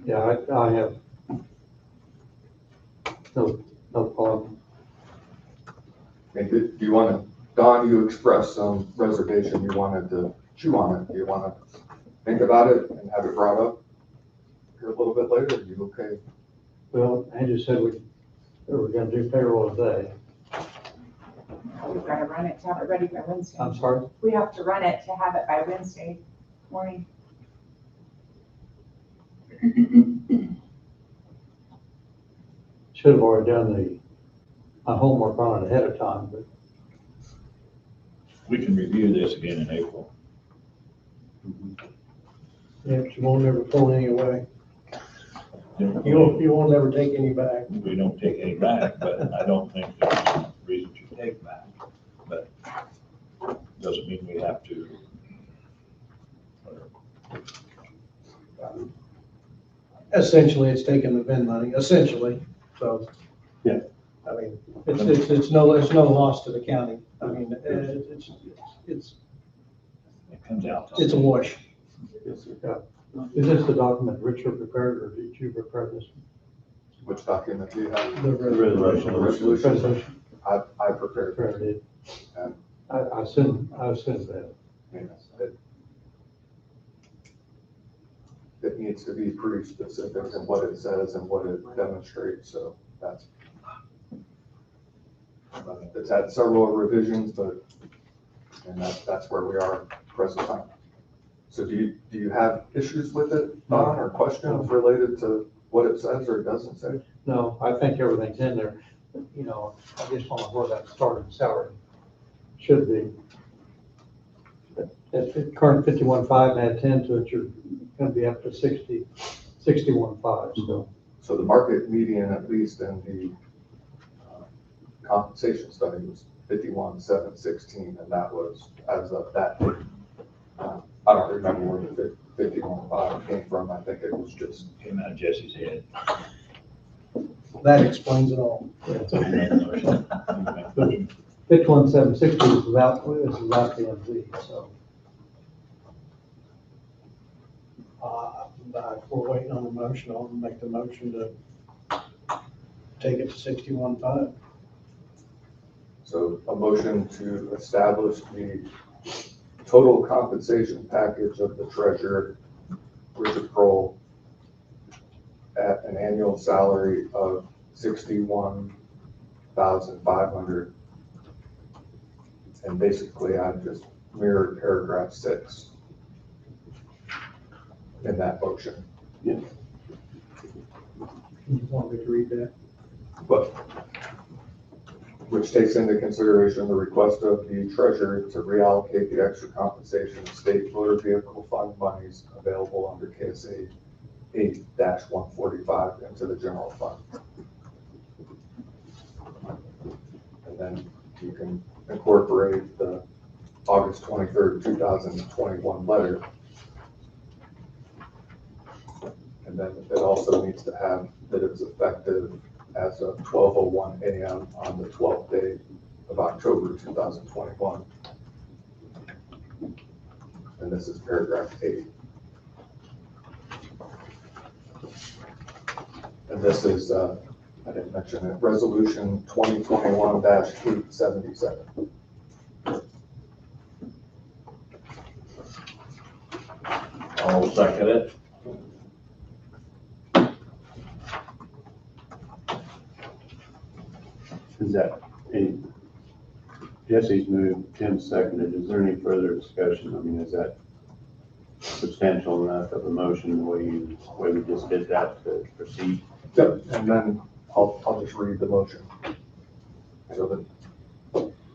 Yeah, I have no problem. And do you want to, Don, you expressed some reservation, you wanted to chew on it, do you want to think about it and have it brought up here a little bit later, are you okay? Well, Andrew said we were gonna do payroll today. We've got to run it to have it ready by Wednesday. I'm sorry? We have to run it to have it by Wednesday morning. Should have already done my homework on it ahead of time, but We can review this again in April. yeah, but you won't never pull any away. You won't never take any back. We don't take any back, but I don't think there's a reason to take back. But doesn't mean we have to. Essentially, it's taking the VIN money, essentially, so. Yeah. I mean, it's no loss to the county. I mean, it's It comes out. a wash. Yes, sir. is this the document Richard prepared, or did you prepare this? Which document do you have? The resolution. The resolution, Resolution. I prepared. Prepared it. And I assume that. yes, it needs to be pretty specific in what it says and what it demonstrates, so that's. It's had several revisions, and that's where we are present time. So do you have issues with it, Don, or questions related to what it says or doesn't say? No, I think everything's in there. You know, I just want to know where that starting salary should be. At the current 51.5 and add 10 to it, you're going to be up to 61.5, so. So the market median, at least in the compensation study, was 51,716, and that was as of that date. I don't remember where the 51.5 came from. I think it was just. Came out of Jesse's head. That explains it all. 51,760 is without the MV, so. If we're waiting on the motion, I'll make the motion to take it to 61.5. So a motion to establish the total compensation package of the treasurer, Richard Kroll, at an annual salary of $61,500. And basically, I've just mirrored paragraph 6 in that motion. Yeah. You want me to read that? But which takes into consideration the request of the treasurer to reallocate the extra compensation of state motor vehicle fund monies available under KSA 8-145 into the general fund. And then you can incorporate the August 23rd, 2021 letter. And then it also needs to have that it was effective as of 12:01 a.m. on the 12th day of October 2021. And this is paragraph 8. And this is, I didn't mention it, resolution 2021-877. I'll second it. Is that, Jesse's moved, Tim seconded, is there any further discussion? I mean, is that substantial enough of a motion, the way we just did that to proceed? Yep, and then I'll just read the motion. So that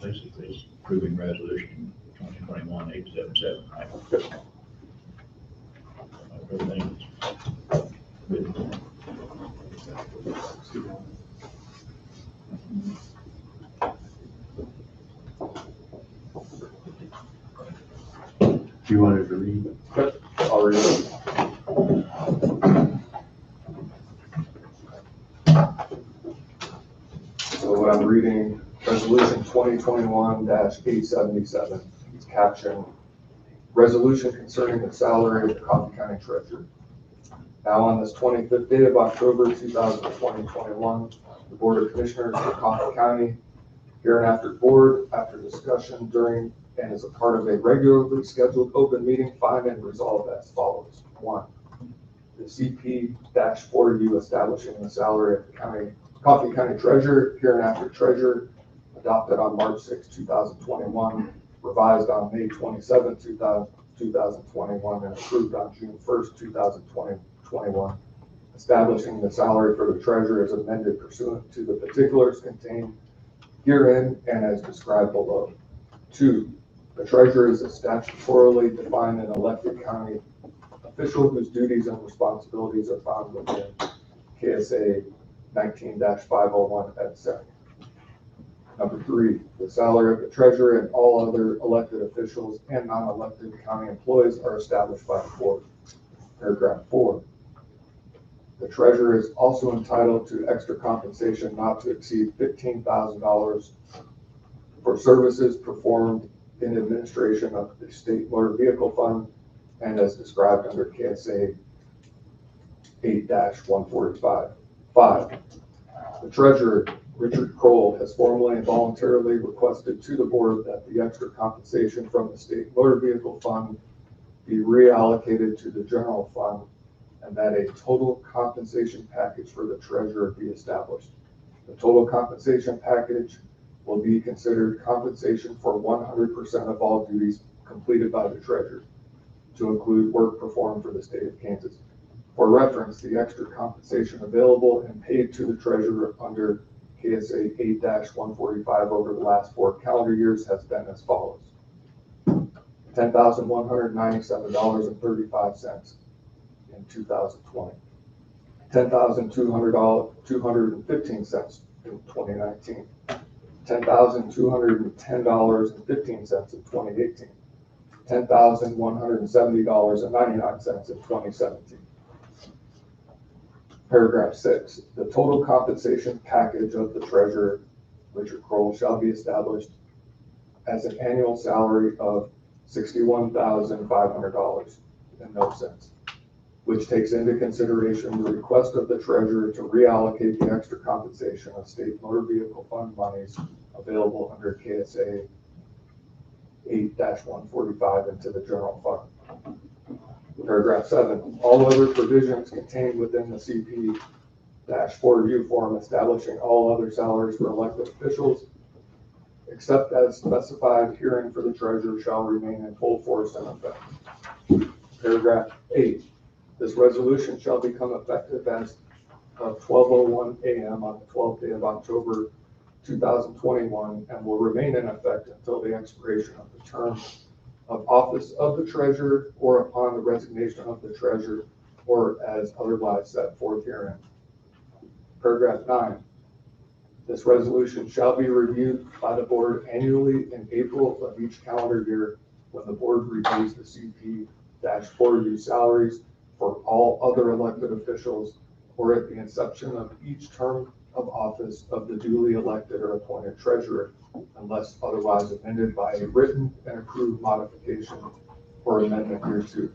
Basically, it's approving resolution 2021-877, right? Everything's good. Do you want to read? Yep, I'll read it. So what I'm reading, resolution 2021-877, it's captioned, resolution concerning the salary of the Coffee County Treasurer. Now on this 25th day of October 2021, the Board of Commissioners of Coffee County, hereinafter board, after discussion during and as a part of a regularly scheduled open meeting, find and resolve as follows. 1, the CP-4U establishing the salary of the Coffee County Treasurer, hereinafter Treasurer, adopted on March 6, 2021, revised on May 27, 2021, and approved on June 1, 2021, establishing the salary for the Treasurer as amended pursuant to the particulars contained herein and as described below. 2, the Treasurer is a statutorily defined and elected county official whose duties and responsibilities are found within KSA 19-501 et sec. Number 3, the salary of the Treasurer and all other elected officials and non-elected county employees are established by the board. Paragraph 4, the Treasurer is also entitled to extra compensation not to exceed $15,000 for services performed in administration of the State Motor Vehicle Fund and as described under KSA 8-145. 5, the Treasurer, Richard Kroll, has formally and voluntarily requested to the board that the extra compensation from the State Motor Vehicle Fund be reallocated to the general fund and that a total compensation package for the Treasurer be established. The total compensation package will be considered compensation for 100% of all duties completed by the Treasurer, to include work performed for the state of Kansas. For reference, the extra compensation available and paid to the Treasurer under KSA 8-145 over the last 4 calendar years has been as follows. $10,197.35 in 2020. $10,215 in 2019. $10,210.15 in 2018, $10,170.99 in 2017. Paragraph 6, the total compensation package of the Treasurer, Richard Kroll, shall be established as an annual salary of $61,500 and no cents, which takes into consideration the request of the Treasurer to reallocate the extra compensation of State Motor Vehicle Fund monies available under KSA 8-145 into the general fund. Paragraph 7, all other provisions contained within the CP-4U form establishing all other salaries for elected officials, except as specified herein for the Treasurer, shall remain in full force and effect. Paragraph 8, this resolution shall become effective as of 12:01 a.m. on the 12th day of October 2021, and will remain in effect until the expiration of the term of office of the treasurer or upon the resignation of the treasurer or as otherwise set forth herein. Paragraph 9. This resolution shall be reviewed by the board annually in April of each calendar year when the board reviews the CP-4U salaries for all other elected officials or at the inception of each term of office of the duly elected or appointed treasurer, unless otherwise amended by a written and approved modification or amendment hereto.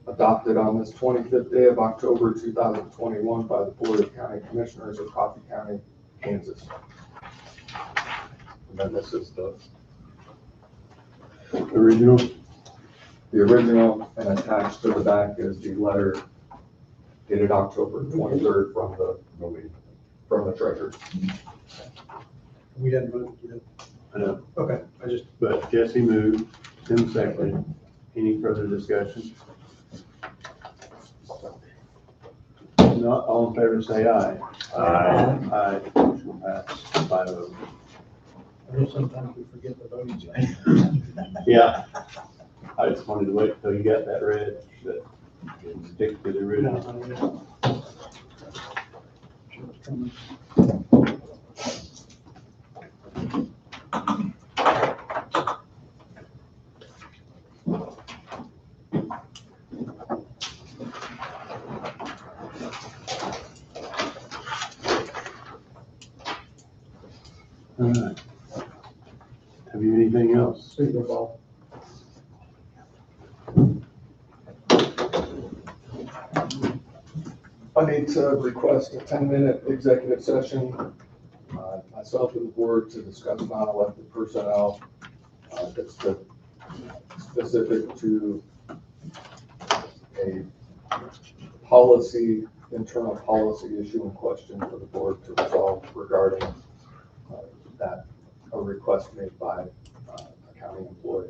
Adopted on this 25th day of October 2021 by the Board of County Commissioners of Coffee County, Kansas. And then this is the Original. the original, and attached to the back is the letter dated October 23rd from the treasurer. We hadn't voted yet. I know, Okay, but Jesse moved, Tim seconded. Any further discussion? If not, all in favor say aye. Aye. Aye. Motion passed 5-0. I know sometimes we forget the voting thing. Yeah. I just wanted to wait until you got that read, but stick to the original. All right. Have you anything else? Super Bowl. I need to request a 10-minute executive session, myself and the board, to discuss non-elected personnel. That's specific to a internal policy issue in question for the board to resolve regarding a request made by a county employee.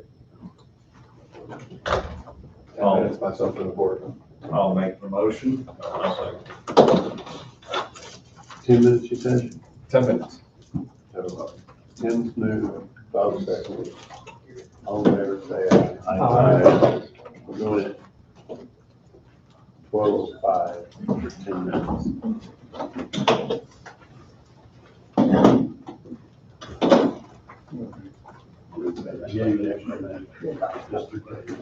10 minutes, myself and the board. I'll make the motion. 10 minutes, you said? 10 minutes. So, Tim's moved, Bob seconded. All in favor say aye. Aye. We're doing it 12:05 for 10 minutes. Yeah, you can actually manage. Just to play.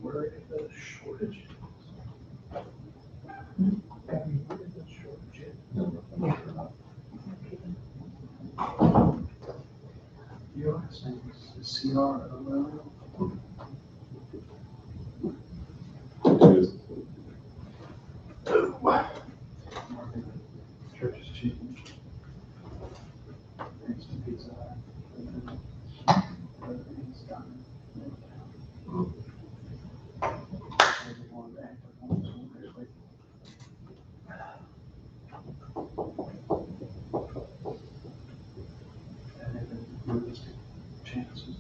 Where is the shortage? Your last name is CRO. Church is cheap. Thanks to Pizza Hut. Everything's done. Everyone back to home, so there's like- And then realistic chances.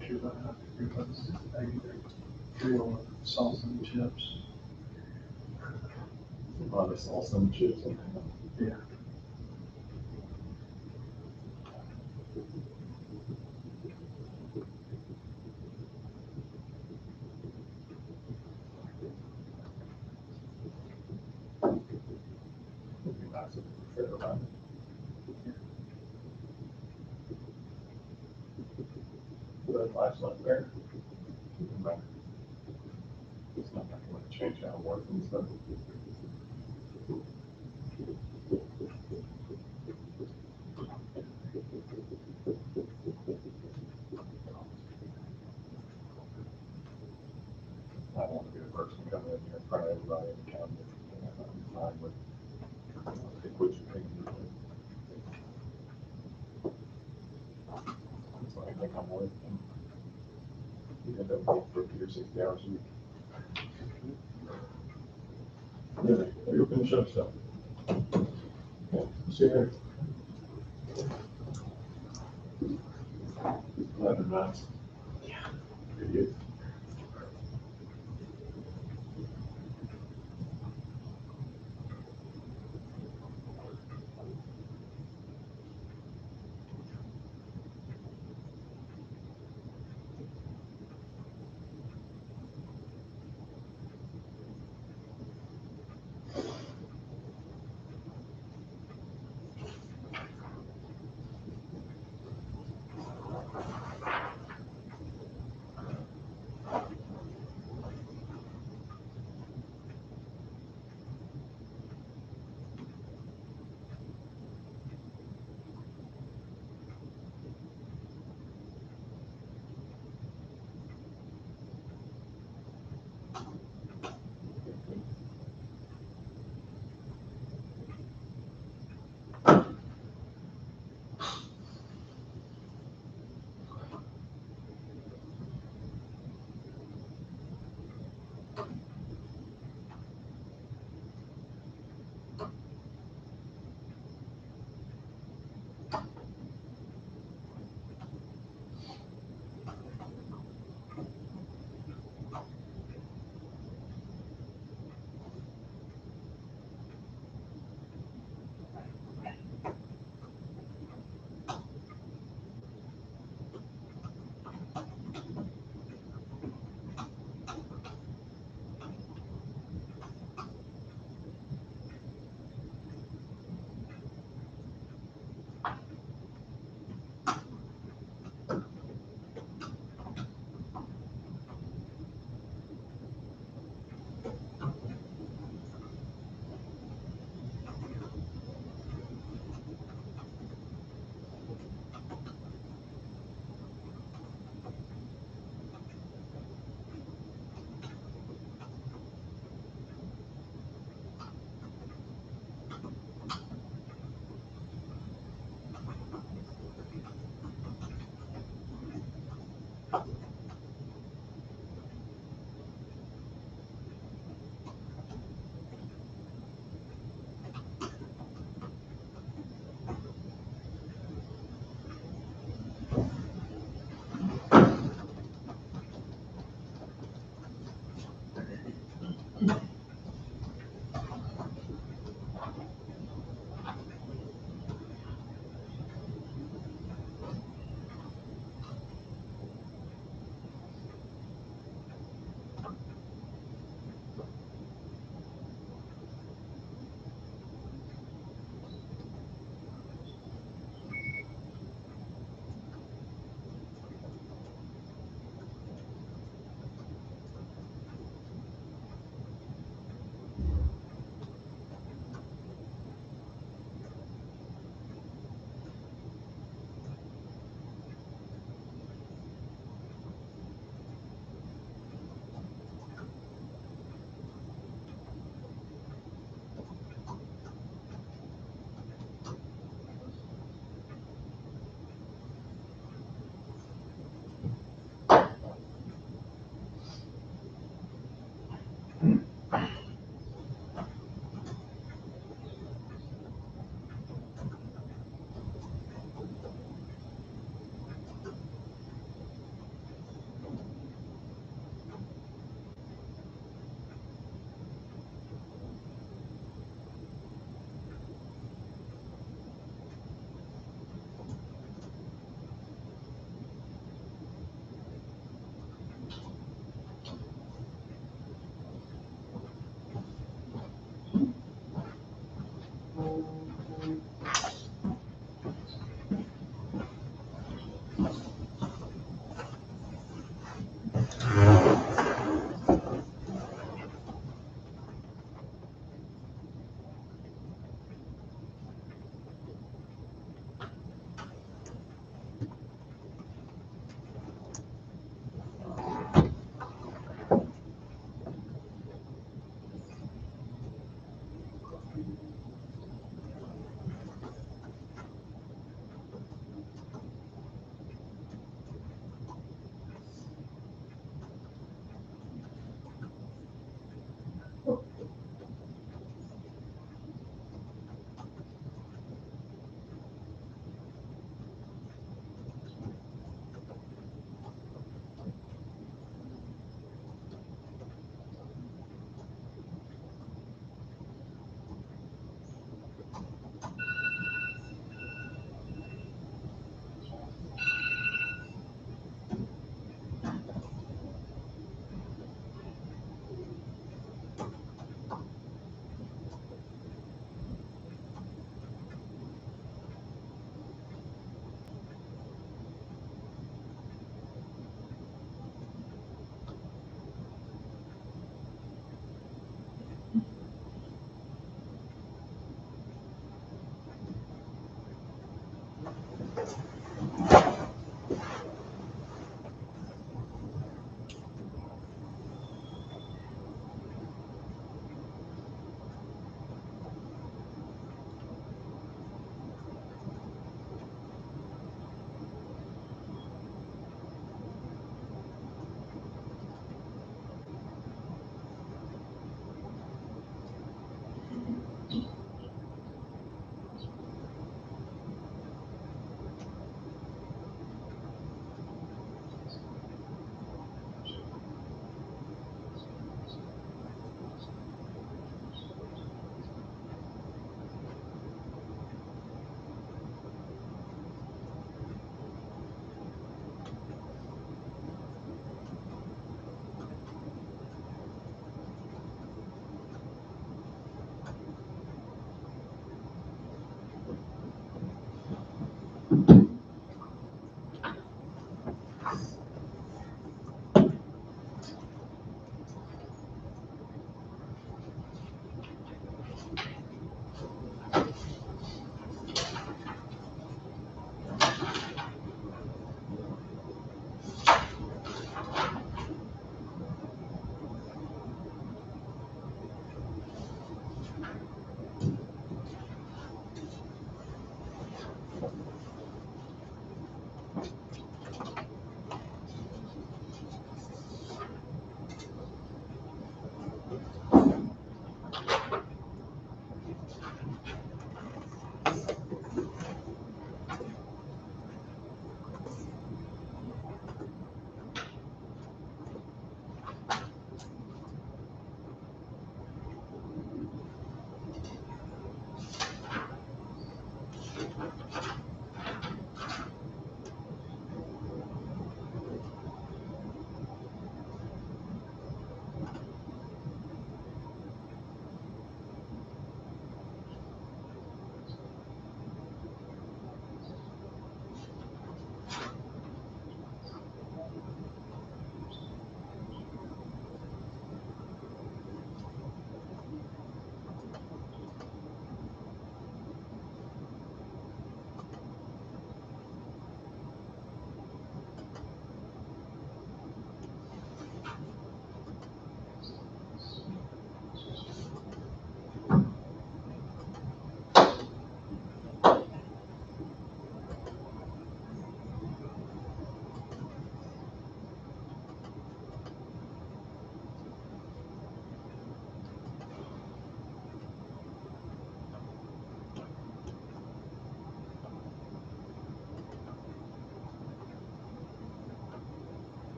If you're gonna have to replace either grill or salsa and chips. A lot of salsa and chips. Yeah. Would be nice if we fit around it. That last one there. It's not going to change how it works and stuff. I don't want to be the person coming in here in front of everybody in the county. come with. And you end up with 50 or 60 hours a week. Yeah, you'll finish up stuff. Okay, see you there. 11 months. Yeah. Idiot.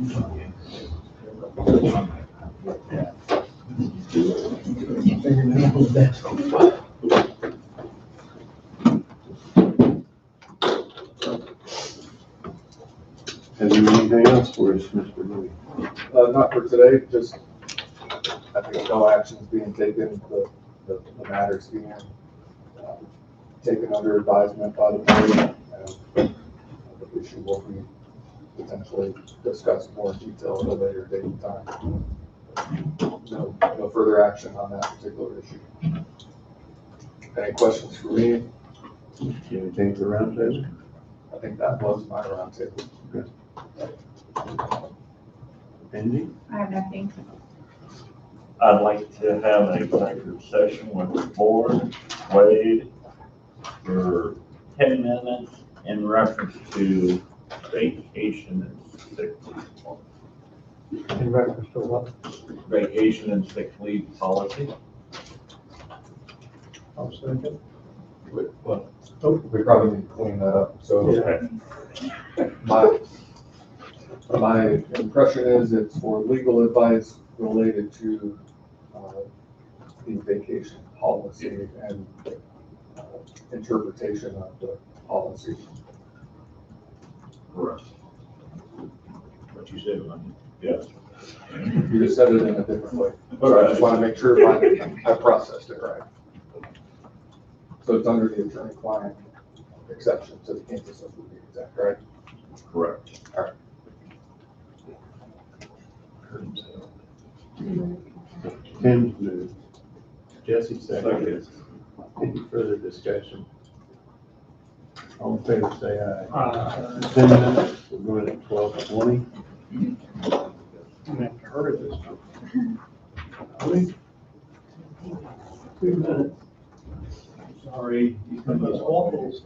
Figuring out who's best. Have you anything else for us, Mr. Louis? Not for today, just, I think no actions being taken, the matters being taken under advisement by the board. And the issue will be potentially discussed more in detail at a later date and time. No further action on that particular issue. Any questions for me? Anything for the roundtable? I think that was my roundtable. Okay. Andy? I have nothing. I'd like to have an executive session with the board, Wade, for 10 minutes in reference to vacation and sick leave. In reference to what? Vacation and sick leave policy. I'll second. We probably need to clean that up. So my impression is it's for legal advice related to the vacation policy and interpretation of the policy. Correct. What you said, Ronnie. Yes. You just said it in a different way. So I just want to make sure I processed it right. So it's under the attorney-client exception to the Kansas Social Media Act, right? Correct. All right. 10 minutes. Jesse seconds. Any further discussion? All in favor, say aye. 10 minutes, we're going at 12:20. I'm gonna have to hurry this time. 2 minutes. Sorry. Those waffles.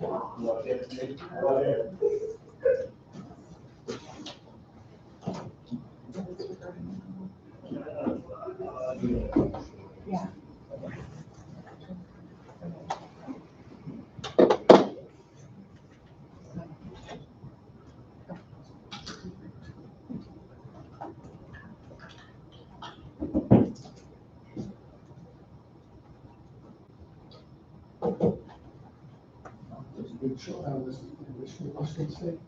Show how this is Washington State.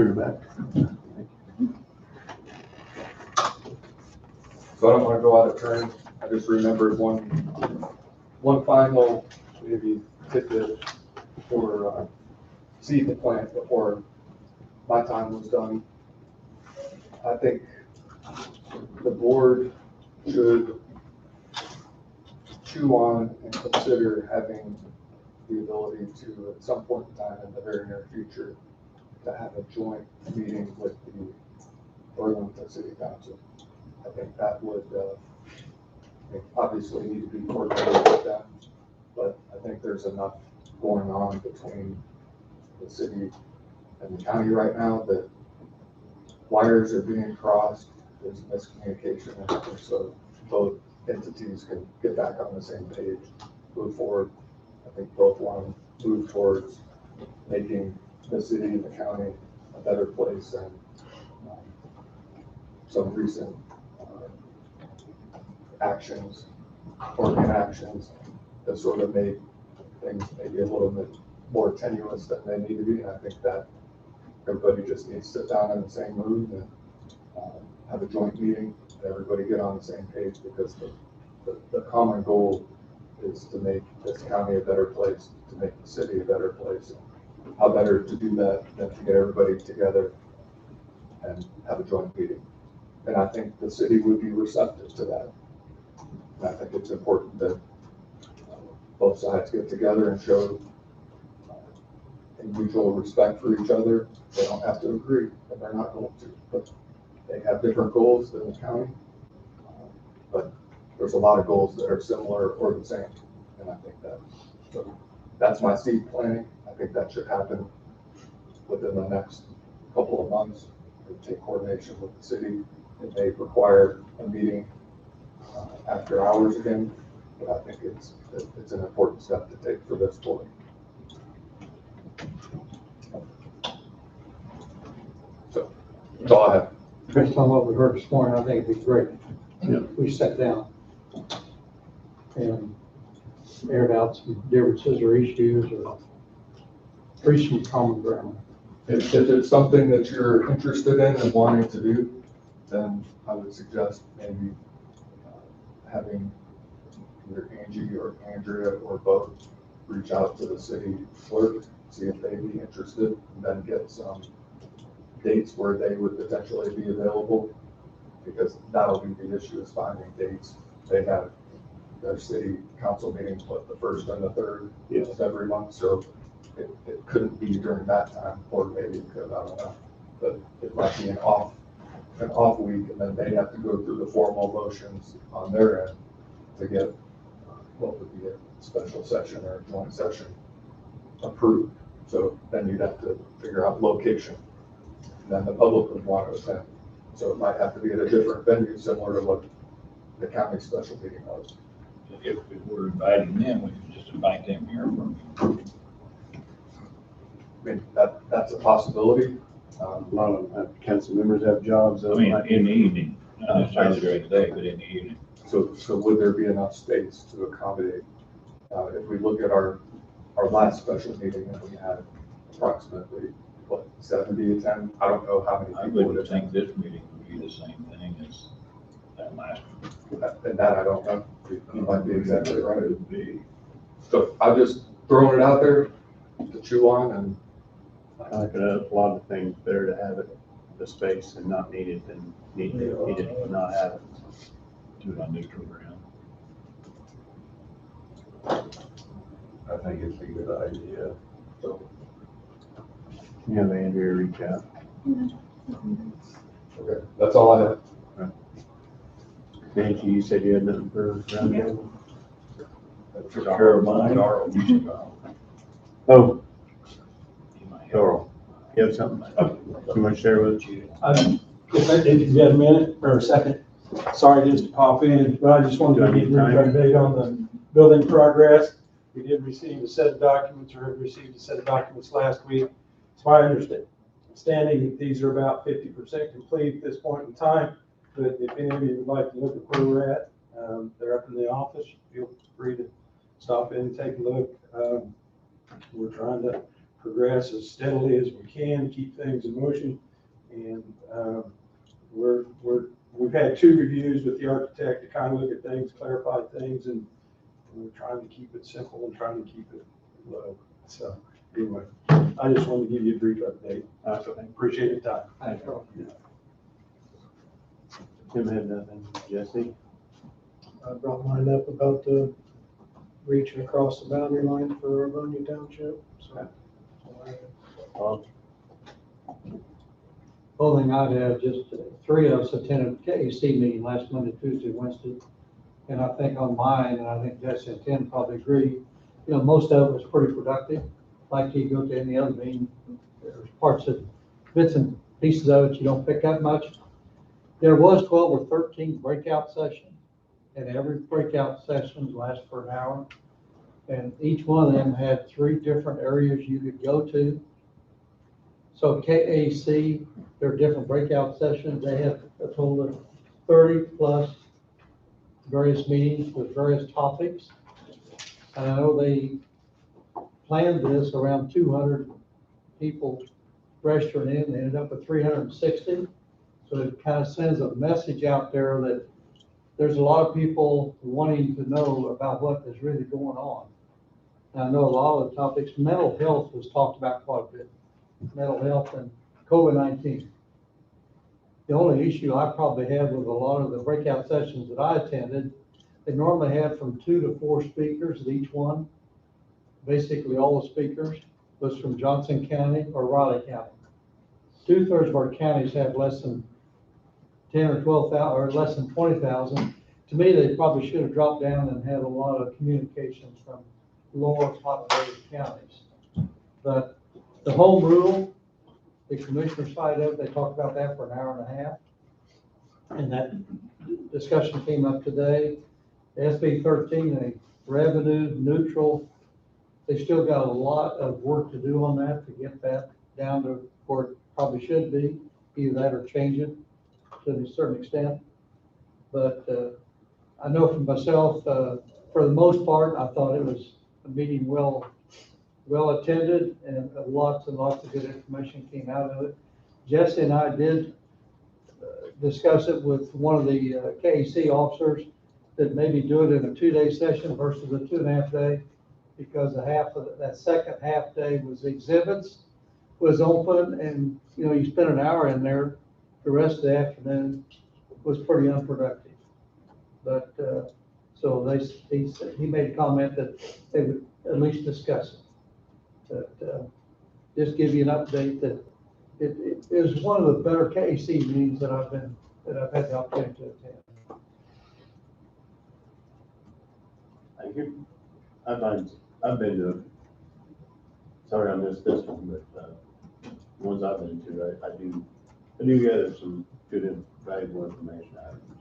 Turn it back. So I don't want to go out of turn. I just remembered one final maybe tidbit for seed the plant before my time was done. I think the board should chew on and consider having the ability to, at some point in time in the very near future, to have a joint meeting with the Burlington City Council. I think that would, obviously need to be coordinated with them, but I think there's enough going on between the city and the county right now that wires are being crossed, there's miscommunication, and so both entities can get back on the same page, move forward. I think both want to move towards making the city and the county a better place, and some recent actions or inactions that sort of made things maybe a little bit more tenuous than they need to be. And I think that everybody just needs to sit down in the same room and have a joint meeting and everybody get on the same page, because the common goal is to make this county a better place, to make the city a better place. And how better to do that than to get everybody together and have a joint meeting. And I think the city would be receptive to that. And I think it's important that both sides get together and show mutual respect for each other. They don't have to agree, and they're not going to, but they have different goals than the county. But there's a lot of goals that are similar or the same, and I think that, so that's my seed planning. I think that should happen within the next couple of months. It would take coordination with the city. It may require a meeting after hours again, but I think it's an important step to take for this board. So that's all I have. Based on what we heard this morning, I think it'd be great if we sat down and aired out some differences or issues or reach some common ground. If it's something that you're interested in and wanting to do, then I would suggest maybe having either Angie or Andrea or both reach out to the city clerk, see if they'd be interested, and then get some dates where they would potentially be available, because that'll be the issue, is finding dates. They have their city council meetings, the first and the third of every month, so it couldn't be during that time, or maybe it could, I don't know. But it might be an off week, and then they have to go through the formal motions on their end to get what would be a special session or a joint session approved. So then you'd have to figure out location, and then the public would want to attend. So it might have to be at a different venue, similar to what the county special meeting was. If we were inviting them, we could just invite them here from you. I mean, that's a possibility. A lot of council members have jobs. I mean, in the evening, not necessarily during the day, but in the evening. So would there be enough space to accommodate? If we look at our last special meeting, and we had approximately, 70 attend? I don't know how many I people would wouldn't attend. think this meeting would be the same thing as that last one. And that I don't know. You might be exactly right. It would be. So I'm just throwing it out there to chew on, and I like a lot of things better to have it, the space, and not need it than need it and not have it. Do it on neutral ground. I think it's a good idea. so, Have Andrea reach out. okay, that's all I have. Nancy, you said you had nothing for roundtable? Took care of mine. Oh, You might have- Doral, you have something you want to share with us? If you got a minute or a second, sorry just to pop in, but I just wanted to give you an update on the building progress. We did receive a set of documents, or have received a set of documents last week. It's my understanding these are about 50% complete at this point in time, but if any of you would like to look at where we're at, they're up in the office. Feel free to stop in and take a look. We're trying to progress as steadily as we can, keep things in motion. And we've had 2 reviews with the architect to kind of look at things, clarify things, and we're trying to keep it simple and trying to keep it low. So anyway, I just wanted to give you a brief update. Appreciate the time. Thanks, Carl. Tim had nothing. Jesse? I brought mine up about the reaching across the boundary line for Livonia Township, so. Bob? Only thing I'd have, just 3 of us attended the KAC meeting last Monday, Tuesday, Wednesday. And I think on mine, and I think Jesse and Tim probably agree, you know, most of it was pretty productive. Like you go to any other meeting, there's parts of bits and pieces of it you don't pick up much. There was 12 or 13 breakout sessions, and every breakout session lasts for an hour. And each one of them had 3 different areas you could go to. So KAC, there are different breakout sessions. They have a total of 30 plus various meetings with various topics. And I know they planned this around 200 people registering in. They ended up with 360. So it kind of sends a message out there that there's a lot of people wanting to know about what is really going on. And I know a lot of the topics, mental health was talked about quite a bit. Mental health and COVID-19. The only issue I probably had with a lot of the breakout sessions that I attended, they normally had from 2 to 4 speakers at each one. Basically, all the speakers was from Johnson County or Raleigh County. 2/3 of our counties have less than 10 or 12,000 or less than 20,000. To me, they probably should have dropped down and had a lot of communications from lower populated counties. But the home rule, the commissioner side of it, they talked about that for an hour and a half. And that discussion came up today. SB 13, a revenue neutral, they still got a lot of work to do on that to get that down to where it probably should be, either that or change it to a certain extent. But I know for myself, for the most part, I thought it was a meeting well attended, and lots and lots of good information came out of it. Jesse and I did discuss it with one of the KAC officers that maybe do it in a 2-day session versus a 2.5 day, because the half of that second half day was exhibits, was open, and you know, you spent an hour in there. The rest of the afternoon was pretty unproductive. But so he made a comment that they would at least discuss it. But just give you an update that it is one of the better KAC meetings that I've had the opportunity to attend. Thank you. I've been to, sorry I missed this one, but the ones I've been to, I do get some good and valuable information out of them.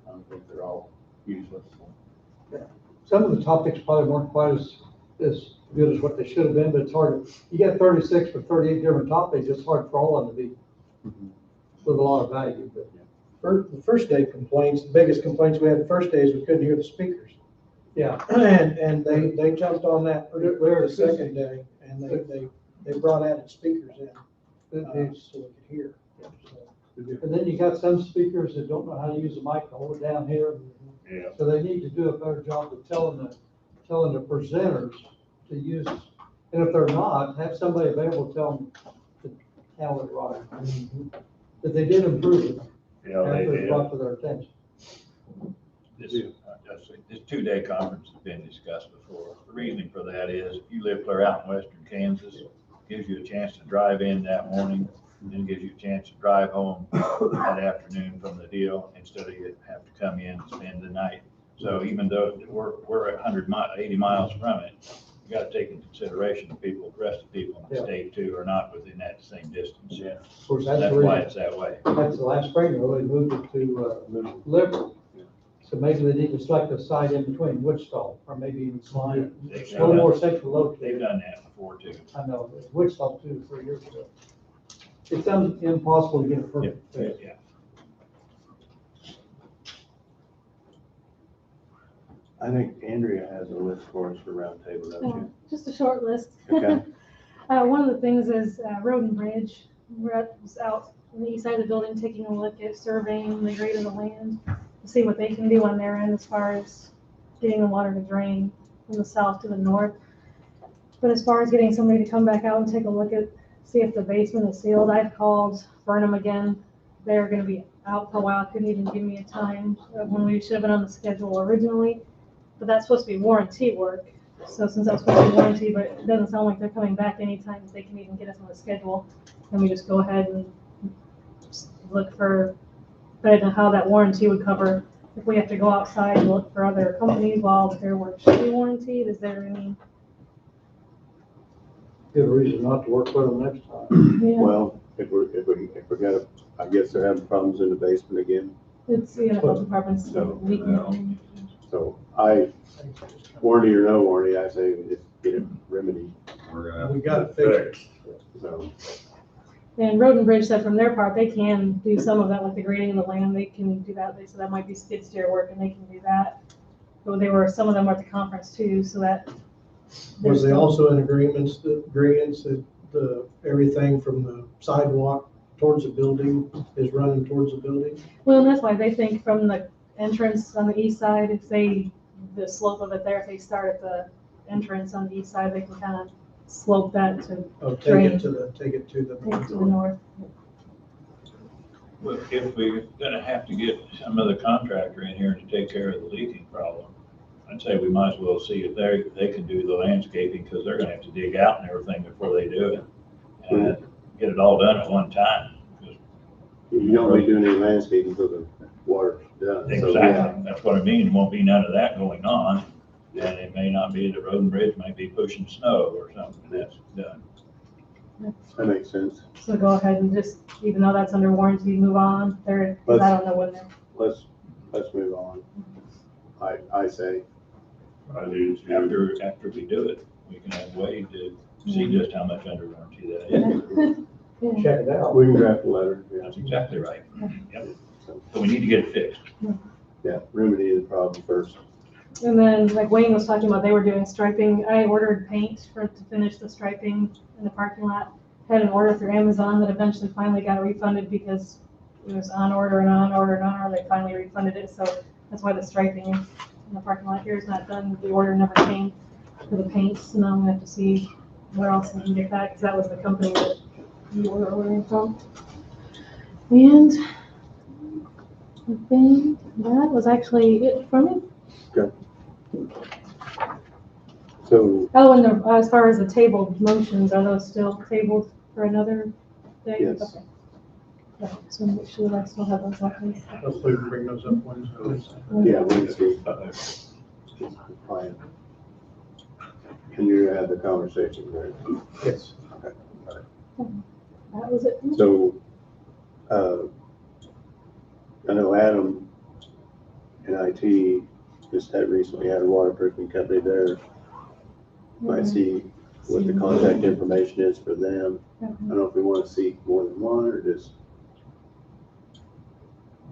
I don't think they're all useless. Yeah. Some of the topics probably weren't quite as good as what they should have been, but it's hard. You got 36 or 38 different topics. It's hard for all of them to be with a lot of value. But The first day complaints, the biggest complaints we had the first day is we couldn't hear the speakers. yeah, And they jumped on that the second day, and they brought added speakers in, so we could hear. and then you got some speakers that don't know how to use a mic to hold it down here. Yeah. So they need to do a better job of telling the presenters to use it. And if they're not, have somebody available to tell them to handle it right. But they did improve it. Yeah, they After it did. brought to their attention. This 2-day conference has been discussed before. The reasoning for that is if you live clear out in western Kansas, it gives you a chance to drive in that morning, and then gives you a chance to drive home that afternoon from the deal instead of you have to come in and spend the night. So even though we're 80 miles from it, you got to take into consideration the rest of the people in the state too are not within that same distance. Yeah. Of course, that's Why it's that way. That's the last spring, though, they moved it to Liberal. So maybe they need to select a site in between Wichita, or maybe even Slime, a little more central located. They've done that before too. I know, Wichita 2 or 3 years ago. It's impossible to get a perfect fit. Yeah. I think Andrea has a list for us for roundtable, don't you? Just a short list. Okay. One of the things is Road and Bridge. Was out on the east side of the building taking a look at surveying the grade of the land to see what they can do on their end as far as getting the water to drain from the south to the north. But as far as getting somebody to come back out and take a look at, see if the basement is sealed, I've called Burnham again. They're gonna be out for a while, couldn't even give me a time when we should have been on the schedule originally. But that's supposed to be warranty work. So since that's supposed to be warranty, but it doesn't sound like they're coming back anytime they can even get us on the schedule, then we just go ahead and look for, but I don't know how that warranty would cover, if we have to go outside and look for other companies while their work should be warranted, is there any? Good reason not to work with them next time. Yeah, Well, if we're gonna, I guess they're having problems in the basement again. it's, the health department's So, leaking. So warranty or no warranty, I say just get it remedied. We're gonna. We got it fixed. So, And Road and Bridge said from their part, they can do some of that, like the grading of the land, they can do that, they said that might be skid steer work, and they can do that. But some of them were at the conference too, so that. Was they also in agreements that everything from the sidewalk towards the building is running towards the building? Well, and that's why they think from the entrance on the east side, the slope of it there, if they start at the entrance on the east side, they can kind of slope that to Take it to the take it to the north. Well, if we're gonna have to get some other contractor in here to take care of the leaking problem, I'd say we might as well see if they can do the landscaping, because they're gonna have to dig out and everything before they do it. And get it all done at one time. you don't be doing any landscaping until the water's done. So, Exactly, that's what I mean, there won't be none of that going on, and it may not be, the road and bridge might be pushing snow or something, and that's done. that makes sense. So go ahead and just, even though that's under warranty, move on. I don't know when they're. Let's move on. I say, I do too. After we do it, we can have Wade to see just how much under warranty that is. Check it out. we can draft a letter. Yeah. That's exactly right. Yep. So we need to get it fixed. Yeah, remedy the problem first. And then, like Wayne was talking about, they were doing striping. I ordered paint to finish the striping in the parking lot. Had an order through Amazon that eventually finally got refunded because it was on order and on order and on order. They finally refunded it, so that's why the striping in the parking lot here is not done. The order never came for the paints, so now I'm gonna have to see where else I can get that, because that was the company that you were ordering from. And I think that was actually it for me. So, Oh, and as far as the tabled motions, are those still tabled for another day? Yes. Okay. Yeah, so make sure that I still have those up. Hopefully we can bring those up Wednesday. yeah, Wednesday. Fine. And you had the conversation, right? Yes. Okay. That was it. So, I know Adam in IT just recently had a waterproofing company there. Might see what the contact information is for them. I don't know if we want to seek more than one or just.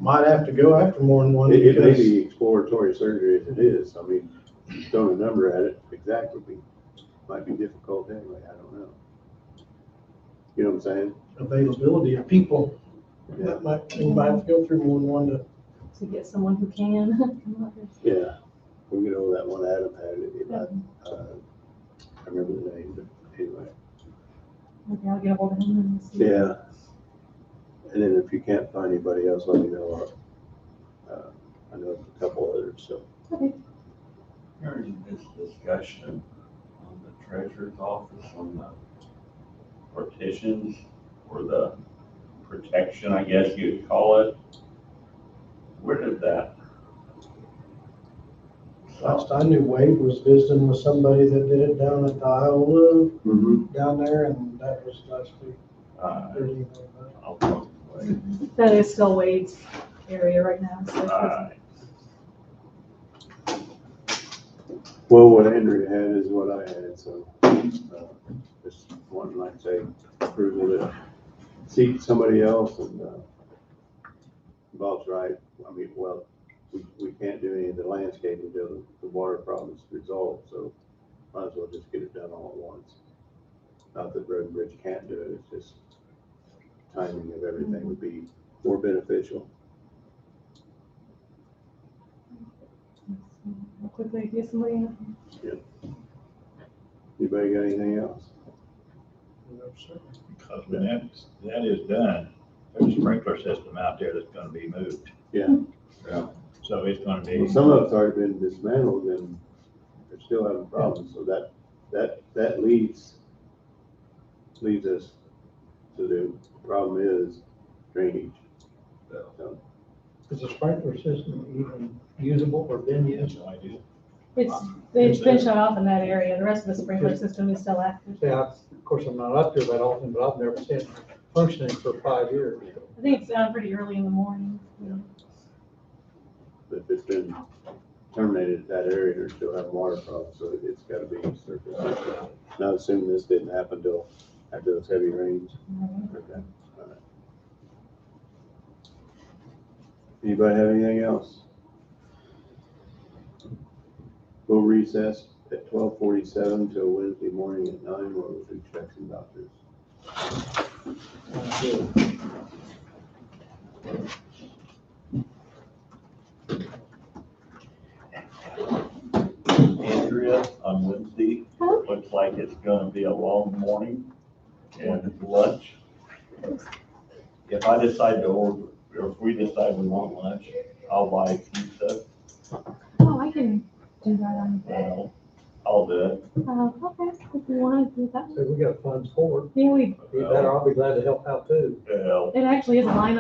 Might have to go after more than one. It may because be exploratory surgery if it is. I mean, throwing a number at it exactly might be difficult anyway. I don't know. You know what I'm saying? Availability of people, that we might have to go through more than one To get someone who can come out here. Yeah. We get over that one Adam had. I remember the name, but anyway. Okay, I'll get ahold of him and see. Yeah. And then if you can't find anybody else, let me know. I know a couple others, so. Okay. During this discussion on the treasurer's office, on the partitions or the protection, I guess you'd call it, where did that? Last I knew, Wade was visiting with somebody that did it down at the Iowa down there, and that was last week. I'll talk to Wade. That is still Wade's area right now, so. Well, what Andrea had is what I had, so, just one, like I say, approval to seek somebody else, and, Bob's right. I mean, well, we can't do any of the landscaping until the water problem's resolved, so might as well just get it done all at once. Not that Road and Bridge can't do it, it's just timing of everything would be more beneficial. How quickly get somebody in. Anybody got anything else? Because when that is done, there's a sprinkler system out there that's gonna be moved. Yeah. So it's gonna be. Well, some of it's already been dismantled and they're still having problems, so that leads us to the problem is drainage. So, Is the sprinkler system even usable or been used? No idea. It's been shut off in that area. The rest of the sprinkler system is still active. Yeah, of course, I'm not up there that often, but I've never seen it functioning for 5 years. I think it's down pretty early in the morning. but if it's been terminated at that area, they're still having water problems, so it's gotta be surface. Not assuming this didn't happen till after those heavy rains. Okay, all right. Anybody have anything else? We'll recess at 12:47 till Wednesday morning at 9, where we'll do checks and doctors. Andrea, on Wednesday, looks like it's gonna be a long morning and lunch. If I decide to order, or if we decide we want lunch, I'll buy pizza. Oh, I can do that on, Well, I'll do it. okay, if you want to do that. So we got funds for Yeah, it. Be better, I'll be glad to help out too. Well, it actually is a line